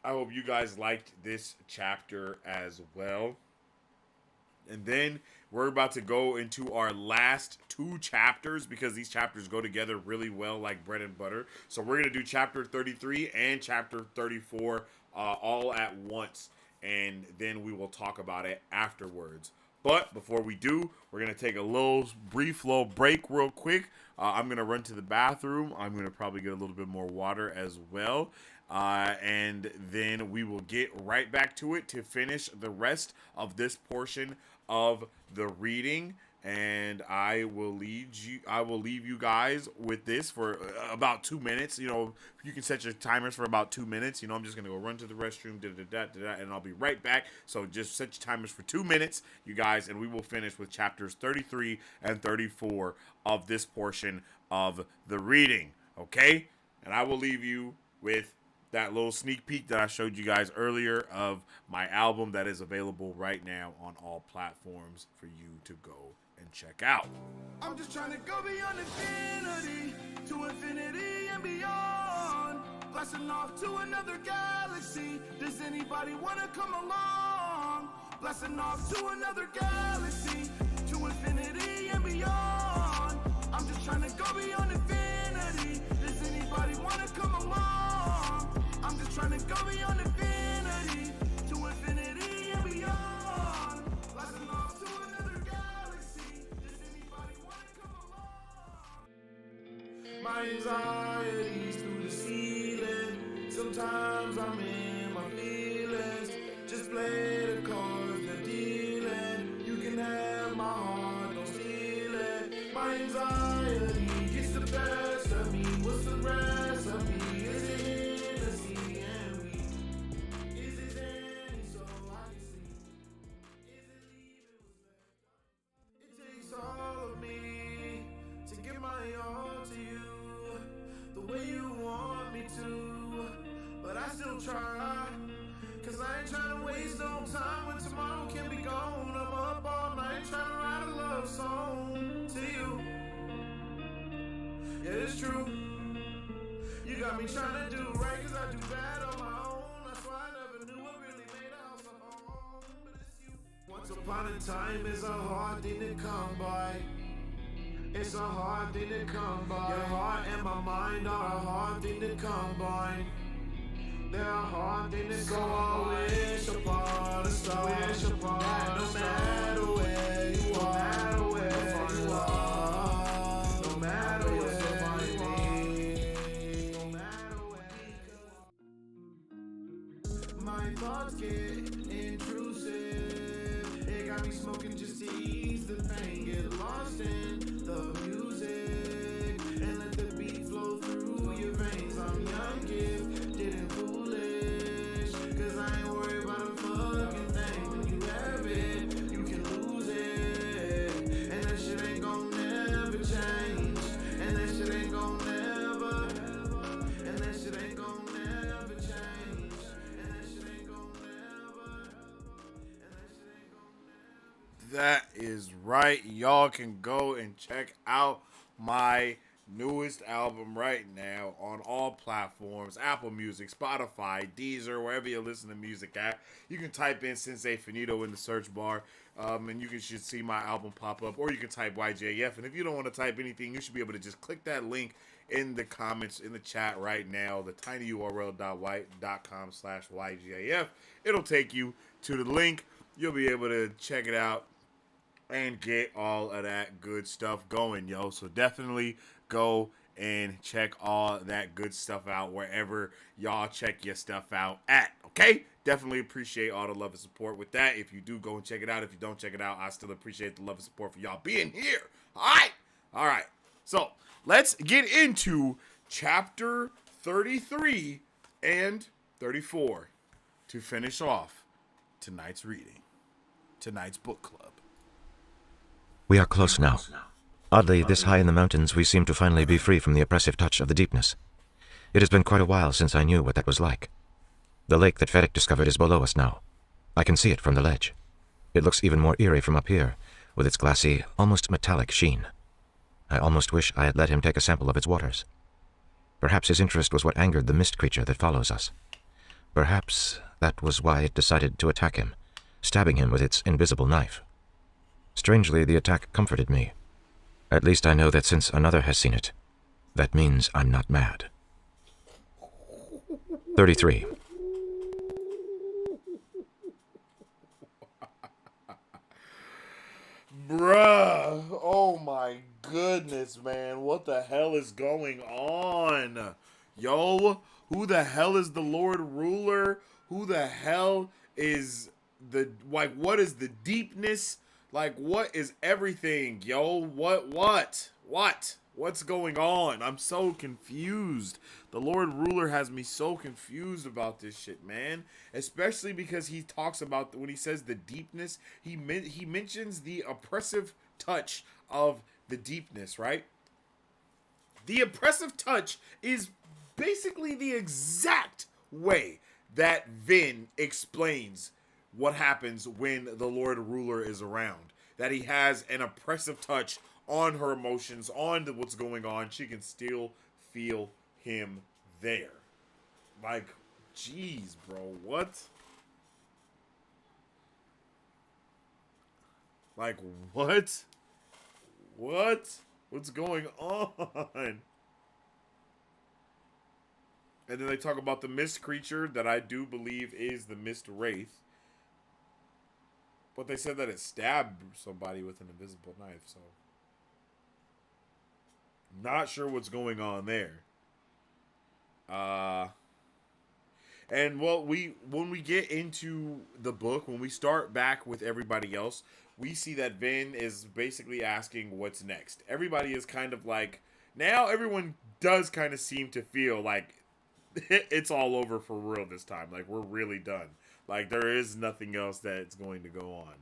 I hope you guys liked this chapter as well. And then we're about to go into our last two chapters because these chapters go together really well like bread and butter. So we're going to do chapter 33 and chapter 34 all at once. And then we will talk about it afterwards. But before we do, we're going to take a brief little break real quick. I'm going to run to the bathroom. I'm going to probably get a little bit more water as well. And then we will get right back to it to finish the rest of this portion of the reading. And I will leave you guys with this for about 2 minutes. You know, you can set your timers for about 2 minutes. You know, I'm just gonna go run to the restroom, and I'll be right back. So just set your timers for 2 minutes, you guys, and we will finish with chapters 33 and 34 of this portion of the reading. Okay, and I will leave you with that little sneak peek that I showed you guys earlier of my album that is available right now on all platforms for you to go and check out. I'm just trying to go beyond infinity to infinity and beyond. Blasting off to another galaxy. Does anybody wanna come along? Blasting off to another galaxy to infinity and beyond. I'm just trying to go beyond infinity. Does anybody wanna come along? I'm just trying to go beyond infinity to infinity and beyond. Blasting off to another galaxy. Does anybody wanna come along? My anxieties through the ceiling. Sometimes I'm in my feelings. Just play the cards they're dealing. You can have my heart, don't steal it. My anxiety gets the best of me. What's the rest of me? Is it Hennessy and weed? Is it Danny so I can see? Is it leaving what's left? It takes all of me to give my all to you, the way you want me to. But I still try, cause I ain't trying to waste no time when tomorrow can be gone. I'm up all night trying to write a love song to you. Yeah, it's true. You got me trying to do right, cause I do bad on my own. That's why I never knew what really made a house a home. But it's you. Once upon a time is a hard thing to come by. It's a hard thing to come by. Your heart and my mind are a hard thing to combine. They're a hard thing to come by. So I wish upon a star. Wish upon that no matter where you are, no matter where you are, no matter where you are, no matter where. My thoughts get intrusive. It got me smoking just to ease the pain. Get lost in the music and let the beat flow through your veins. I'm young, gifted and foolish, cause I ain't worried about a fucking thing. When you have it, you can lose it, and that shit ain't gon' never change, and that shit ain't gon' never, and that shit ain't gon' never change, and that shit ain't gon' never, and that shit ain't gon' never. That is right. Y'all can go and check out my Newest album right now on all platforms: Apple Music, Spotify, Deezer, wherever you listen to music at. You can type in Sensei Finito in the search bar, and should see my album pop up. Or you can type YJF. And if you don't want to type anything, you should be able to just click that link in the comments in the chat right now, the tinyurl.com/YJF. It'll take you to the link. You'll be able to check it out and get all of that good stuff going, yo. So definitely go and check all that good stuff out wherever y'all check your stuff out at, okay? Definitely appreciate all the love and support with that. If you do, go and check it out. If you don't check it out, I still appreciate the love and support for y'all being here. All right. So let's get into chapter 33 and 34 to finish off tonight's reading, tonight's book club. We are close now. Oddly, this high in the mountains, we seem to finally be free from the oppressive touch of the deepness. It has been quite a while since I knew what that was like. The lake that Fedek discovered is below us now. I can see it from the ledge. It looks even more eerie from up here, with its glassy, almost metallic sheen. I almost wish I had let him take a sample of its waters. Perhaps his interest was what angered the mist creature that follows us. Perhaps that was why it decided to attack him, stabbing him with its invisible knife. Strangely, the attack comforted me. At least I know that since another has seen it, that means I'm not mad. 33. Bruh, oh my goodness, man. What the hell is going on? Yo, who the hell is the Lord Ruler? Who the hell is what is the deepness? Like, what is everything, yo? What's going on? I'm so confused. The Lord Ruler has me so confused about this shit, man. Especially because he talks about, when he says the deepness, he mentions the oppressive touch of the deepness, right? The oppressive touch is basically the exact way that Vin explains what happens when the Lord Ruler is around. That he has an oppressive touch on her emotions, on what's going on. She can still feel him there. Like, jeez, bro, what? Like, what? What's going on? And then they talk about the mist creature that I do believe is the mist wraith. But they said that it stabbed somebody with an invisible knife, so not sure what's going on there. And well, when we get into the book, when we start back with everybody else, we see that Vin is basically asking what's next. Everybody is kind of like, now everyone does kind of seem to feel like it's all over for real this time. Like, we're really done. Like, there is nothing else that's going to go on.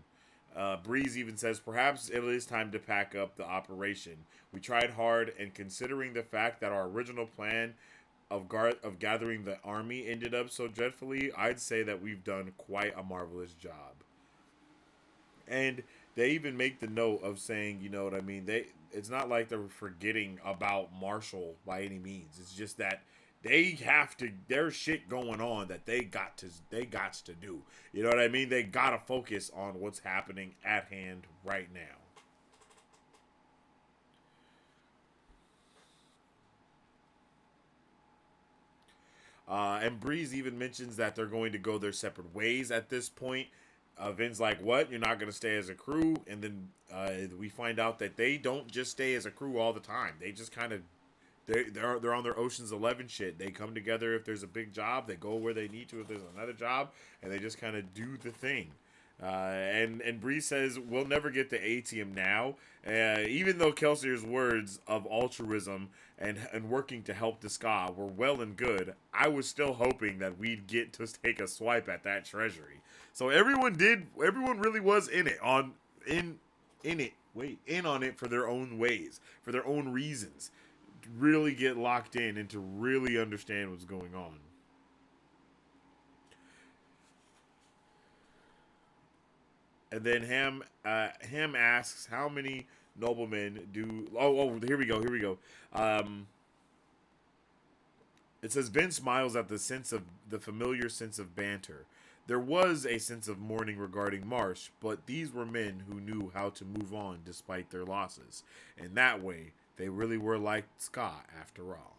Breeze even says, perhaps it is time to pack up the operation. We tried hard, and considering the fact that our original plan of gathering the army ended up so dreadfully, I'd say that we've done quite a marvelous job. And they even make the note of saying, you know what I mean? It's not like they're forgetting about Marshall by any means. It's just that there's shit going on that they got to do. You know what I mean? They gotta focus on what's happening at hand right now. And Breeze even mentions that they're going to go their separate ways at this point. Vin's like, what? You're not going to stay as a crew? And then we find out that they don't just stay as a crew all the time. They just kind of, they're on their Ocean's 11 shit. They come together if there's a big job. They go where they need to if there's another job. And they just kind of do the thing. And Bree says, we'll never get to ATM now. Even though Kelsier's words of altruism and working to help the ska were well and good, I was still hoping that we'd get to take a swipe at that treasury. So everyone really was in on it for their own ways, for their own reasons. To really get locked in and to really understand what's going on. And then Ham asks how many noblemen do. Oh, here we go. It says Vin smiles at the familiar sense of banter. There was a sense of mourning regarding Marsh, but these were men who knew how to move on despite their losses. And that way, they really were like Scott after all.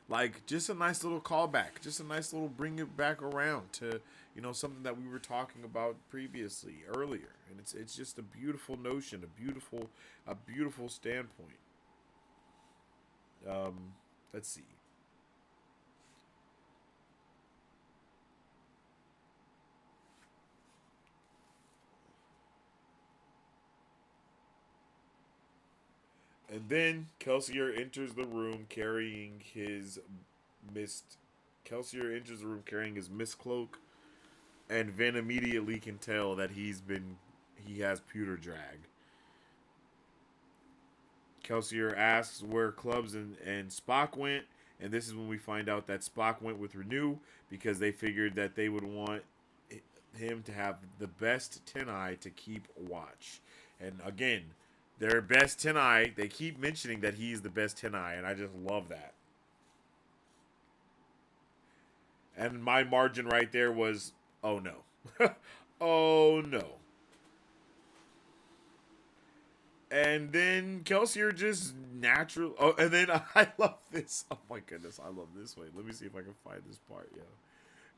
Like, just a nice little callback. Just a nice little bring it back around to, something that we were talking about previously, earlier. And it's just a beautiful notion, a beautiful standpoint. Let's see. And then Kelsier enters the room carrying his mist. Kelsier enters the room carrying his mist cloak, and Vin immediately can tell that he has pewter drag. Kelsier asks where Clubs and Spock went, and this is when we find out that Spock went with Renew because they figured that they would want him to have the best Tenai to keep watch. And again, their best Tenai, they keep mentioning that he's the best Tenai, and I just love that. And my margin right there was, oh no. Oh no. And then Kelsier just natural. Oh, and then I love this. Oh my goodness, I love this. Wait, let me see if I can find this part, yo.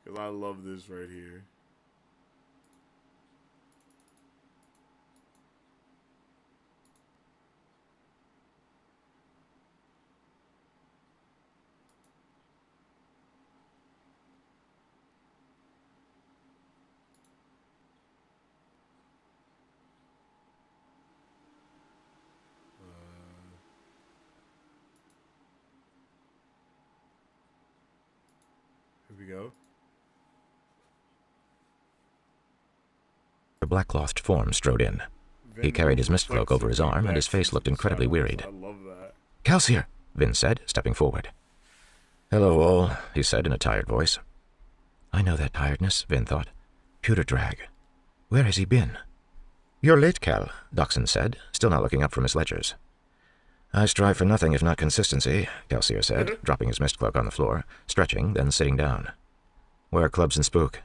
Because I love this right here. Here we go. A black-clothed form strode in. He carried his mist cloak over his arm, and his face looked incredibly wearied. I love that. "Kelsier," Vin said, stepping forward. "Hello, all," he said in a tired voice. I know that tiredness, Vin thought. Pewter drag. Where has he been? "You're late, Cal," Doxson said, still not looking up from his ledgers. "I strive for nothing if not consistency," Kelsier said, dropping his mist cloak on the floor, stretching, then sitting down. "Where are Clubs and Spook?"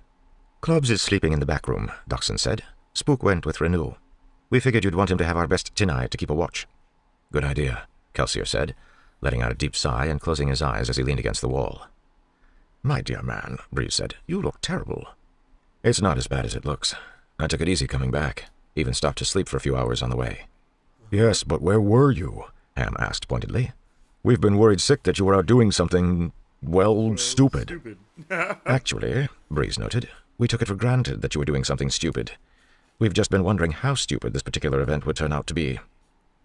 "Clubs is sleeping in the back room," Doxson said. "Spook went with Renew. We figured you'd want him to have our best Tenai to keep a watch." "Good idea," Kelsier said, letting out a deep sigh and closing his eyes as he leaned against the wall. "My dear man," Breeze said, "you look terrible." "It's not as bad as it looks. I took it easy coming back, even stopped to sleep for a few hours on the way." "Yes, but where were you?" Ham asked pointedly. "We've been worried sick that you were out doing something, well, stupid." "Actually," Breeze noted, "we took it for granted that you were doing something stupid. We've just been wondering how stupid this particular event would turn out to be.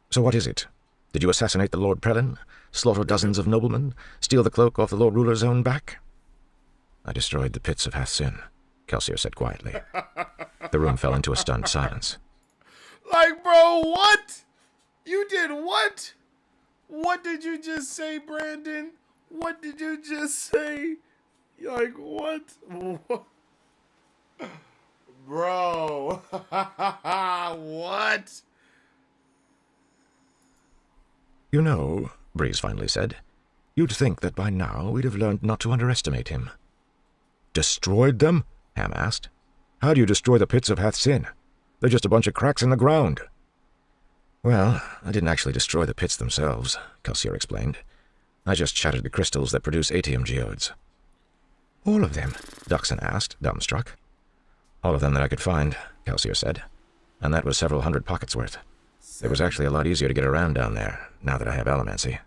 So what is it? Did you assassinate the Lord Prelin? Slaughter dozens of noblemen? Steal the cloak off the Lord Ruler's own back?" "I destroyed the pits of Hath-Sin," Kelsier said quietly. The room fell into a stunned silence. Like, bro, what? You did what? What did you just say, Brandon? What did you just say? Like, what? Bro. What? "You know," Breeze finally said, "you'd think that by now we'd have learned not to underestimate him." "Destroyed them?" Ham asked. "How do you destroy the pits of Hath-Sin? They're just a bunch of cracks in the ground." "Well, I didn't actually destroy the pits themselves," Kelsier explained. "I just shattered the crystals that produce atium geodes." "All of them?" Doxson asked, dumbstruck. "All of them that I could find," Kelsier said, "and that was several hundred pockets worth. It was actually a lot easier to get around down there, now that I have allomancy."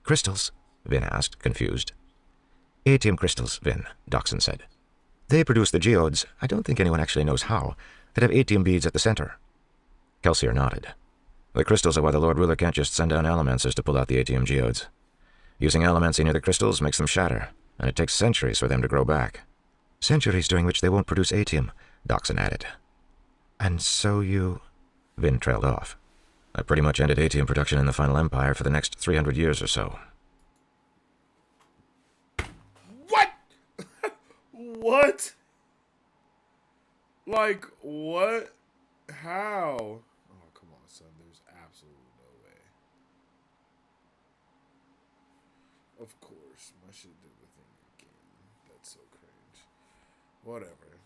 "Crystals?" Vin asked, confused. "Atium crystals, Vin," Doxson said. "They produce the geodes, I don't think anyone actually knows how, that have atium beads at the center." Kelsier nodded. "The crystals are why the Lord Ruler can't just send down allomancers to pull out the atium geodes. Using allomancy near the crystals makes them shatter, and it takes centuries for them to grow back." "Centuries during which they won't produce atium," Doxson added. "And so you—" Vin trailed off. "I pretty much ended atium production in the Final Empire for the next 300 years or so." What? What? Like, what? How? Oh, come on, son. There's absolutely Of course, my shit did the thing again. That's so cringe. Whatever.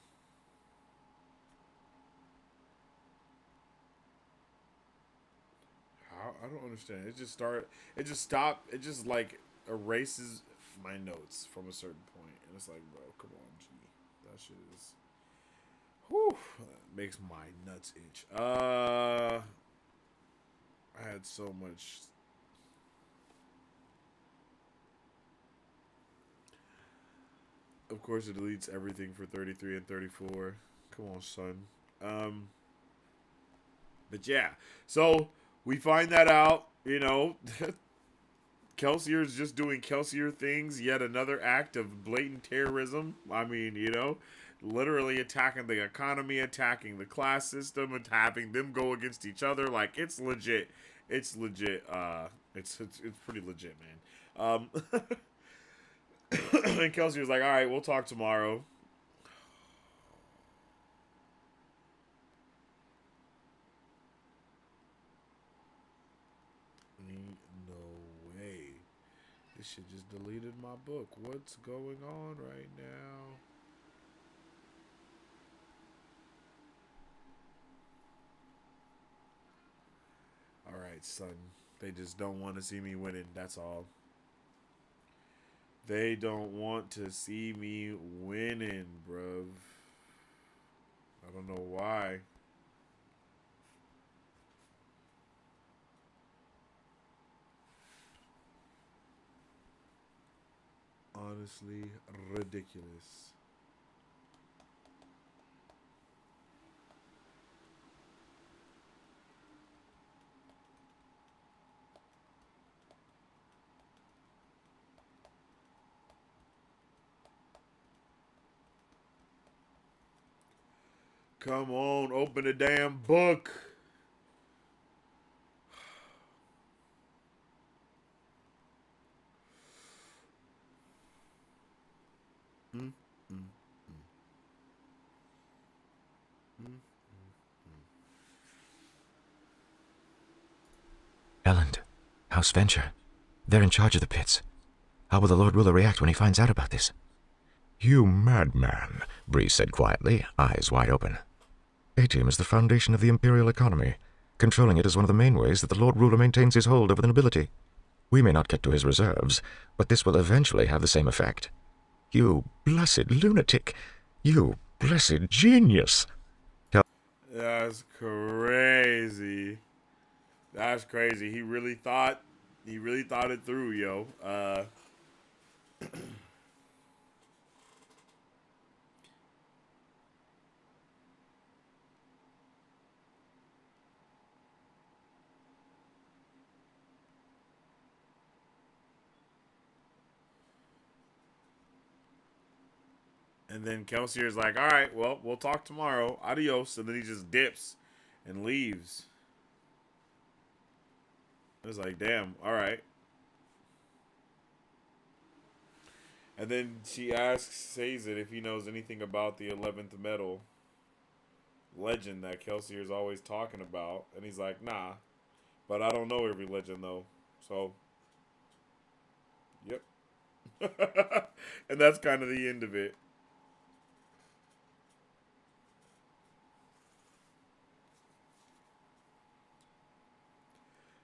How? I don't understand. It just stopped. It just like erases my notes from a certain point, and it's like, bro, come on, G. That shit is. Whew, that makes my nuts itch. I had so much. Of course, it deletes everything for 33 and 34. Come on, son. But yeah, so we find that out. You know, Kelsier's just doing Kelsier things. Yet another act of blatant terrorism. I mean, you know, literally attacking the economy, attacking the class system, and having them go against each other. Like, it's legit. It's legit. It's pretty legit, man. And Kelsey was like, all right, we'll talk tomorrow. Ain't no way. This shit just deleted my book. What's going on right now? All right, son. They just don't want to see me winning. That's all. They don't want to see me winning, bruv. I don't know why. Honestly, ridiculous. Come on, open the damn book. Mm, mm, mm. Elland, House Venture. They're in charge of the pits. How will the Lord Ruler react when he finds out about this? You madman, Bree said quietly, eyes wide open. Atium is the foundation of the imperial economy. Controlling it is one of the main ways that the Lord Ruler maintains his hold over the nobility. We may not get to his reserves, but this will eventually have the same effect. You blessed lunatic! You blessed genius! That's crazy. That's crazy. He really thought it through, yo. And then Kelsier's like, all right, well, we'll talk tomorrow. Adios. And then he just dips and leaves. It's like, damn, all right. And then she says it if he knows anything about the 11th metal legend that Kelsier is always talking about. And he's like, nah, but I don't know every legend, though. So, yep. And that's kind of the end of it.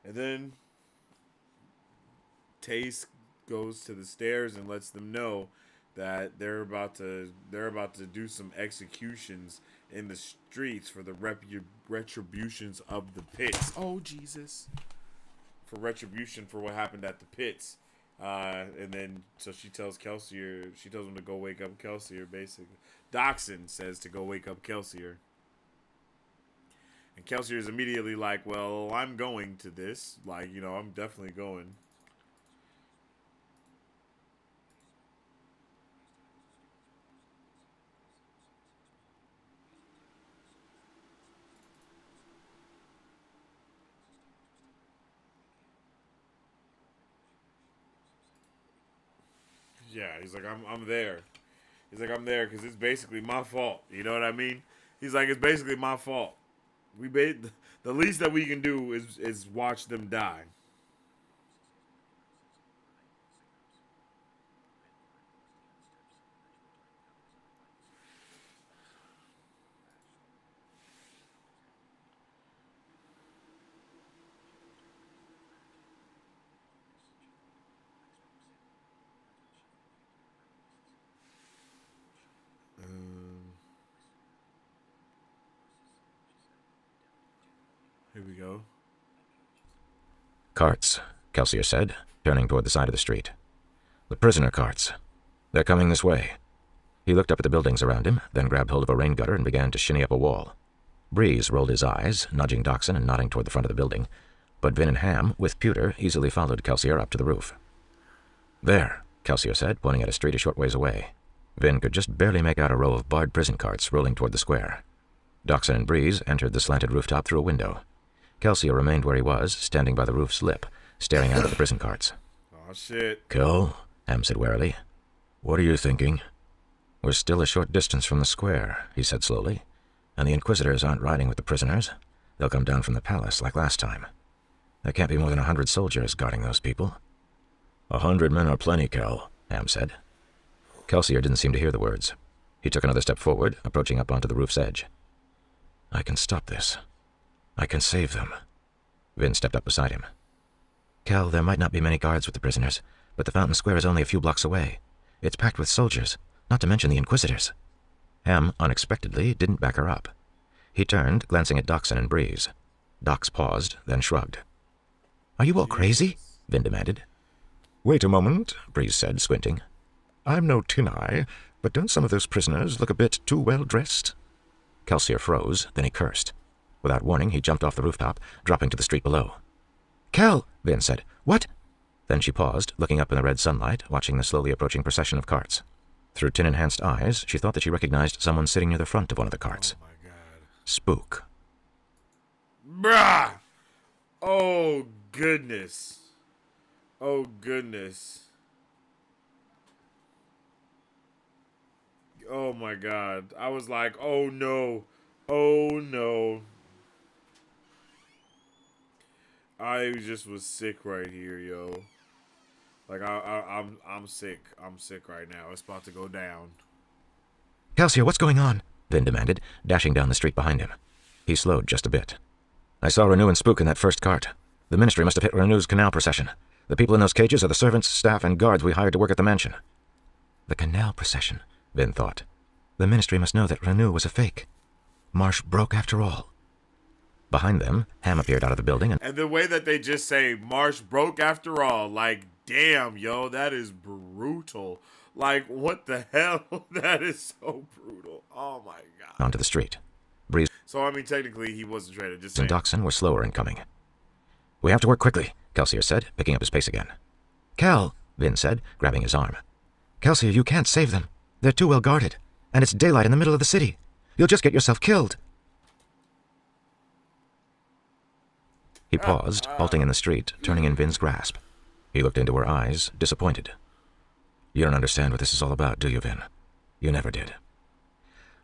And then Tace goes to the stairs and lets them know that they're about to do some executions in the streets for the retributions of the pits. Oh Jesus! For retribution for what happened at the pits. And then so she tells Kelsier, she tells him to go wake up Kelsier. Basically, Doxson says to go wake up Kelsier. And Kelsier is immediately like, well, I'm going to this. Like, you know, I'm definitely going. Yeah, he's like, I'm there. He's like, I'm there because it's basically my fault. You know what I mean? He's like, it's basically my fault. The least that we can do is watch them die. Here we go. Carts, Kelsier said, turning toward the side of the street. The prisoner carts. They're coming this way. He looked up at the buildings around him, then grabbed hold of a rain gutter and began to shinny up a wall. Breeze rolled his eyes, nudging Doxson and nodding toward the front of the building, but Vin and Ham, with Pewter, easily followed Kelsier up to the roof. There, Kelsier said, pointing at a street a short ways away. Vin could just barely make out a row of barred prison carts rolling toward the square. Doxson and Breeze entered the slanted rooftop through a window. Kelsier remained where he was, standing by the roof's lip, staring out at the prison carts. Oh, shit. Kel, Ham said warily. What are you thinking? We're still a short distance from the square, he said slowly, and the Inquisitors aren't riding with the prisoners. They'll come down from the palace like last time. There can't be more than 100 soldiers guarding those people. 100 men are plenty, Kel, Ham said. Kelsier didn't seem to hear the words. He took another step forward, approaching up onto the roof's edge. I can stop this. I can save them. Vin stepped up beside him. Kel, there might not be many guards with the prisoners, but the Fountain Square is only a few blocks away. It's packed with soldiers, not to mention the Inquisitors. Ham, unexpectedly, didn't back her up. He turned, glancing at Doxson and Breeze. Dox paused, then shrugged. Are you all crazy? Vin demanded. Wait a moment, Breeze said, squinting. I'm no tin-eye, but don't some of those prisoners look a bit too well-dressed? Kelsier froze, then he cursed. Without warning, he jumped off the rooftop, dropping to the street below. Kel, Vin said. What? Then she paused, looking up in the red sunlight, watching the slowly approaching procession of carts. Through tin-enhanced eyes, she thought that she recognized someone sitting near the front of one of the carts. Oh, my God. Spook. Bruh! Oh, goodness. Oh, goodness. Oh, my God. I was like, oh, no. Oh, no. I just was sick right here, yo. Like, I'm sick. I'm sick right now. It's about to go down. Kelsier, what's going on? Vin demanded, dashing down the street behind him. He slowed just a bit. I saw Renew and Spook in that first cart. The Ministry must have hit Renew's canal procession. The people in those cages are the servants, staff, and guards we hired to work at the mansion. The canal procession, Vin thought. The Ministry must know that Renew was a fake. Marsh broke after all. Behind them, Ham appeared out of the building and the way that they just say, Marsh broke after all, like, damn, yo, that is brutal. Like, what the hell? That is so brutal. Oh, my God. Onto the street. Breeze. So, I mean, technically, he wasn't traded. Just and saying. Doxson were slower in coming. We have to work quickly, Kelsier said, picking up his pace again. Kel, Vin said, grabbing his arm. Kelsier, you can't save them. They're too well guarded. And it's daylight in the middle of the city. You'll just get yourself killed. He paused, halting in the street, turning in Vin's grasp. He looked into her eyes, disappointed. You don't understand what this is all about, do you, Vin? You never did.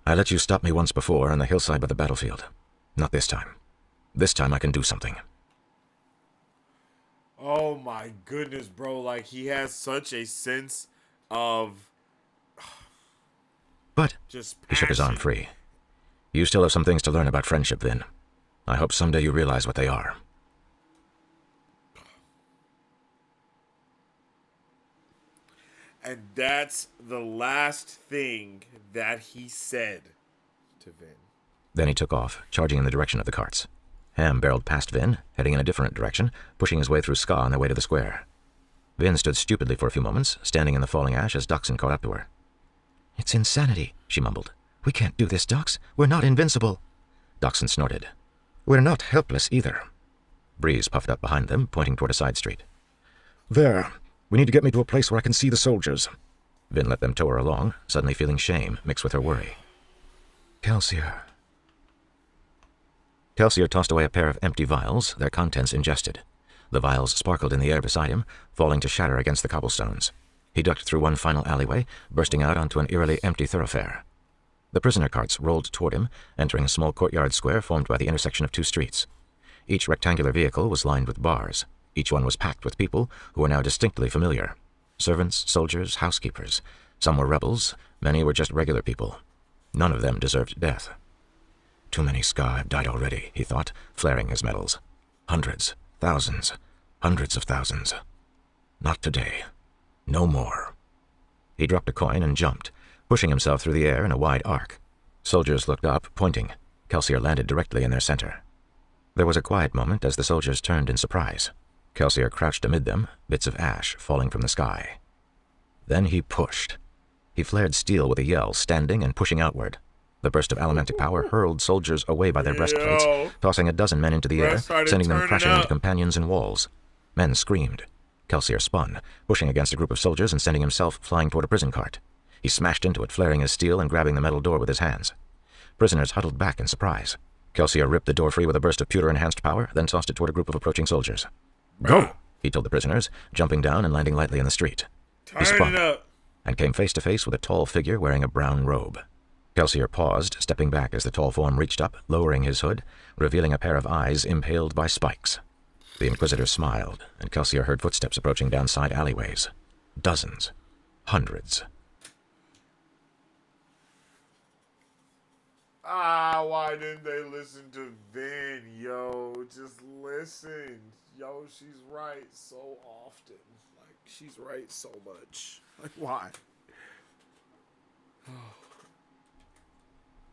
I let you stop me once before on the hillside by the battlefield. Not this time. This time I can do something. Oh my goodness, bro. Like, he has such a sense of... But, just he shook his arm passion. free. You still have some things to learn about friendship, Vin. I hope someday you realize what they are. And that's the last thing that he said to Vin. Then he took off, charging in the direction of the carts. Ham barreled past Vin, heading in a different direction, pushing his way through Ska on their way to the square. Vin stood stupidly for a few moments, standing in the falling ash as Doxson caught up to her. It's insanity, she mumbled. We can't do this, Dox. We're not invincible. Doxson snorted. We're not helpless either. Breeze puffed up behind them, pointing toward a side street. There. We need to get me to a place where I can see the soldiers. Vin let them tow her along, suddenly feeling shame mixed with her worry. Kelsier. Kelsier tossed away a pair of empty vials, their contents ingested. The vials sparkled in the air beside him, falling to shatter against the cobblestones. He ducked through one final alleyway, bursting out onto an eerily empty thoroughfare. The prisoner carts rolled toward him, entering a small courtyard square formed by the intersection of two streets. Each rectangular vehicle was lined with bars. Each one was packed with people who were now distinctly familiar. Servants, soldiers, housekeepers. Some were rebels, many were just regular people. None of them deserved death. Too many Ska have died already, he thought, flaring his medals. Hundreds, thousands, hundreds of thousands. Not today. No more. He dropped a coin and jumped, pushing himself through the air in a wide arc. Soldiers looked up, pointing. Kelsier landed directly in their center. There was a quiet moment as the soldiers turned in surprise. Kelsier crouched amid them, bits of ash falling from the sky. Then he pushed. He flared steel with a yell, standing and pushing outward. The burst of elementic power hurled soldiers away by their breastplates, tossing a dozen men into the air, sending them crashing into companions and walls. Men screamed. Kelsier spun, pushing against a group of soldiers and sending himself flying toward a prison cart. He smashed into it, flaring his steel and grabbing the metal door with his hands. Prisoners huddled back in surprise. Kelsier ripped the door free with a burst of pewter-enhanced power, then tossed it toward a group of approaching soldiers. "Go!" he told the prisoners, jumping down and landing lightly in the street. He spun and came face to face with a tall figure wearing a brown robe. Kelsier paused, stepping back as the tall form reached up, lowering his hood, revealing a pair of eyes impaled by spikes. The Inquisitor smiled, and Kelsier heard footsteps approaching down side alleyways. Dozens. Hundreds. Why didn't they listen to Vin, yo? Just listen. Yo, she's right so often. Like, she's right so much. Like, why?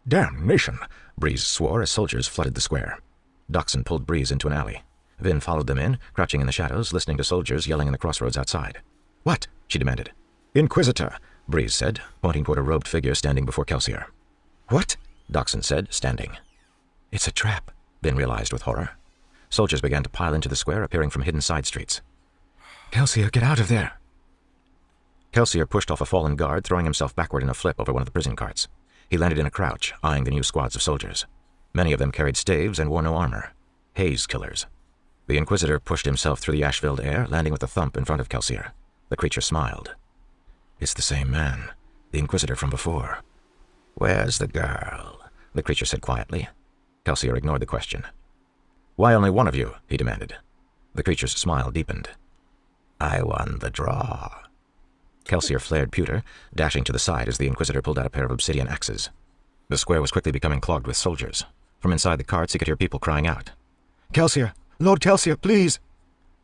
Damnation! Breeze swore as soldiers flooded the square. Doxson pulled Breeze into an alley. Vin followed them in, crouching in the shadows, listening to soldiers yelling in the crossroads outside. "What?" she demanded. "Inquisitor," Breeze said, pointing toward a robed figure standing before Kelsier. "What?" Doxson said, standing. "It's a trap," Vin realized with horror. Soldiers began to pile into the square, appearing from hidden side streets. "Kelsier, get out of there!" Kelsier pushed off a fallen guard, throwing himself backward in a flip over one of the prison carts. He landed in a crouch, eyeing the new squads of soldiers. Many of them carried staves and wore no armor. Haze killers. The Inquisitor pushed himself through the ash-filled air, landing with a thump in front of Kelsier. The creature smiled. "It's the same man, the Inquisitor from before." "Where's the girl?" the creature said quietly. Kelsier ignored the question. "Why only one of you?" he demanded. The creature's smile deepened. "I won the draw." Kelsier flared pewter, dashing to the side as the Inquisitor pulled out a pair of obsidian axes. The square was quickly becoming clogged with soldiers. From inside the carts he could hear people crying out. "Kelsier! Lord Kelsier, please!"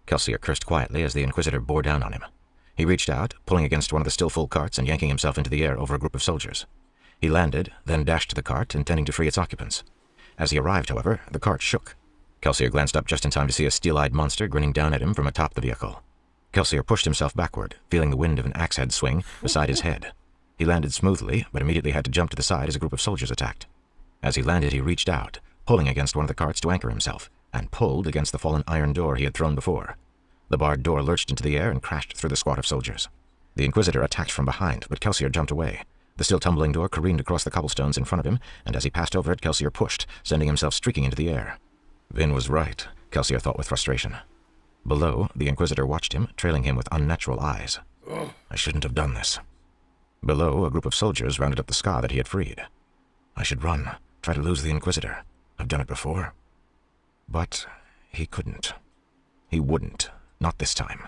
Kelsier cursed quietly as the Inquisitor bore down on him. He reached out, pulling against one of the still full carts and yanking himself into the air over a group of soldiers. He landed, then dashed to the cart, intending to free its occupants. As he arrived, however, the cart shook. Kelsier glanced up just in time to see a steel-eyed monster grinning down at him from atop the vehicle. Kelsier pushed himself backward, feeling the wind of an axe-head swing beside his head. He landed smoothly, but immediately had to jump to the side as a group of soldiers attacked. As he landed, he reached out, pulling against one of the carts to anchor himself, and pulled against the fallen iron door he had thrown before. The barred door lurched into the air and crashed through the squad of soldiers. The Inquisitor attacked from behind, but Kelsier jumped away. The still tumbling door careened across the cobblestones in front of him, and as he passed over it, Kelsier pushed, sending himself streaking into the air. Vin was right, Kelsier thought with frustration. Below, the Inquisitor watched him, trailing him with unnatural eyes. I shouldn't have done this. Below, a group of soldiers rounded up the ska that he had freed. I should run, try to lose the Inquisitor. I've done it before. But he couldn't. He wouldn't. Not this time.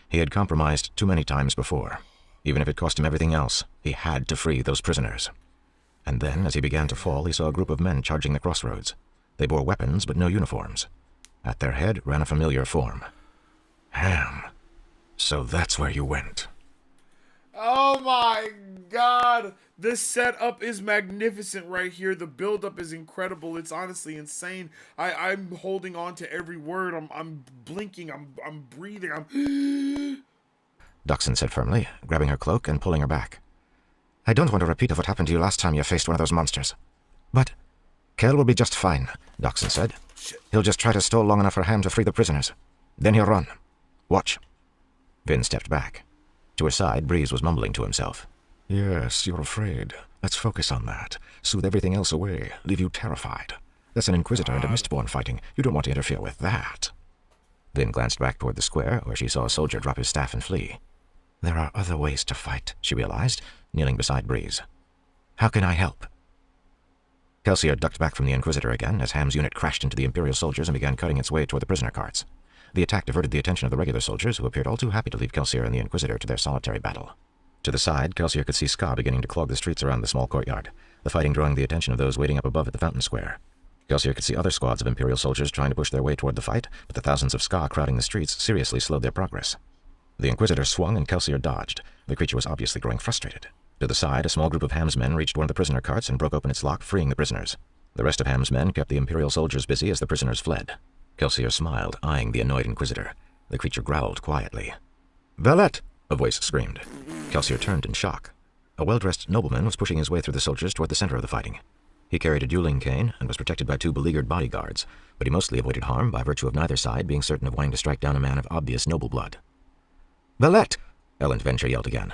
He had compromised too many times before. Even if it cost him everything else, he had to free those prisoners. And then, as he began to fall, he saw a group of men charging the crossroads. They bore weapons, but no uniforms. At their head ran a familiar form. Ham. So that's where you went. Oh my god! This setup is magnificent right here. The build-up is incredible. It's honestly insane. I'm holding on to every word. I'm blinking. I'm breathing. Doxson said firmly, grabbing her cloak and pulling her back. I don't want a repeat of what happened to you last time you faced one of those monsters. But Kel will be just fine, Doxson said. Shit. He'll just try to stall long enough for Ham to free the prisoners. Then he'll run. Watch. Vin stepped back. To her side, Breeze was mumbling to himself. Yes, you're afraid. Let's focus on that. Soothe everything else away. Leave you terrified. That's an Inquisitor and a Mistborn fighting. You don't want to interfere with that. Vin glanced back toward the square, where she saw a soldier drop his staff and flee. There are other ways to fight, she realized, kneeling beside Breeze. How can I help? Kelsier ducked back from the Inquisitor again as Ham's unit crashed into the Imperial soldiers and began cutting its way toward the prisoner carts. The attack diverted the attention of the regular soldiers, who appeared all too happy to leave Kelsier and the Inquisitor to their solitary battle. To the side, Kelsier could see ska beginning to clog the streets around the small courtyard, the fighting drawing the attention of those waiting up above at the fountain square. Kelsier could see other squads of Imperial soldiers trying to push their way toward the fight, but the thousands of ska crowding the streets seriously slowed their progress. The Inquisitor swung and Kelsier dodged. The creature was obviously growing frustrated. To the side, a small group of Ham's men reached one of the prisoner carts and broke open its lock, freeing the prisoners. The rest of Ham's men kept the Imperial soldiers busy as the prisoners fled. Kelsier smiled, eyeing the annoyed Inquisitor. The creature growled quietly. "Valet!" a voice screamed. Kelsier turned in shock. A well-dressed nobleman was pushing his way through the soldiers toward the center of the fighting. He carried a dueling cane and was protected by 2 beleaguered bodyguards, but he mostly avoided harm by virtue of neither side being certain of wanting to strike down a man of obvious noble blood. "Valet!" Ellen Venture yelled again.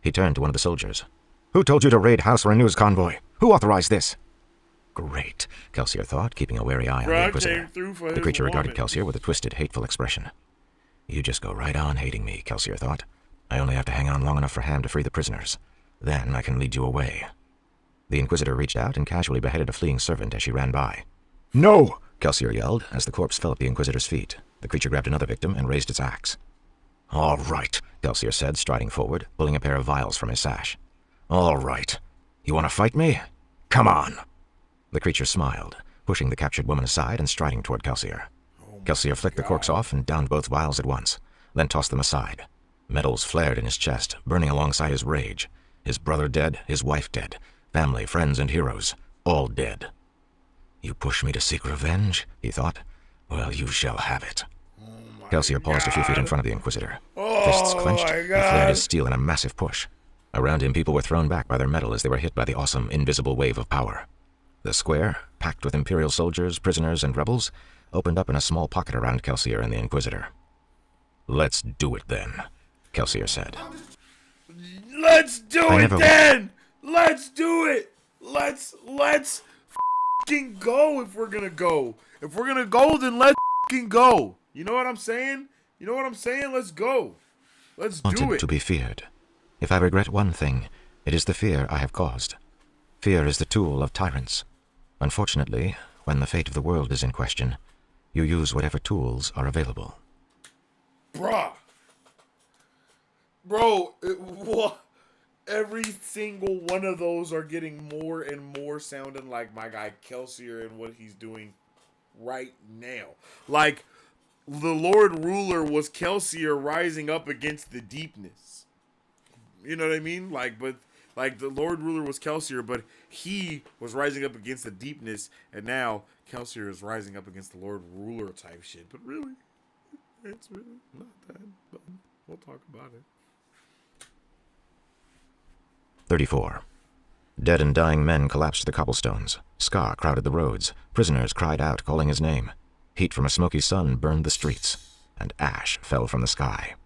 He turned to one of the soldiers. "Who told you to raid House Renew's convoy? Who authorized this?" Great, Kelsier thought, keeping a wary eye on the Inquisitor. The creature regarded Kelsier with a twisted, hateful expression. "You just go right on hating me," Kelsier thought. "I only have to hang on long enough for Ham to free the prisoners. Then I can lead you away." The Inquisitor reached out and casually beheaded a fleeing servant as she ran by. "No!" Kelsier yelled as the corpse fell at the Inquisitor's feet. The creature grabbed another victim and raised its axe. "All right," Kelsier said, striding forward, pulling a pair of vials from his sash. "All right. You want to fight me? Come on." The creature smiled, pushing the captured woman aside and striding toward Kelsier. Kelsier flicked the corks off and downed both vials at once, then tossed them aside. Metals flared in his chest, burning alongside his rage. His brother dead, his wife dead, family, friends, and heroes, all dead. "You push me to seek revenge?" he thought. "Well, you shall have it." Kelsier paused a few feet in front of the Inquisitor. Fists clenched, he flared his steel in a massive push. Around him, people were thrown back by their metal as they were hit by the awesome, invisible wave of power. The square, packed with Imperial soldiers, prisoners, and rebels, opened up in a small pocket around Kelsier and the Inquisitor. "Let's do it, then," Kelsier said. Let's do it then! Let's do it! Let's f***ing go if we're gonna go. If we're gonna go, then let's f***ing go. You know what I'm saying? Let's go. Let's do Wanted it. to be feared. If I regret one thing, it is the fear I have caused. Fear is the tool of tyrants. Unfortunately, when the fate of the world is in question, you use whatever tools are available. Bro, every single one of those are getting more and more sounding like my guy Kelsier and what he's doing right now. Like, the Lord Ruler was Kelsier rising up against the deepness. You know what I mean? Like the Lord Ruler was Kelsier, but he was rising up against the deepness, and now Kelsier is rising up against the Lord Ruler type shit. But really, it's really not that, but we'll talk about it. 34. Dead and dying men collapsed to the cobblestones. Ska crowded the roads. Prisoners cried out, calling his name. Heat from a smoky sun burned the streets, and ash fell from the sky.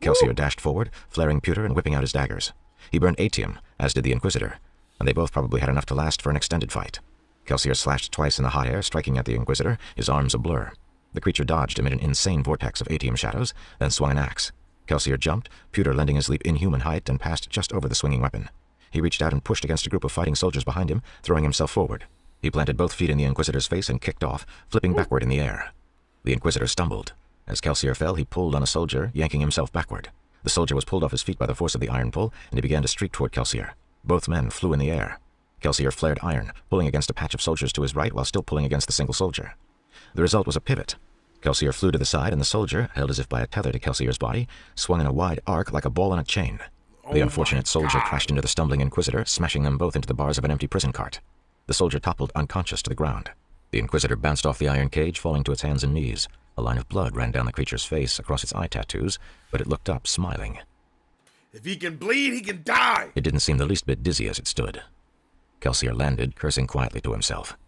Kelsier dashed forward, flaring pewter and whipping out his daggers. He burned atium, as did the Inquisitor, and they both probably had enough to last for an extended fight. Kelsier slashed twice in the hot air, striking at the Inquisitor, his arms a blur. The creature dodged amid an insane vortex of atium shadows, then swung an axe. Kelsier jumped, pewter lending his leap inhuman height, and passed just over the swinging weapon. He reached out and pushed against a group of fighting soldiers behind him, throwing himself forward. He planted both feet in the Inquisitor's face and kicked off, flipping backward in the air. The Inquisitor stumbled. As Kelsier fell, he pulled on a soldier, yanking himself backward. The soldier was pulled off his feet by the force of the iron pull, and he began to streak toward Kelsier. Both men flew in the air. Kelsier flared iron, pulling against a patch of soldiers to his right while still pulling against the single soldier. The result was a pivot. Kelsier flew to the side, and the soldier, held as if by a tether to Kelsier's body, swung in a wide arc like a ball on a chain. The unfortunate soldier crashed into the stumbling Inquisitor, smashing them both into the bars of an empty prison cart. The soldier toppled unconscious to the ground. The Inquisitor bounced off the iron cage, falling to its hands and knees. A line of blood ran down the creature's face across its eye tattoos, but it looked up, smiling. If he can bleed, he can die! It didn't seem the least bit dizzy as it stood. Kelsier landed, cursing quietly to himself.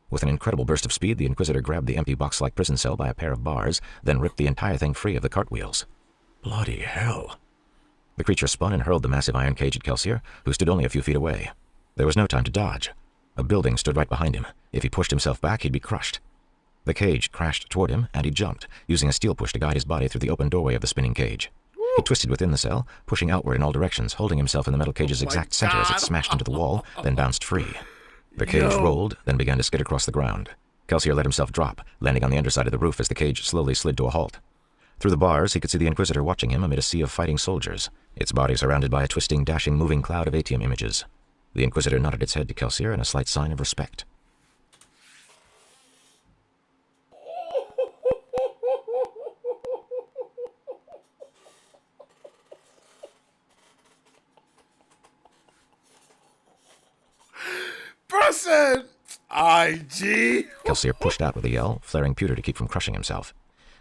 With an incredible burst of speed, the Inquisitor grabbed the empty box-like prison cell by a pair of bars, then ripped the entire thing free of the cartwheels. Bloody hell! The creature spun and hurled the massive iron cage at Kelsier, who stood only a few feet away. There was no time to dodge. A building stood right behind him. If he pushed himself back, he'd be crushed. The cage crashed toward him, and he jumped, using a steel push to guide his body through the open doorway of the spinning cage. He twisted within the cell, pushing outward in all directions, holding himself in the metal cage's exact center as it smashed into the wall, then bounced free. The cage rolled, then began to skid across the ground. Kelsier let himself drop, landing on the underside of the roof as the cage slowly slid to a halt. Through the bars, he could see the Inquisitor watching him amid a sea of fighting soldiers, its body surrounded by a twisting, dashing, moving cloud of atium images. The Inquisitor nodded its head to Kelsier in a slight sign of respect. Person, I my G. Kelsier pushed out with a yell, flaring pewter to keep from crushing himself.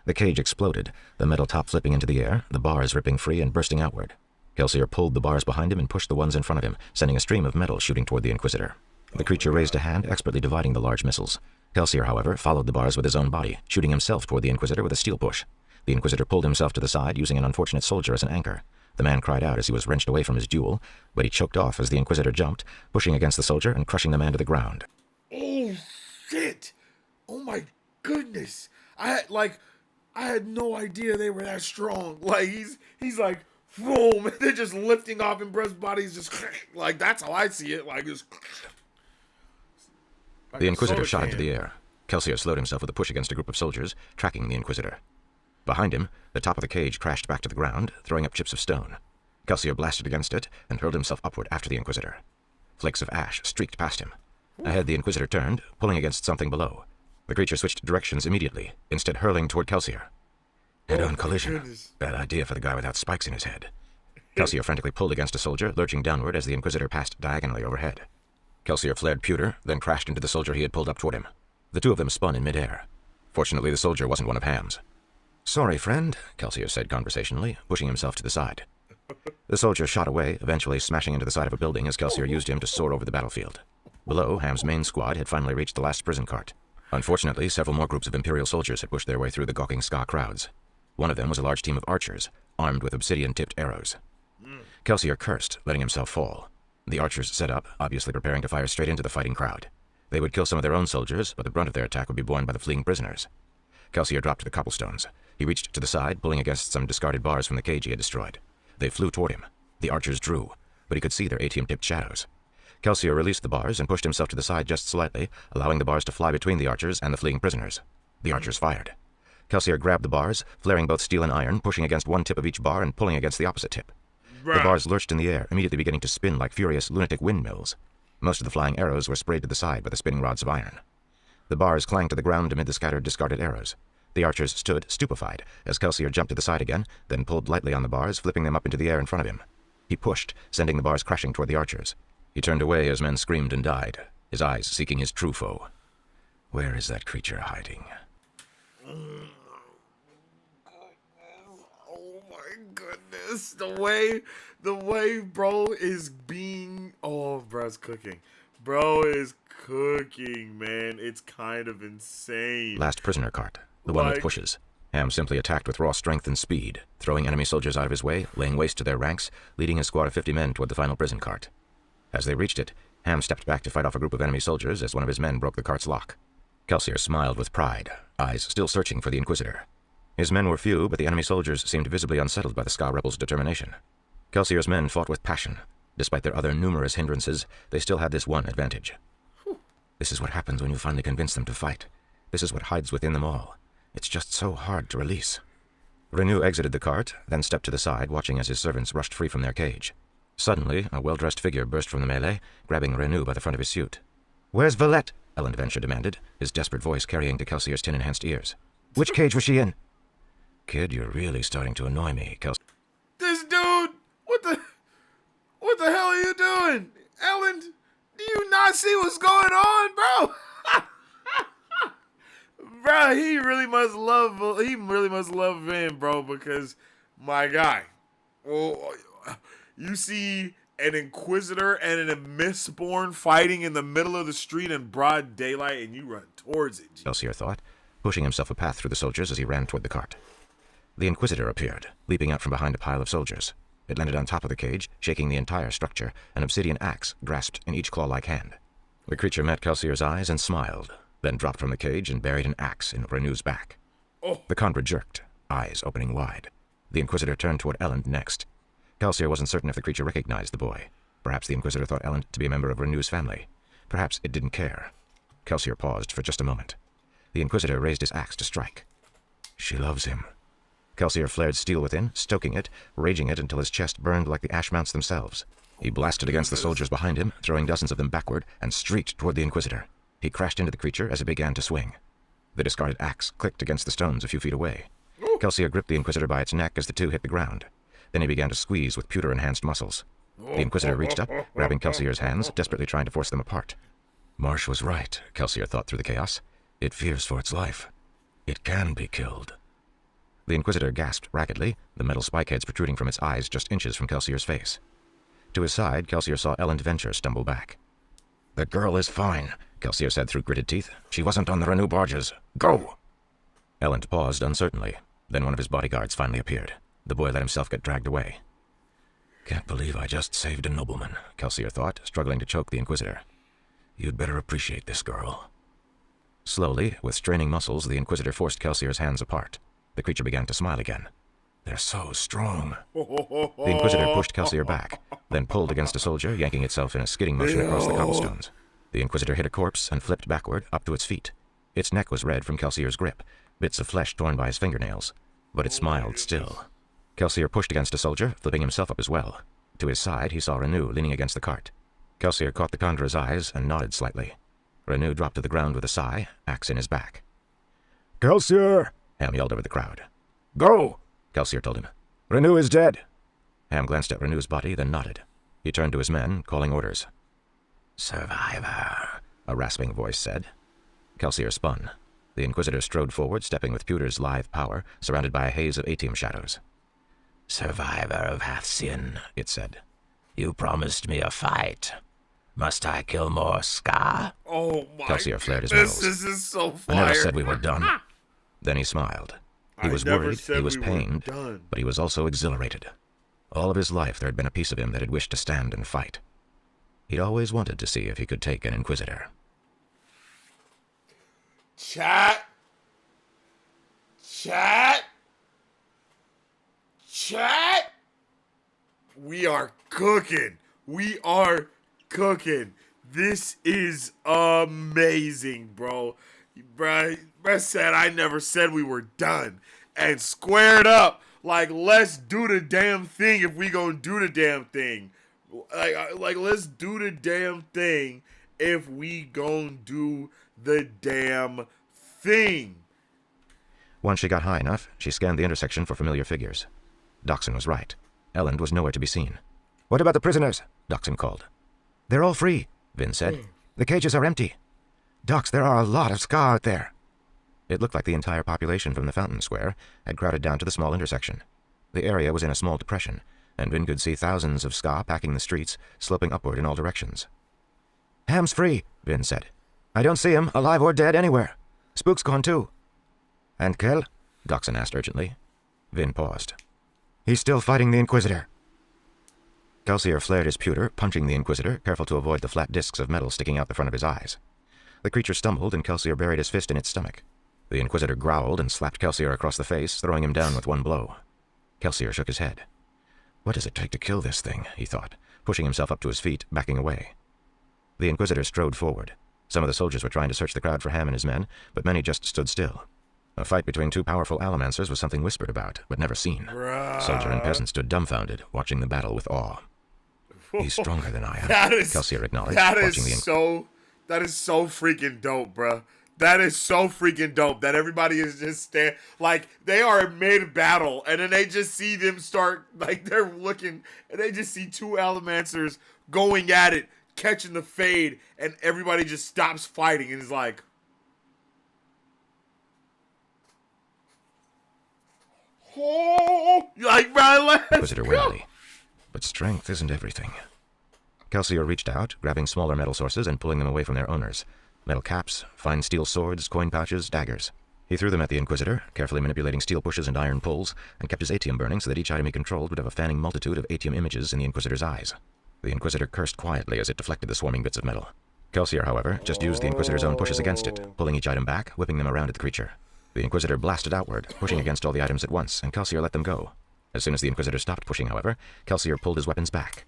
The cage exploded, the metal top flipping into the air, the bars ripping free and bursting outward. Kelsier pulled the bars behind him and pushed the ones in front of him, sending a stream of metal shooting toward the Inquisitor. The creature raised a hand, expertly dividing the large missiles. Kelsier, however, followed the bars with his own body, shooting himself toward the Inquisitor with a steel push. The Inquisitor pulled himself to the side, using an unfortunate soldier as an anchor. The man cried out as he was wrenched away from his duel, but he choked off as the Inquisitor jumped, pushing against the soldier and crushing the man to the ground. Oh, shit. Oh, my goodness. I had no idea they were that strong. Like, he's like, boom, and they're just lifting off, and Brett's body's just, like, that's how I see it. Like, just... The Inquisitor shot into the air. Kelsier slowed himself with a push against a group of soldiers, tracking the Inquisitor. Behind him, the top of the cage crashed back to the ground, throwing up chips of stone. Kelsier blasted against it and hurled himself upward after the Inquisitor. Flakes of ash streaked past him. Ahead, the Inquisitor turned, pulling against something below. The creature switched directions immediately, instead hurling toward Kelsier. Head-on collision. Goodness. Bad idea for the guy without spikes in his head. Kelsier frantically pulled against a soldier, lurching downward as the Inquisitor passed diagonally overhead. Kelsier flared pewter, then crashed into the soldier he had pulled up toward him. The two of them spun in midair. Fortunately, the soldier wasn't one of Ham's. "Sorry, friend," Kelsier said conversationally, pushing himself to the side. The soldier shot away, eventually smashing into the side of a building as Kelsier used him to soar over the battlefield. Below, Ham's main squad had finally reached the last prison cart. Unfortunately, several more groups of Imperial soldiers had pushed their way through the gawking ska crowds. One of them was a large team of archers, armed with obsidian-tipped arrows. Kelsier cursed, letting himself fall. The archers set up, obviously preparing to fire straight into the fighting crowd. They would kill some of their own soldiers, but the brunt of their attack would be borne by the fleeing prisoners. Kelsier dropped to the cobblestones. He reached to the side, pulling against some discarded bars from the cage he had destroyed. They flew toward him. The archers drew, but he could see their ATM-tipped shadows. Kelsier released the bars and pushed himself to the side just slightly, allowing the bars to fly between the archers and the fleeing prisoners. The archers fired. Kelsier grabbed the bars, flaring both steel and iron, pushing against one tip of each bar and pulling against the opposite tip. The bars lurched in the air, immediately beginning to spin like furious lunatic windmills. Most of the flying arrows were sprayed to the side by the spinning rods of iron. The bars clanged to the ground amid the scattered, discarded arrows. The archers stood, stupefied, as Kelsier jumped to the side again, then pulled lightly on the bars, flipping them up into the air in front of him. He pushed, sending the bars crashing toward the archers. He turned away as men screamed and died, his eyes seeking his true foe. Where is that creature hiding? Oh my goodness. The way bro is being... Oh, bro's cooking. Bro is cooking, man. It's kind of insane. Last prisoner cart, the one with pushes. Ham simply attacked with raw strength and speed, throwing enemy soldiers out of his way, laying waste to their ranks, leading his squad of 50 men toward the final prison cart. As they reached it, Ham stepped back to fight off a group of enemy soldiers as one of his men broke the cart's lock. Kelsier smiled with pride, eyes still searching for the Inquisitor. His men were few, but the enemy soldiers seemed visibly unsettled by the Ska rebels' determination. Kelsier's men fought with passion. Despite their other numerous hindrances, they still had this one advantage. This is what happens when you finally convince them to fight. This is what hides within them all. It's just so hard to release. Renew exited the cart, then stepped to the side, watching as his servants rushed free from their cage. Suddenly, a well-dressed figure burst from the melee, grabbing Renew by the front of his suit. "Where's Valette?" Ellen Venture demanded, his desperate voice carrying to Kelsier's tin-enhanced ears. "Which cage was she in?" "Kid, you're really starting to annoy me, Kelsier." This dude, what the hell are you doing? Ellen, do you not see what's going on, bro? Bro, he really must love Vin, bro, because my guy, well, you see an Inquisitor and a Mistborn fighting in the middle of the street in broad daylight, and you run towards it. Kelsier thought, pushing himself a path through the soldiers as he ran toward the cart. The Inquisitor appeared, leaping out from behind a pile of soldiers. It landed on top of the cage, shaking the entire structure, an obsidian axe grasped in each claw-like hand. The creature met Kelsier's eyes and smiled, then dropped from the cage and buried an axe in Renew's back. Oh. The convert jerked, eyes opening wide. The Inquisitor turned toward Ellen next. Kelsier wasn't certain if the creature recognized the boy. Perhaps the Inquisitor thought Ellen to be a member of Renew's family. Perhaps it didn't care. Kelsier paused for just a moment. The Inquisitor raised his axe to strike. She loves him. Kelsier flared steel within, stoking it, raging it until his chest burned like the ash mounts themselves. He blasted against the soldiers behind him, throwing dozens of them backward, and streaked toward the Inquisitor. He crashed into the creature as it began to swing. The discarded axe clicked against the stones a few feet away. Kelsier gripped the Inquisitor by its neck as the two hit the ground. Then he began to squeeze with pewter-enhanced muscles. The Inquisitor reached up, grabbing Kelsier's hands, desperately trying to force them apart. Marsh was right, Kelsier thought through the chaos. It fears for its life. It can be killed. The Inquisitor gasped raggedly, the metal spikeheads protruding from its eyes just inches from Kelsier's face. To his side, Kelsier saw Ellen Venture stumble back. "The girl is fine," Kelsier said through gritted teeth. "She wasn't on the Renew barges. Go!" Ellen paused uncertainly. Then one of his bodyguards finally appeared. The boy let himself get dragged away. "Can't believe I just saved a nobleman," Kelsier thought, struggling to choke the Inquisitor. "You'd better appreciate this girl." Slowly, with straining muscles, the Inquisitor forced Kelsier's hands apart. The creature began to smile again. "They're so strong." The Inquisitor pushed Kelsier back, then pulled against a soldier, yanking itself in a skidding motion across the cobblestones. The Inquisitor hit a corpse and flipped backward, up to its feet. Its neck was red from Kelsier's grip, bits of flesh torn by his fingernails, but it smiled still. Kelsier pushed against a soldier, flipping himself up as well. To his side, he saw Renew leaning against the cart. Kelsier caught the Conjurer's eyes and nodded slightly. Renew dropped to the ground with a sigh, axe in his back. "Kelsier!" Ham yelled over the crowd. "Go!" Kelsier told him. "Renew is dead." Ham glanced at Renew's body, then nodded. He turned to his men, calling orders. "Survivor," a rasping voice said. Kelsier spun. The Inquisitor strode forward, stepping with Pewter's lithe power, surrounded by a haze of Atium shadows. "Survivor of Hathsin," it said. "You promised me a fight. Must I kill more Ska?" Oh my Kelsier flared his goodness, metals. this is so "I fire. never said we were done." Then he smiled. He was worried, he was pained, but he was also exhilarated. All of his life there had been a piece of him that had wished to stand and fight. He'd always wanted to see if he could take an Inquisitor. Chat. We are cooking. This is amazing, bro. Bruh said I never said we were done. And squared up. Like, let's do the damn thing if we gonna do the damn thing. Like let's do the damn thing if we gonna do the damn thing. Once she got high enough, she scanned the intersection for familiar figures. Doxson was right. Elend was nowhere to be seen. "What about the prisoners?" Doxson called. "They're all free," Vin said. "The cages are empty. Dox, there are a lot of Ska out there." It looked like the entire population from the Fountain Square had crowded down to the small intersection. The area was in a small depression, and Vin could see thousands of Ska packing the streets, sloping upward in all directions. "Ham's free," Vin said. "I don't see him, alive or dead, anywhere. Spook's gone too." "And Kel?" Doxson asked urgently. Vin paused. "He's still fighting the Inquisitor." Kelsier flared his pewter, punching the Inquisitor, careful to avoid the flat discs of metal sticking out the front of his eyes. The creature stumbled, and Kelsier buried his fist in its stomach. The Inquisitor growled and slapped Kelsier across the face, throwing him down with one blow. Kelsier shook his head. "What does it take to kill this thing?" he thought, pushing himself up to his feet, backing away. The Inquisitor strode forward. Some of the soldiers were trying to search the crowd for Ham and his men, but many just stood still. A fight between two powerful Allomancers was something whispered about, but never seen. Soldier and peasant stood dumbfounded, watching the battle with awe. "He's stronger than I am," Kelsier acknowledged, watching the That is so freaking dope, bruh. That is so freaking dope that everybody is just like they are mid-battle, and then they just see them start, like they're looking, and they just see two Allomancers going at it, catching the fade, and everybody just stops fighting and is like, oh, like, bro, let's Inquisitor go. warily. But strength isn't everything. Kelsier reached out, grabbing smaller metal sources and pulling them away from their owners. Metal caps, fine steel swords, coin pouches, daggers. He threw them at the Inquisitor, carefully manipulating steel pushes and iron pulls, and kept his Atium burning so that each item he controlled would have a fanning multitude of Atium images in the Inquisitor's eyes. The Inquisitor cursed quietly as it deflected the swarming bits of metal. Kelsier, however, just used the Inquisitor's own pushes against it, pulling each item back, whipping them around at the creature. The Inquisitor blasted outward, pushing against all the items at once, and Kelsier let them go. As soon as the Inquisitor stopped pushing, however, Kelsier pulled his weapons back.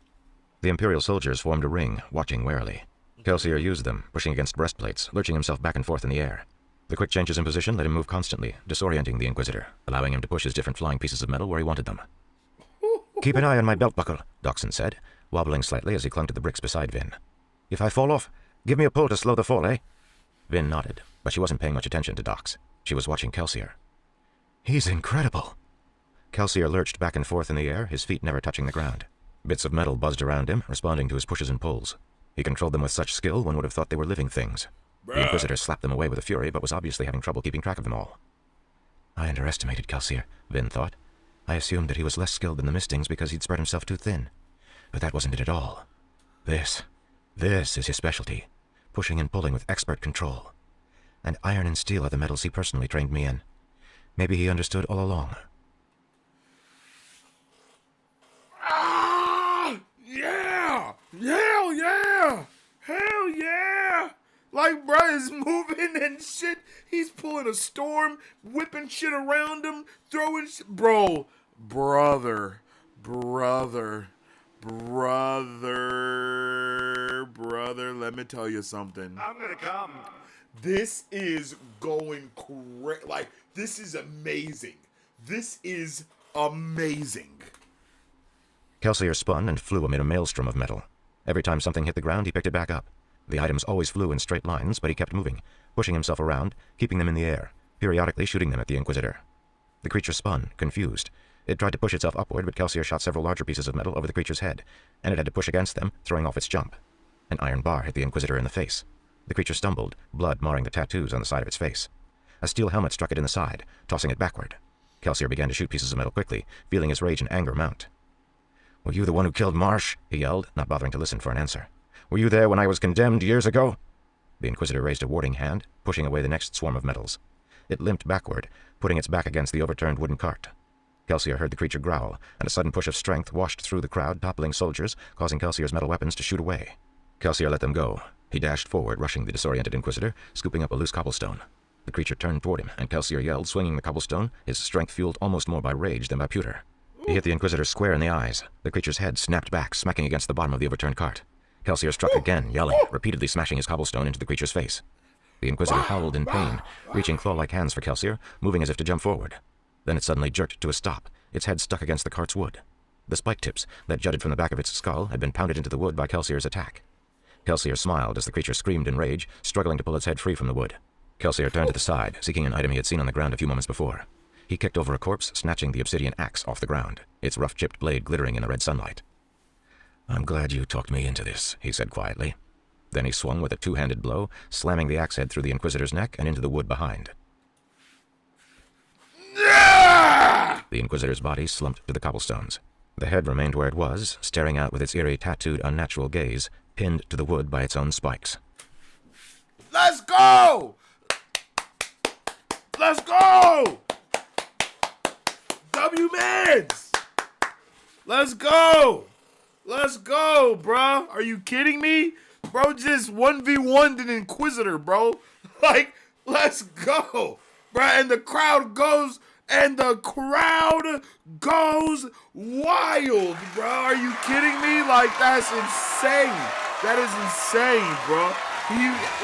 The Imperial soldiers formed a ring, watching warily. Kelsier used them, pushing against breastplates, lurching himself back and forth in the air. The quick changes in position let him move constantly, disorienting the Inquisitor, allowing him to push his different flying pieces of metal where he wanted them. "Keep an eye on my belt buckle," Doxson said, wobbling slightly as he clung to the bricks beside Vin. "If I fall off, give me a pull to slow the fall, eh?" Vin nodded, but she wasn't paying much attention to Dox. She was watching Kelsier. "He's incredible." Kelsier lurched back and forth in the air, his feet never touching the ground. Bits of metal buzzed around him, responding to his pushes and pulls. He controlled them with such skill one would have thought they were living things. The Inquisitor slapped them away with a fury, but was obviously having trouble keeping track of them all. I underestimated Kelsier, Vin thought. I assumed that he was less skilled than the Mistings because he'd spread himself too thin. But that wasn't it at all. This is his specialty. Pushing and pulling with expert control. And iron and steel are the metals he personally trained me in. Maybe he understood all along. Ah! Yeah! Hell yeah! Hell yeah! Like, bruh is moving and shit. He's pulling a storm, whipping shit around him, throwing shit. Bro, brother, let me tell you something. I'm gonna come. This is going crazy. Like, this is amazing. This is amazing. Kelsier spun and flew amid a maelstrom of metal. Every time something hit the ground, he picked it back up. The items always flew in straight lines, but he kept moving, pushing himself around, keeping them in the air, periodically shooting them at the Inquisitor. The creature spun, confused. It tried to push itself upward, but Kelsier shot several larger pieces of metal over the creature's head, and it had to push against them, throwing off its jump. An iron bar hit the Inquisitor in the face. The creature stumbled, blood marring the tattoos on the side of its face. A steel helmet struck it in the side, tossing it backward. Kelsier began to shoot pieces of metal quickly, feeling his rage and anger mount. "Were you the one who killed Marsh?" he yelled, not bothering to listen for an answer. "Were you there when I was condemned years ago?" The Inquisitor raised a warding hand, pushing away the next swarm of metals. It limped backward, putting its back against the overturned wooden cart. Kelsier heard the creature growl, and a sudden push of strength washed through the crowd, toppling soldiers, causing Kelsier's metal weapons to shoot away. Kelsier let them go. He dashed forward, rushing the disoriented Inquisitor, scooping up a loose cobblestone. The creature turned toward him, and Kelsier yelled, swinging the cobblestone, his strength fueled almost more by rage than by pewter. He hit the Inquisitor square in the eyes. The creature's head snapped back, smacking against the bottom of the overturned cart. Kelsier struck again, yelling, repeatedly smashing his cobblestone into the creature's face. The Inquisitor howled in pain, reaching claw-like hands for Kelsier, moving as if to jump forward. Then it suddenly jerked to a stop, its head stuck against the cart's wood. The spike tips that jutted from the back of its skull had been pounded into the wood by Kelsier's attack. Kelsier smiled as the creature screamed in rage, struggling to pull its head free from the wood. Kelsier turned to the side, seeking an item he had seen on the ground a few moments before. He kicked over a corpse, snatching the obsidian axe off the ground, its rough-chipped blade glittering in the red sunlight. "I'm glad you talked me into this," he said quietly. Then he swung with a two-handed blow, slamming the axe head through the Inquisitor's neck and into the wood behind. The Inquisitor's body slumped to the cobblestones. The head remained where it was, staring out with its eerie, tattooed, unnatural gaze, pinned to the wood by its own spikes. Let's go! Let's go! W-Mans! Let's go! Let's go, bruh. Are you kidding me? Bro just 1v1'd an Inquisitor, bro. Like, let's go. Bruh, and the crowd goes wild, bro. Are you kidding me? Like, that's insane. That is insane, bro.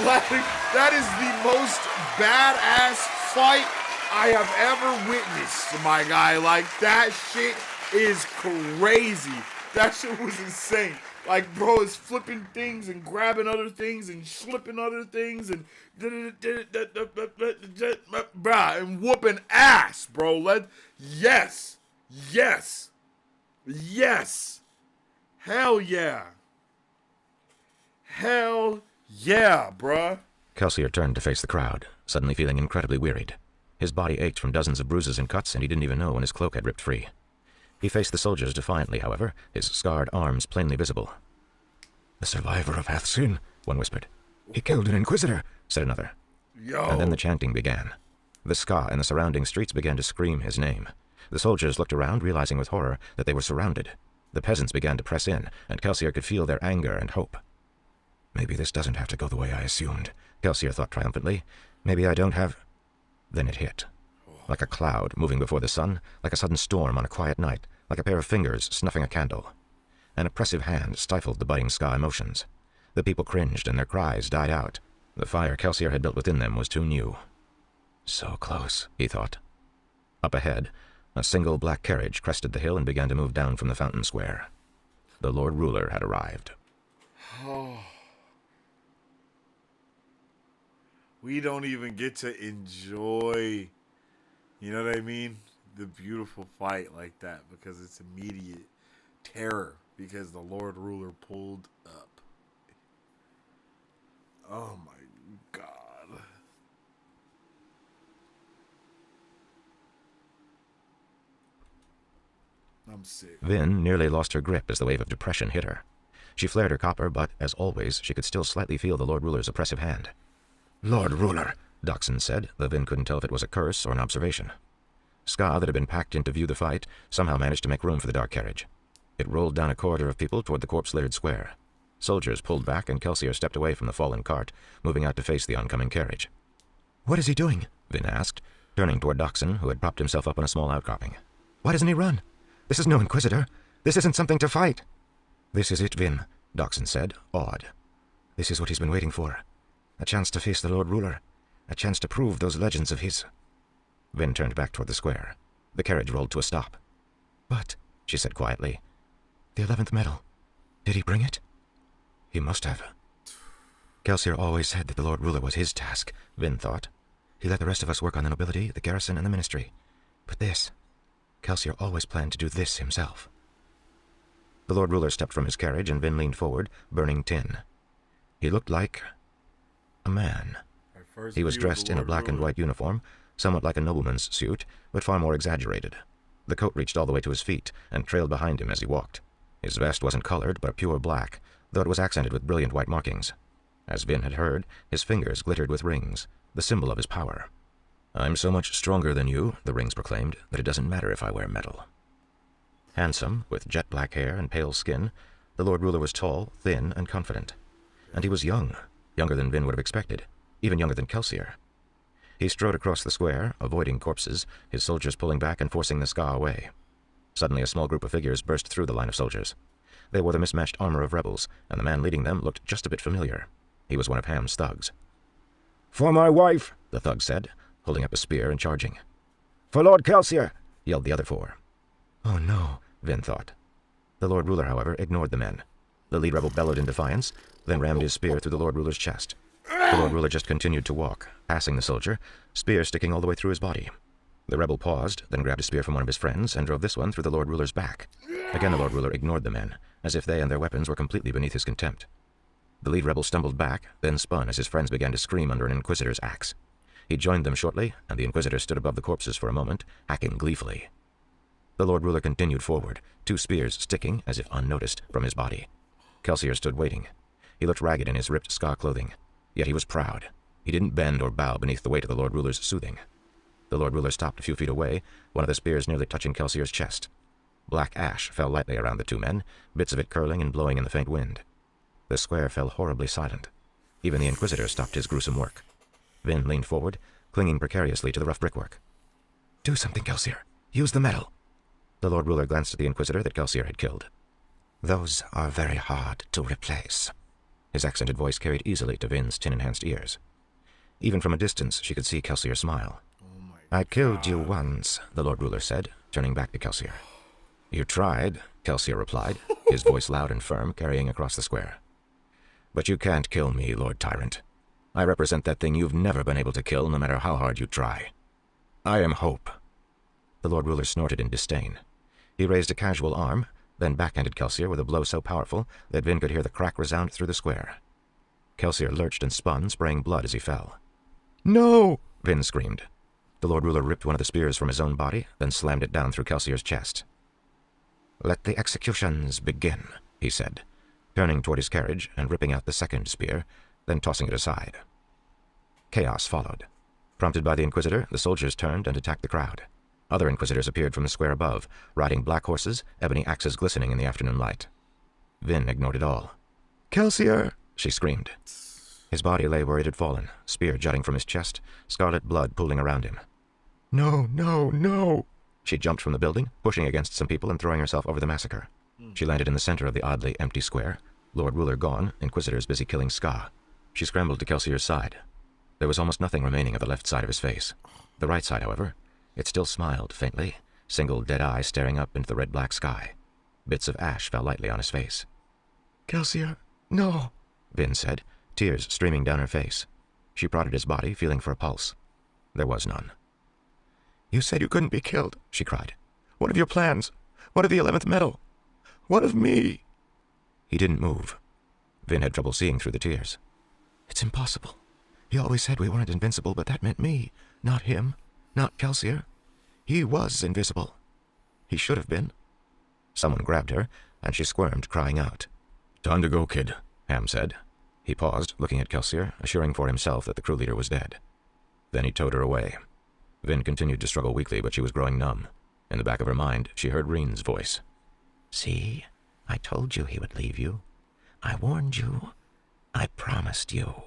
That is the most badass fight I have ever witnessed, my guy. Like, that shit is crazy. That shit was insane. Like, bro is flipping things and grabbing other things and slipping other things and bruh, and whooping ass, bro. Yes. Hell yeah. Hell yeah, bruh. Kelsier turned to face the crowd, suddenly feeling incredibly wearied. His body ached from dozens of bruises and cuts, and he didn't even know when his cloak had ripped free. He faced the soldiers defiantly, however, his scarred arms plainly visible. "The survivor of Hathsin," one whispered. "He killed an Inquisitor," said another. Yo. And then the chanting began. The ska in the surrounding streets began to scream his name. The soldiers looked around, realizing with horror that they were surrounded. The peasants began to press in, and Kelsier could feel their anger and hope. "Maybe this doesn't have to go the way I assumed," Kelsier thought triumphantly. "Maybe I don't have—" Then it hit. Like a cloud moving before the sun, like a sudden storm on a quiet night, like a pair of fingers snuffing a candle. An oppressive hand stifled the budding ska emotions. The people cringed and their cries died out. The fire Kelsier had built within them was too new. So close, he thought. Up ahead, a single black carriage crested the hill and began to move down from the fountain square. The Lord Ruler had arrived. We don't even get to enjoy, you know what I mean, the beautiful fight like that because it's immediate terror because the Lord Ruler pulled up. Oh my god. I'm sick. Vin nearly lost her grip as the wave of depression hit her. She flared her copper, but, as always, she could still slightly feel the Lord Ruler's oppressive hand. "Lord Ruler," Doxson said, though Vin couldn't tell if it was a curse or an observation. Ska, that had been packed in to view the fight, somehow managed to make room for the dark carriage. It rolled down a corridor of people toward the corpse-littered square. Soldiers pulled back, and Kelsier stepped away from the fallen cart, moving out to face the oncoming carriage. "What is he doing?" Vin asked, turning toward Doxson, who had propped himself up on a small outcropping. "Why doesn't he run? This is no Inquisitor. This isn't something to fight." "This is it, Vin," Doxson said, awed. "This is what he's been waiting for. A chance to face the Lord Ruler. A chance to prove those legends of his." Vin turned back toward the square. The carriage rolled to a stop. "But," she said quietly, "the 11th medal. Did he bring it?" "He must have." Kelsier always said that the Lord Ruler was his task, Vin thought. He let the rest of us work on the nobility, the garrison, and the ministry. But this... Kelsier always planned to do this himself. The Lord Ruler stepped from his carriage, and Vin leaned forward, burning tin. He looked like... a man. He was dressed in a black and white uniform, somewhat like a nobleman's suit, but far more exaggerated. The coat reached all the way to his feet, and trailed behind him as he walked. His vest wasn't colored, but pure black, though it was accented with brilliant white markings. As Vin had heard, his fingers glittered with rings, the symbol of his power. "I'm so much stronger than you," the rings proclaimed, "that it doesn't matter if I wear metal." Handsome, with jet black hair and pale skin, the Lord Ruler was tall, thin, and confident. And he was young, younger than Vin would have expected, even younger than Kelsier. He strode across the square, avoiding corpses, his soldiers pulling back and forcing the Ska away. Suddenly a small group of figures burst through the line of soldiers. They wore the mismatched armor of rebels, and the man leading them looked just a bit familiar. He was one of Ham's thugs. "For my wife," the thug said, holding up a spear and charging. "For Lord Kelsier," yelled the other four. "Oh no," Vin thought. The Lord Ruler, however, ignored the men. The lead rebel bellowed in defiance, then rammed his spear through the Lord Ruler's chest. The Lord Ruler just continued to walk, passing the soldier, spear sticking all the way through his body. The rebel paused, then grabbed a spear from one of his friends and drove this one through the Lord Ruler's back. Again the Lord Ruler ignored the men, as if they and their weapons were completely beneath his contempt. The lead rebel stumbled back, then spun as his friends began to scream under an Inquisitor's axe. He joined them shortly, and the Inquisitor stood above the corpses for a moment, hacking gleefully. The Lord Ruler continued forward, two spears sticking, as if unnoticed, from his body. Kelsier stood waiting. He looked ragged in his ripped Ska clothing, yet he was proud. He didn't bend or bow beneath the weight of the Lord Ruler's soothing. The Lord Ruler stopped a few feet away, one of the spears nearly touching Kelsier's chest. Black ash fell lightly around the two men, bits of it curling and blowing in the faint wind. The square fell horribly silent. Even the Inquisitor stopped his gruesome work. Vin leaned forward, clinging precariously to the rough brickwork. "Do something, Kelsier. Use the metal." The Lord Ruler glanced at the Inquisitor that Kelsier had killed. "Those are very hard to replace." His accented voice carried easily to Vin's tin-enhanced ears. Even from a distance, she could see Kelsier smile. "I killed you once," the Lord Ruler said, turning back to Kelsier. "You tried," Kelsier replied, his voice loud and firm, carrying across the square. "But you can't kill me, Lord Tyrant. I represent that thing you've never been able to kill, no matter how hard you try. I am hope." The Lord Ruler snorted in disdain. He raised a casual arm, then backhanded Kelsier with a blow so powerful that Vin could hear the crack resound through the square. Kelsier lurched and spun, spraying blood as he fell. "No!" Vin screamed. The Lord Ruler ripped one of the spears from his own body, then slammed it down through Kelsier's chest. "Let the executions begin," he said, turning toward his carriage and ripping out the second spear, then tossing it aside. Chaos followed. Prompted by the Inquisitor, the soldiers turned and attacked the crowd. Other Inquisitors appeared from the square above, riding black horses, ebony axes glistening in the afternoon light. Vin ignored it all. "Kelsier!" she screamed. His body lay where it had fallen, spear jutting from his chest, scarlet blood pooling around him. "No, no, no!" She jumped from the building, pushing against some people and throwing herself over the massacre. She landed in the center of the oddly empty square, Lord Ruler gone, Inquisitors busy killing Ska. She scrambled to Kelsier's side. There was almost nothing remaining of the left side of his face. The right side, however, it still smiled faintly, single dead eye staring up into the red-black sky. Bits of ash fell lightly on his face. "Kelsier, no," Vin said, tears streaming down her face. She prodded his body, feeling for a pulse. There was none. "You said you couldn't be killed," she cried. "What of your plans? What of the 11th medal? What of me?" He didn't move. Vin had trouble seeing through the tears. It's impossible. He always said we weren't invincible, but that meant me, not him, not Kelsier. He was invisible. He should have been. Someone grabbed her, and she squirmed, crying out. "Time to go, kid," Ham said. He paused, looking at Kelsier, assuring for himself that the crew leader was dead. Then he towed her away. Vin continued to struggle weakly, but she was growing numb. In the back of her mind, she heard Reen's voice. "See? I told you he would leave you. I warned you. I promised you."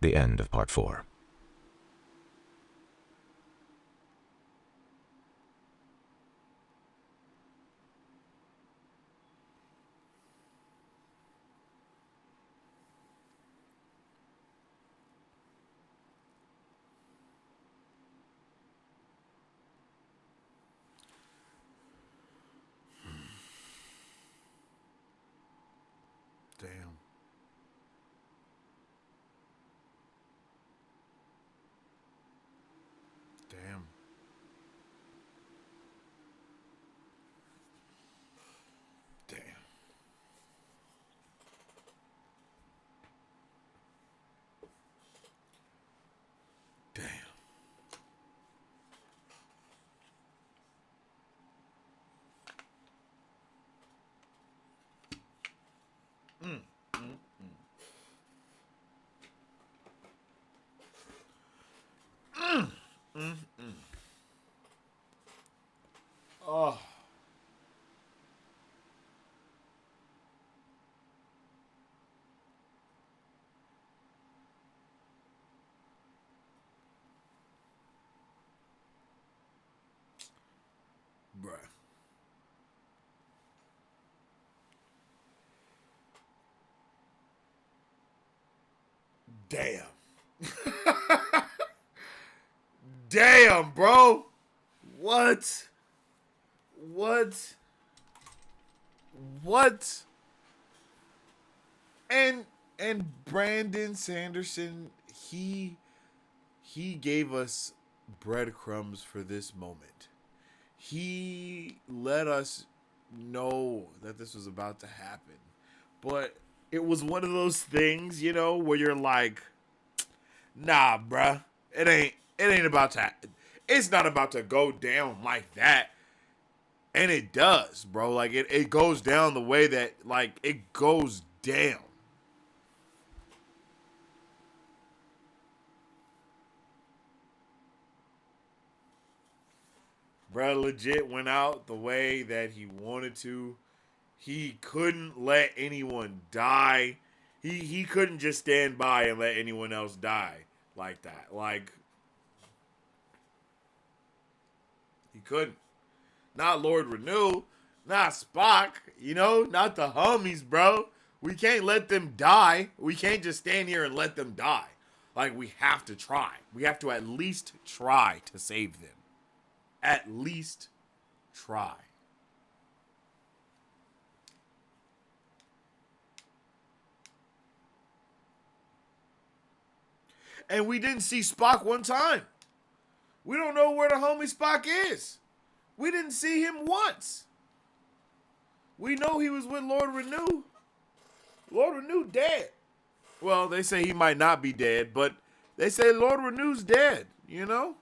The end of Part 4. Damn. Damn. Damn. Damn. Oh. Bruh. Damn. Damn, bro. What? What? What? And Brandon Sanderson, he gave us breadcrumbs for this moment. He let us know that this was about to happen. But it was one of those things, you know, where you're like, nah, bruh. It ain't about to, it's not about to go down like that. And it does, bro. Like, it goes down the way that, like, it goes down. Bro legit went out the way that he wanted to. He couldn't let anyone die. He couldn't just stand by and let anyone else die like that. Like, he couldn't. Not Lord Renew, not Spock, you know, not the homies, bro. We can't let them die. We can't just stand here and let them die. Like, we have to try. We have to at least try to save them. At least try. And we didn't see Spock one time. We don't know where the homie Spock is. We didn't see him once. We know he was with Lord Renew. Lord Renew dead. Well, they say he might not be dead, but they say Lord Renew's dead, you know?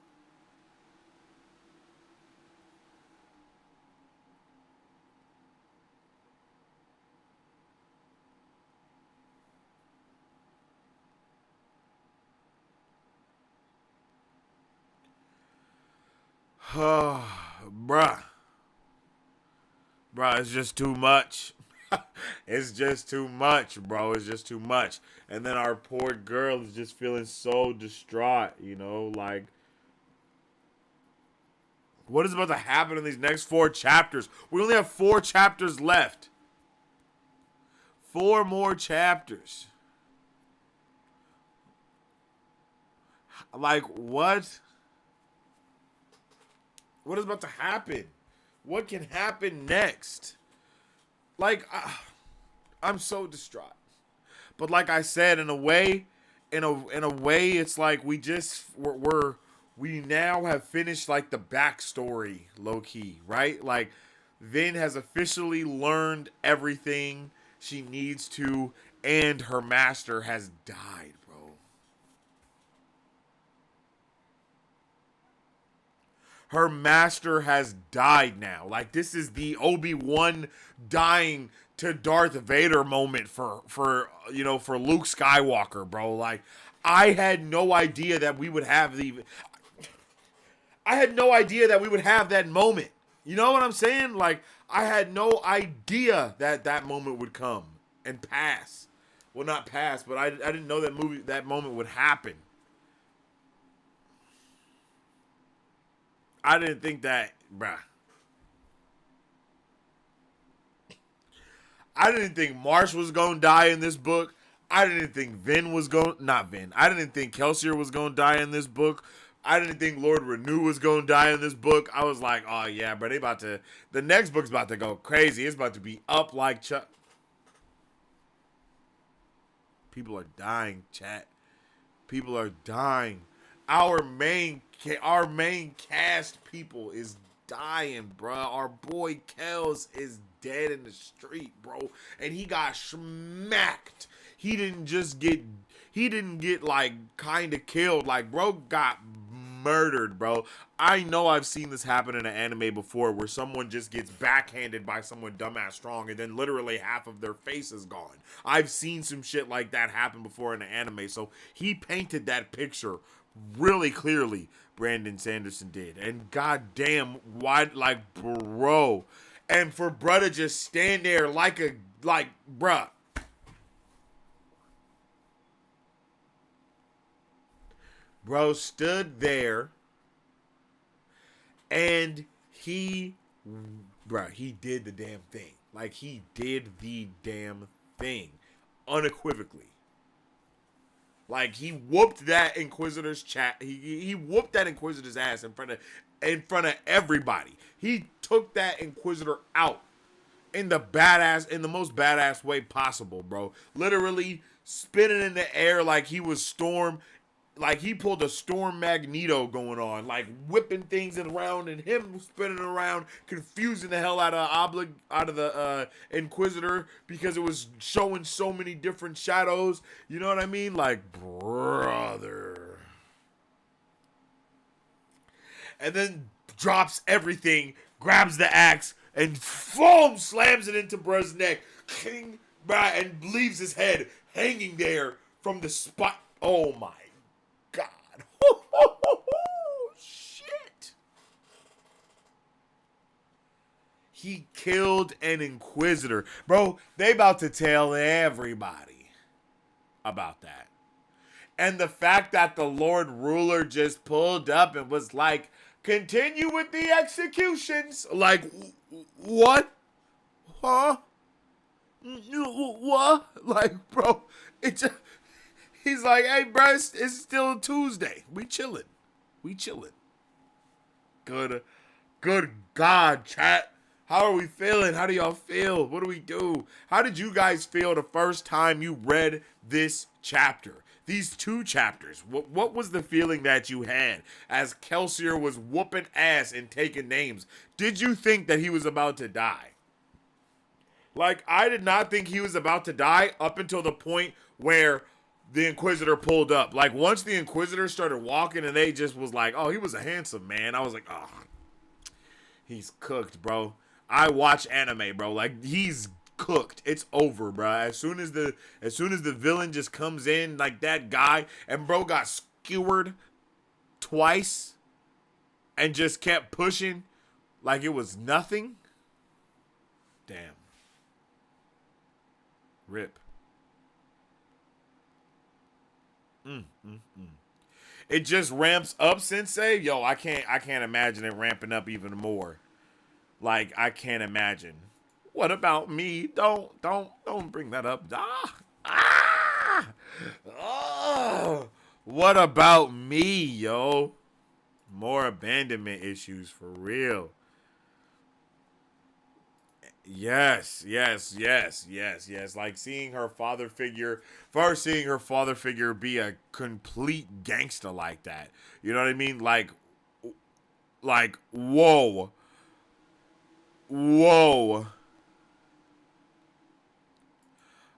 Bruh. Bruh, it's just too much. It's just too much, bro. It's just too much. And then our poor girl is just feeling so distraught, you know? Like, what is about to happen in these next 4 chapters? We only have 4 chapters left. 4 more chapters. Like, what? What is about to happen? What can happen next? Like, I'm so distraught. But like I said, in a way, it's like we now have finished like the backstory, low key, right? Like, Vin has officially learned everything she needs to, and her master has died, bro. Her master has died now. Like, this is the Obi-Wan dying to Darth Vader moment for Luke Skywalker, bro. Like, I had no idea that we would have that moment. You know what I'm saying? Like, I had no idea that moment would come and pass. Well, not pass, but I didn't know that moment would happen. I didn't think that, bruh. I didn't think Marsh was gonna die in this book. I didn't think I didn't think Kelsier was gonna die in this book. I didn't think Lord Renew was gonna die in this book. I was like, oh yeah, bro, the next book's about to go crazy. It's about to be up like Chuck. People are dying, chat. People are dying. Our main cast people is dying, bro. Our boy Kels is dead in the street, bro, and he got smacked. He didn't get like kind of killed. Like, bro got murdered, bro. I know I've seen this happen in an anime before, where someone just gets backhanded by someone dumbass strong, and then literally half of their face is gone. I've seen some shit like that happen before in an anime, so he painted that picture really clearly. Brandon Sanderson did, and goddamn, why, like, bro, and for bruh to just stand there like bruh. Bro stood there, and he did the damn thing. Like, he did the damn thing, unequivocally. Like, he whooped that Inquisitor's he whooped that Inquisitor's ass in front of everybody. He took that Inquisitor out in the most badass way possible, bro. Literally spinning in the air like he was Storm. Like, he pulled a Storm Magneto going on, like whipping things around and him spinning around, confusing the hell out of the Inquisitor, because it was showing so many different shadows. You know what I mean? Like, brother. And then drops everything, grabs the axe, and foam slams it into bruh's neck, king, bruh, and leaves his head hanging there from the spot. Oh my God. Shit. He killed an Inquisitor. Bro, they about to tell everybody about that. And the fact that the Lord Ruler just pulled up and was like, continue with the executions. Like, what? Huh? What? Like, bro, he's like, hey, bro, it's still Tuesday. We chilling. Good God, chat. How are we feeling? How do y'all feel? What do we do? How did you guys feel the first time you read this chapter? These two chapters. What was the feeling that you had as Kelsier was whooping ass and taking names? Did you think that he was about to die? Like, I did not think he was about to die up until the point where the Inquisitor pulled up. Like, once the Inquisitor started walking and they just was like, oh, he was a handsome man. I was like, oh, he's cooked, bro. I watch anime, bro. Like, he's cooked. It's over, bro. As soon as the villain just comes in, like that guy, and bro got skewered twice and just kept pushing like it was nothing. Damn. Rip. It just ramps up, Sensei. Yo, I can't imagine it ramping up even more. Like, I can't imagine. What about me? Don't bring that up. Oh, what about me, yo? More abandonment issues for real. Yes. Like, seeing her father figure be a complete gangster like that. You know what I mean? Like, whoa.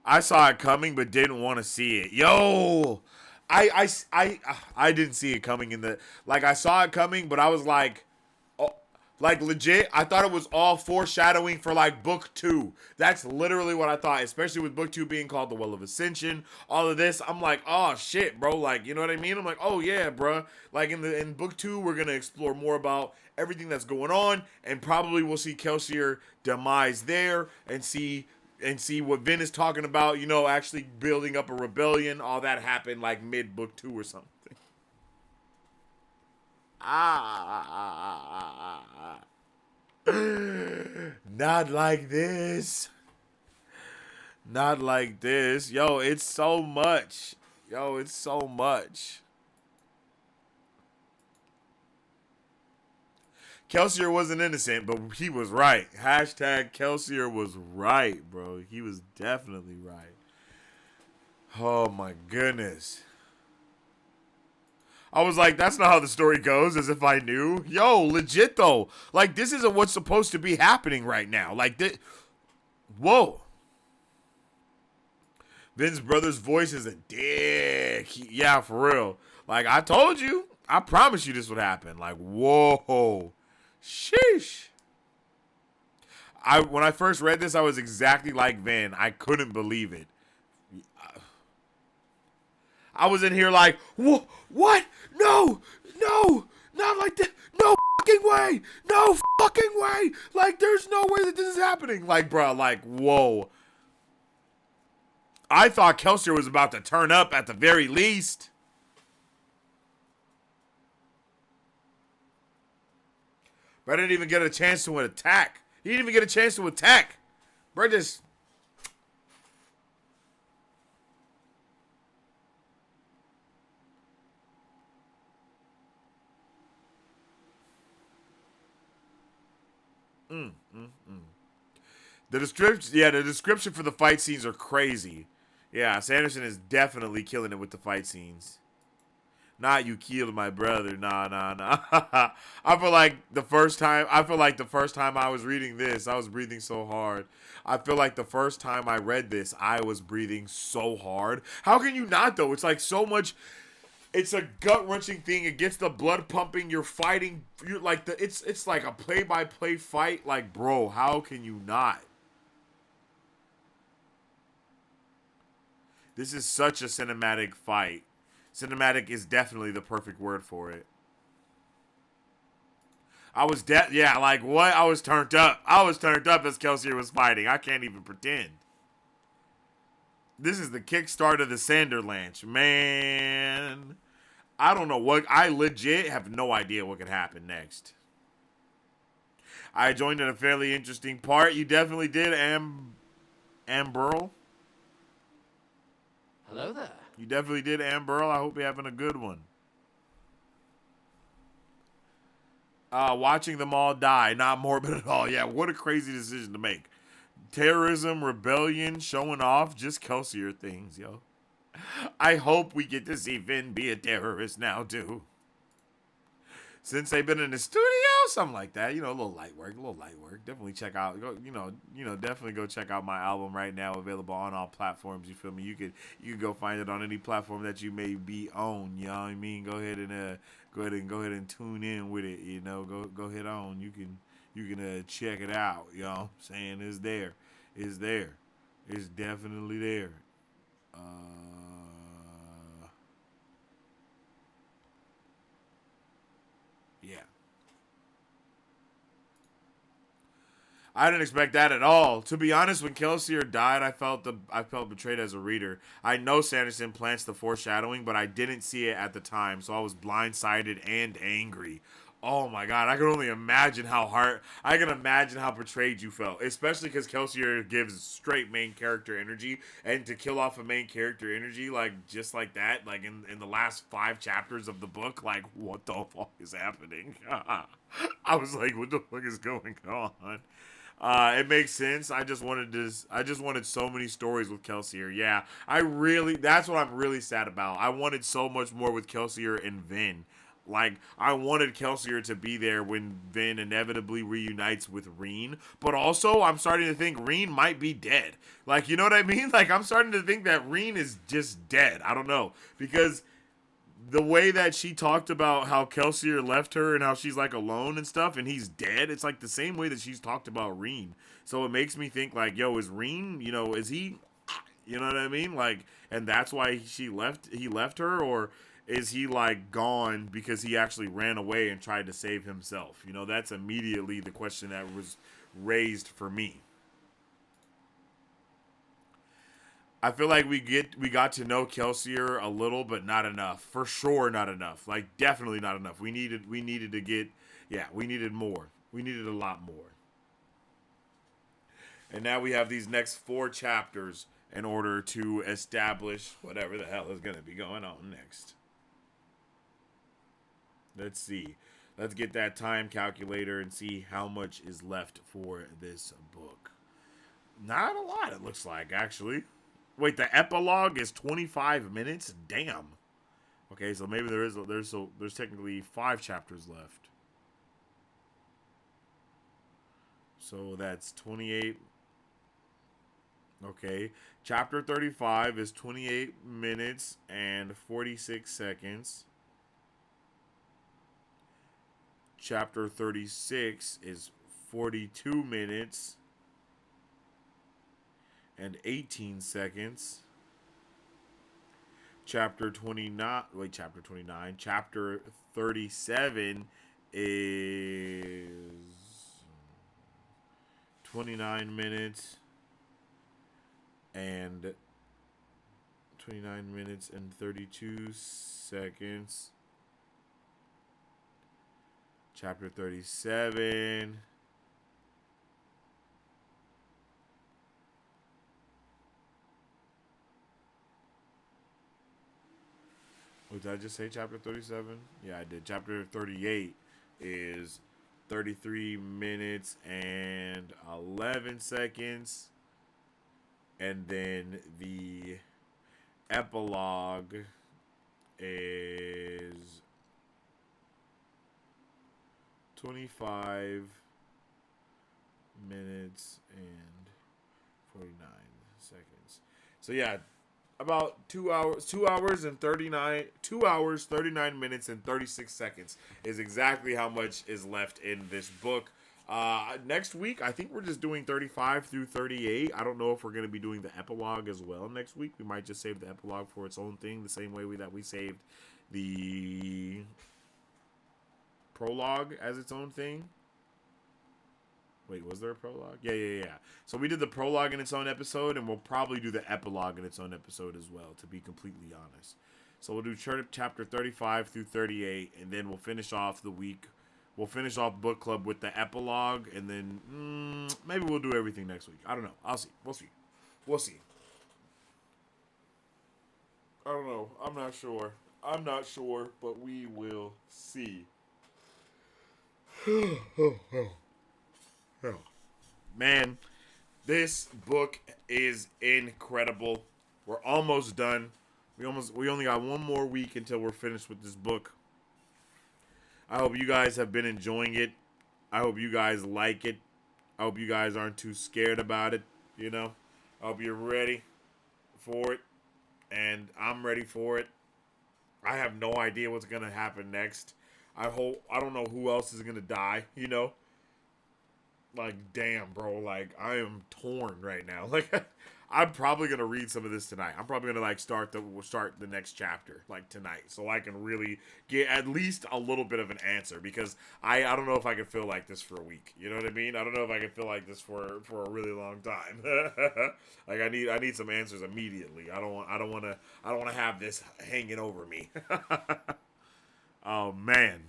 I saw it coming, but didn't want to see it. Yo, I didn't see it coming in the like. I saw it coming, but I was like, oh, like legit. I thought it was all foreshadowing for like book 2. That's literally what I thought. Especially with book 2 being called the Well of Ascension. All of this, I'm like, oh shit, bro. Like, you know what I mean? I'm like, oh yeah, bro. Like in book 2, we're gonna explore more about everything that's going on, and probably we'll see Kelsier demise there, and see what Vin is talking about, you know, actually building up a rebellion. All that happened like mid book 2 or something. Not like this. Not like this. Yo, it's so much. Yo, it's so much. Kelsier wasn't innocent, but he was right. Hashtag Kelsier was right, bro. He was definitely right. Oh my goodness. I was like, that's not how the story goes, as if I knew. Yo, legit though. Like, this isn't what's supposed to be happening right now. Like, this. Whoa. Vin's brother's voice is a dick. Yeah, for real. Like, I told you. I promised you this would happen. Like, whoa. Sheesh. When I first read this, I was exactly like Vin. I couldn't believe it. I was in here like, what? No, not like that. No fucking way. No fucking way. Like, there's no way that this is happening. Like, bro, like, whoa. I thought Kelsier was about to turn up at the very least. But I didn't even get a chance to attack. He didn't even get a chance to attack. Bro, just... The description for the fight scenes are crazy. Yeah, Sanderson is definitely killing it with the fight scenes. Not you killed my brother. Nah. I feel like the first time I was reading this, I was breathing so hard. I feel like the first time I read this, I was breathing so hard. How can you not though? It's like so much. It's a gut-wrenching thing. It gets the blood pumping. You're fighting. You're like it's like a play-by-play fight. Like, bro, how can you not? This is such a cinematic fight. Cinematic is definitely the perfect word for it. I was like what? I was turned up. I was turned up as Kelsier was fighting. I can't even pretend. This is the kickstart of the Sanderlanche. Man, I don't know what. I legit have no idea what could happen next. I joined in a fairly interesting part. You definitely did, Amberl. Hello there. You definitely did, Amberl. I hope you're having a good one. Watching them all die, not morbid at all. Yeah, what a crazy decision to make. Terrorism, rebellion, showing off, just Kelsier things, yo. I hope we get to see Vin be a terrorist now, too. Since they've been in the studio, something like that. You know, a little light work. Definitely check out, definitely go check out my album right now, available on all platforms, you feel me? You could go find it on any platform that you may be on, you know what I mean? Go ahead and tune in with it, you know, go ahead on. You can check it out, you know what I'm saying? It's there. It's definitely there. Yeah. I didn't expect that at all. To be honest, when Kelsier died, I felt betrayed as a reader. I know Sanderson plants the foreshadowing, but I didn't see it at the time, so I was blindsided and angry. Oh my god, I can only imagine I can imagine how betrayed you felt, especially because Kelsier gives straight main character energy, and to kill off a main character energy, like, just like that, like, in the last 5 chapters of the book, like, what the fuck is happening? I was like, what the fuck is going on? It makes sense. I just wanted so many stories with Kelsier. Yeah, that's what I'm really sad about. I wanted so much more with Kelsier and Vin. Like, I wanted Kelsier to be there when Vin inevitably reunites with Reen. But also, I'm starting to think Reen might be dead. Like, you know what I mean? Like, I'm starting to think that Reen is just dead. I don't know. Because the way that she talked about how Kelsier left her and how she's, like, alone and stuff, and he's dead, it's, like, the same way that she's talked about Reen. So it makes me think, like, yo, is Reen, you know, is he... You know what I mean? Like, and that's why he left her, or is he like gone because he actually ran away and tried to save himself? You know, that's immediately the question that was raised for me. I feel like we got to know Kelsier a little, but not enough. For sure, not enough. Like, definitely not enough. We needed to get, yeah, we needed more. We needed a lot more. And now we have these next 4 chapters in order to establish whatever the hell is going to be going on next. Let's see. Let's get that time calculator and see how much is left for this book. Not a lot, it looks like, actually. Wait, the epilogue is 25 minutes? Damn. Okay, so maybe there's technically 5 chapters left. So that's 28. Okay, chapter 35 is 28 minutes and 46 seconds. Chapter 36 is 42 minutes and 18 seconds. Chapter 29, chapter 29. Chapter 37 is 29 minutes and 29 minutes and 32 seconds. Chapter 37 did I just say chapter 37? Yeah, I did. Chapter 38 is 33 minutes and 11 seconds. And then the epilogue is 25 minutes and 49 seconds. So yeah, about 2 hours, 2 hours, 39 minutes and 36 seconds is exactly how much is left in this book. Next week, I think we're just doing 35 through 38. I don't know if we're going to be doing the epilogue as well next week. We might just save the epilogue for its own thing, the same way that we saved the prologue as its own thing. Wait, was there a prologue? Yeah. So we did the prologue in its own episode, and we'll probably do the epilogue in its own episode as well, to be completely honest. So we'll do chapter 35 through 38, and then we'll finish off the week. We'll finish off book club with the epilogue, and then maybe we'll do everything next week. I don't know. I'll see. We'll see. I don't know. I'm not sure, but we will see. Man, this book is incredible. We're almost done. We only got one more week until we're finished with this book. I hope you guys have been enjoying it. I hope you guys like it. I hope you guys aren't too scared about it, you know. I hope you're ready for it, and I'm ready for it. I have no idea what's going to happen next. I don't know who else is going to die, you know. Like, damn, bro, like, I am torn right now. Like, I'm probably going to read some of this tonight. I'm probably going to, like, start the next chapter, like, tonight. So I can really get at least a little bit of an answer. Because I don't know if I can feel like this for a week. You know what I mean? I don't know if I can feel like this for a really long time. Like, I need some answers immediately. I don't want to have this hanging over me. Oh, man.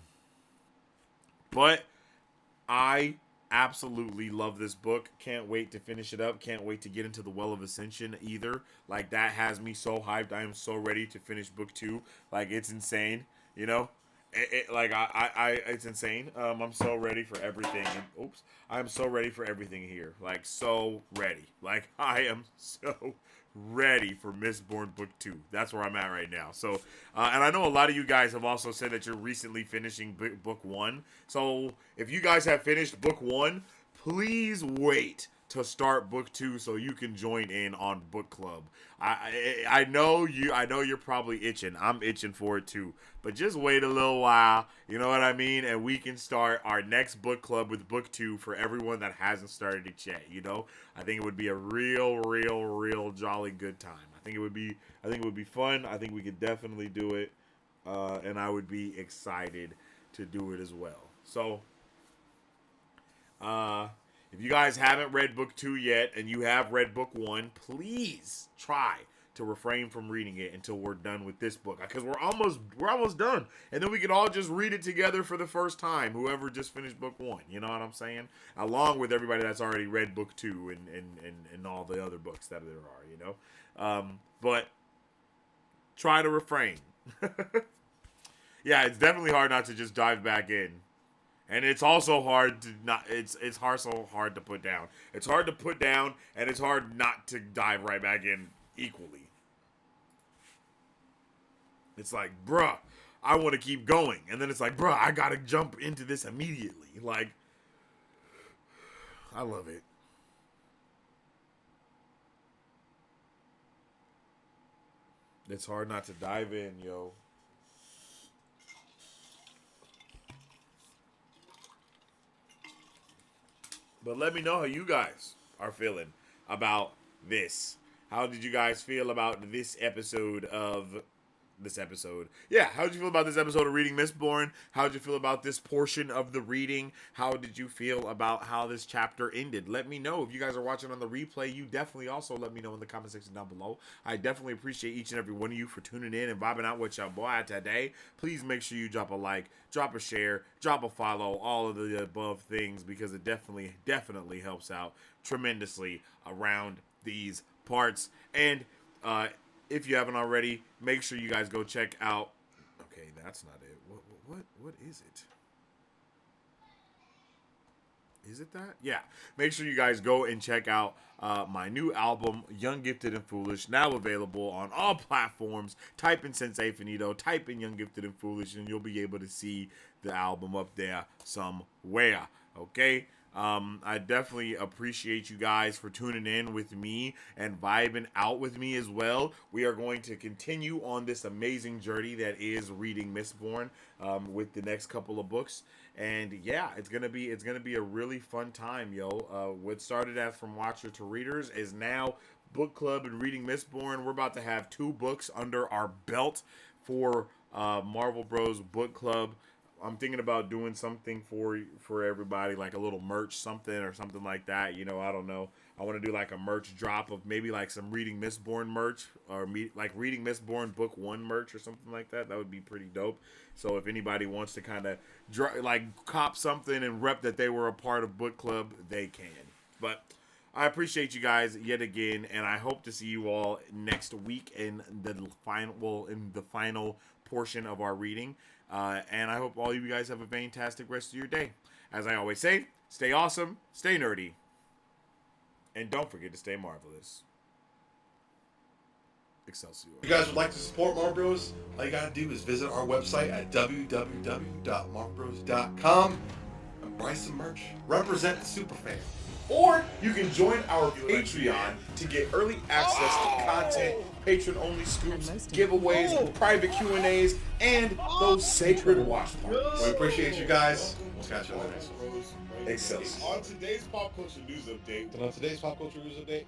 But I absolutely love this book. Can't wait to finish it up. Can't wait to get into the Well of Ascension either. Like, that has me so hyped. I am so ready to finish book 2. Like, it's insane, you know? It's insane. I'm so ready for everything. I'm so ready for everything here. Like, so ready. Like, I am so ready for Mistborn Book 2. That's where I'm at right now. So, and I know a lot of you guys have also said that you're recently finishing Book 1. So, if you guys have finished Book 1, please wait to start Book 2 so you can join in on book club. I know you're probably itching. I'm itching for it too. But just wait a little while, you know what I mean? And we can start our next book club with Book 2 for everyone that hasn't started it yet, you know? I think it would be a real jolly good time. I think it would be fun. I think we could definitely do it. And I would be excited to do it as well. So, if you guys haven't read Book 2 yet and you have read Book 1, please try to refrain from reading it until we're done with this book, because we're almost done, and then we can all just read it together for the first time, whoever just finished Book 1, you know what I'm saying, along with everybody that's already read Book 2 and all the other books that there are, you know. But try to refrain. Yeah, it's definitely hard not to just dive back in. And it's also hard to not. It's so hard to put down. It's hard to put down, and it's hard not to dive right back in equally. It's like, bruh, I want to keep going, and then it's like, bruh, I gotta jump into this immediately. Like, I love it. It's hard not to dive in, yo. But let me know how you guys are feeling about this. How did you guys feel about this episode of this episode? Yeah, how did you feel about this episode of Reading Mistborn? How did you feel about this portion of the reading? How did you feel about how this chapter ended? Let me know. If you guys are watching on the replay, you definitely also let me know in the comment section down below. I definitely appreciate each and every one of you for tuning in and vibing out with your boy today. Please make sure you drop a like, drop a share, drop a follow, all of the above things, because it definitely helps out tremendously around these parts. And if you haven't already, make sure you guys go check out. Okay, that's not it. What is it? Is it that? Yeah. Make sure you guys go and check out my new album, Young, Gifted, and Foolish, now available on all platforms. Type in Sensei Finito, type in Young, Gifted, and Foolish, and you'll be able to see the album up there somewhere. Okay? I definitely appreciate you guys for tuning in with me and vibing out with me as well. We are going to continue on this amazing journey that is Reading Mistborn with the next couple of books. And yeah, it's gonna be a really fun time, yo. What started as From Watcher to Readers is now Book Club and Reading Mistborn. We're about to have 2 books under our belt for Marvel Bros Book Club. I'm thinking about doing something for everybody, like a little merch something or something like that. You know, I don't know. I want to do like a merch drop of maybe like some Reading Mistborn merch, or like Reading Mistborn Book 1 merch or something like that. That would be pretty dope. So if anybody wants to kind of like cop something and rep that they were a part of Book Club, they can. But I appreciate you guys yet again, and I hope to see you all next week in the final portion of our reading. And I hope all of you guys have a fantastic rest of your day. As I always say, stay awesome, stay nerdy, and don't forget to stay marvelous. Excelsior. If you guys would like to support Marvel Bros, all you gotta do is visit our website at www.marvelbros.com and buy some merch. Represent a superfan. Or you can join our Patreon to get early access to content, patron-only scoops, giveaways, private Q&As, and those sacred watch parties. We appreciate you guys. We'll catch you on the next one. Excelsior. On today's pop culture news update. On today's pop culture news update.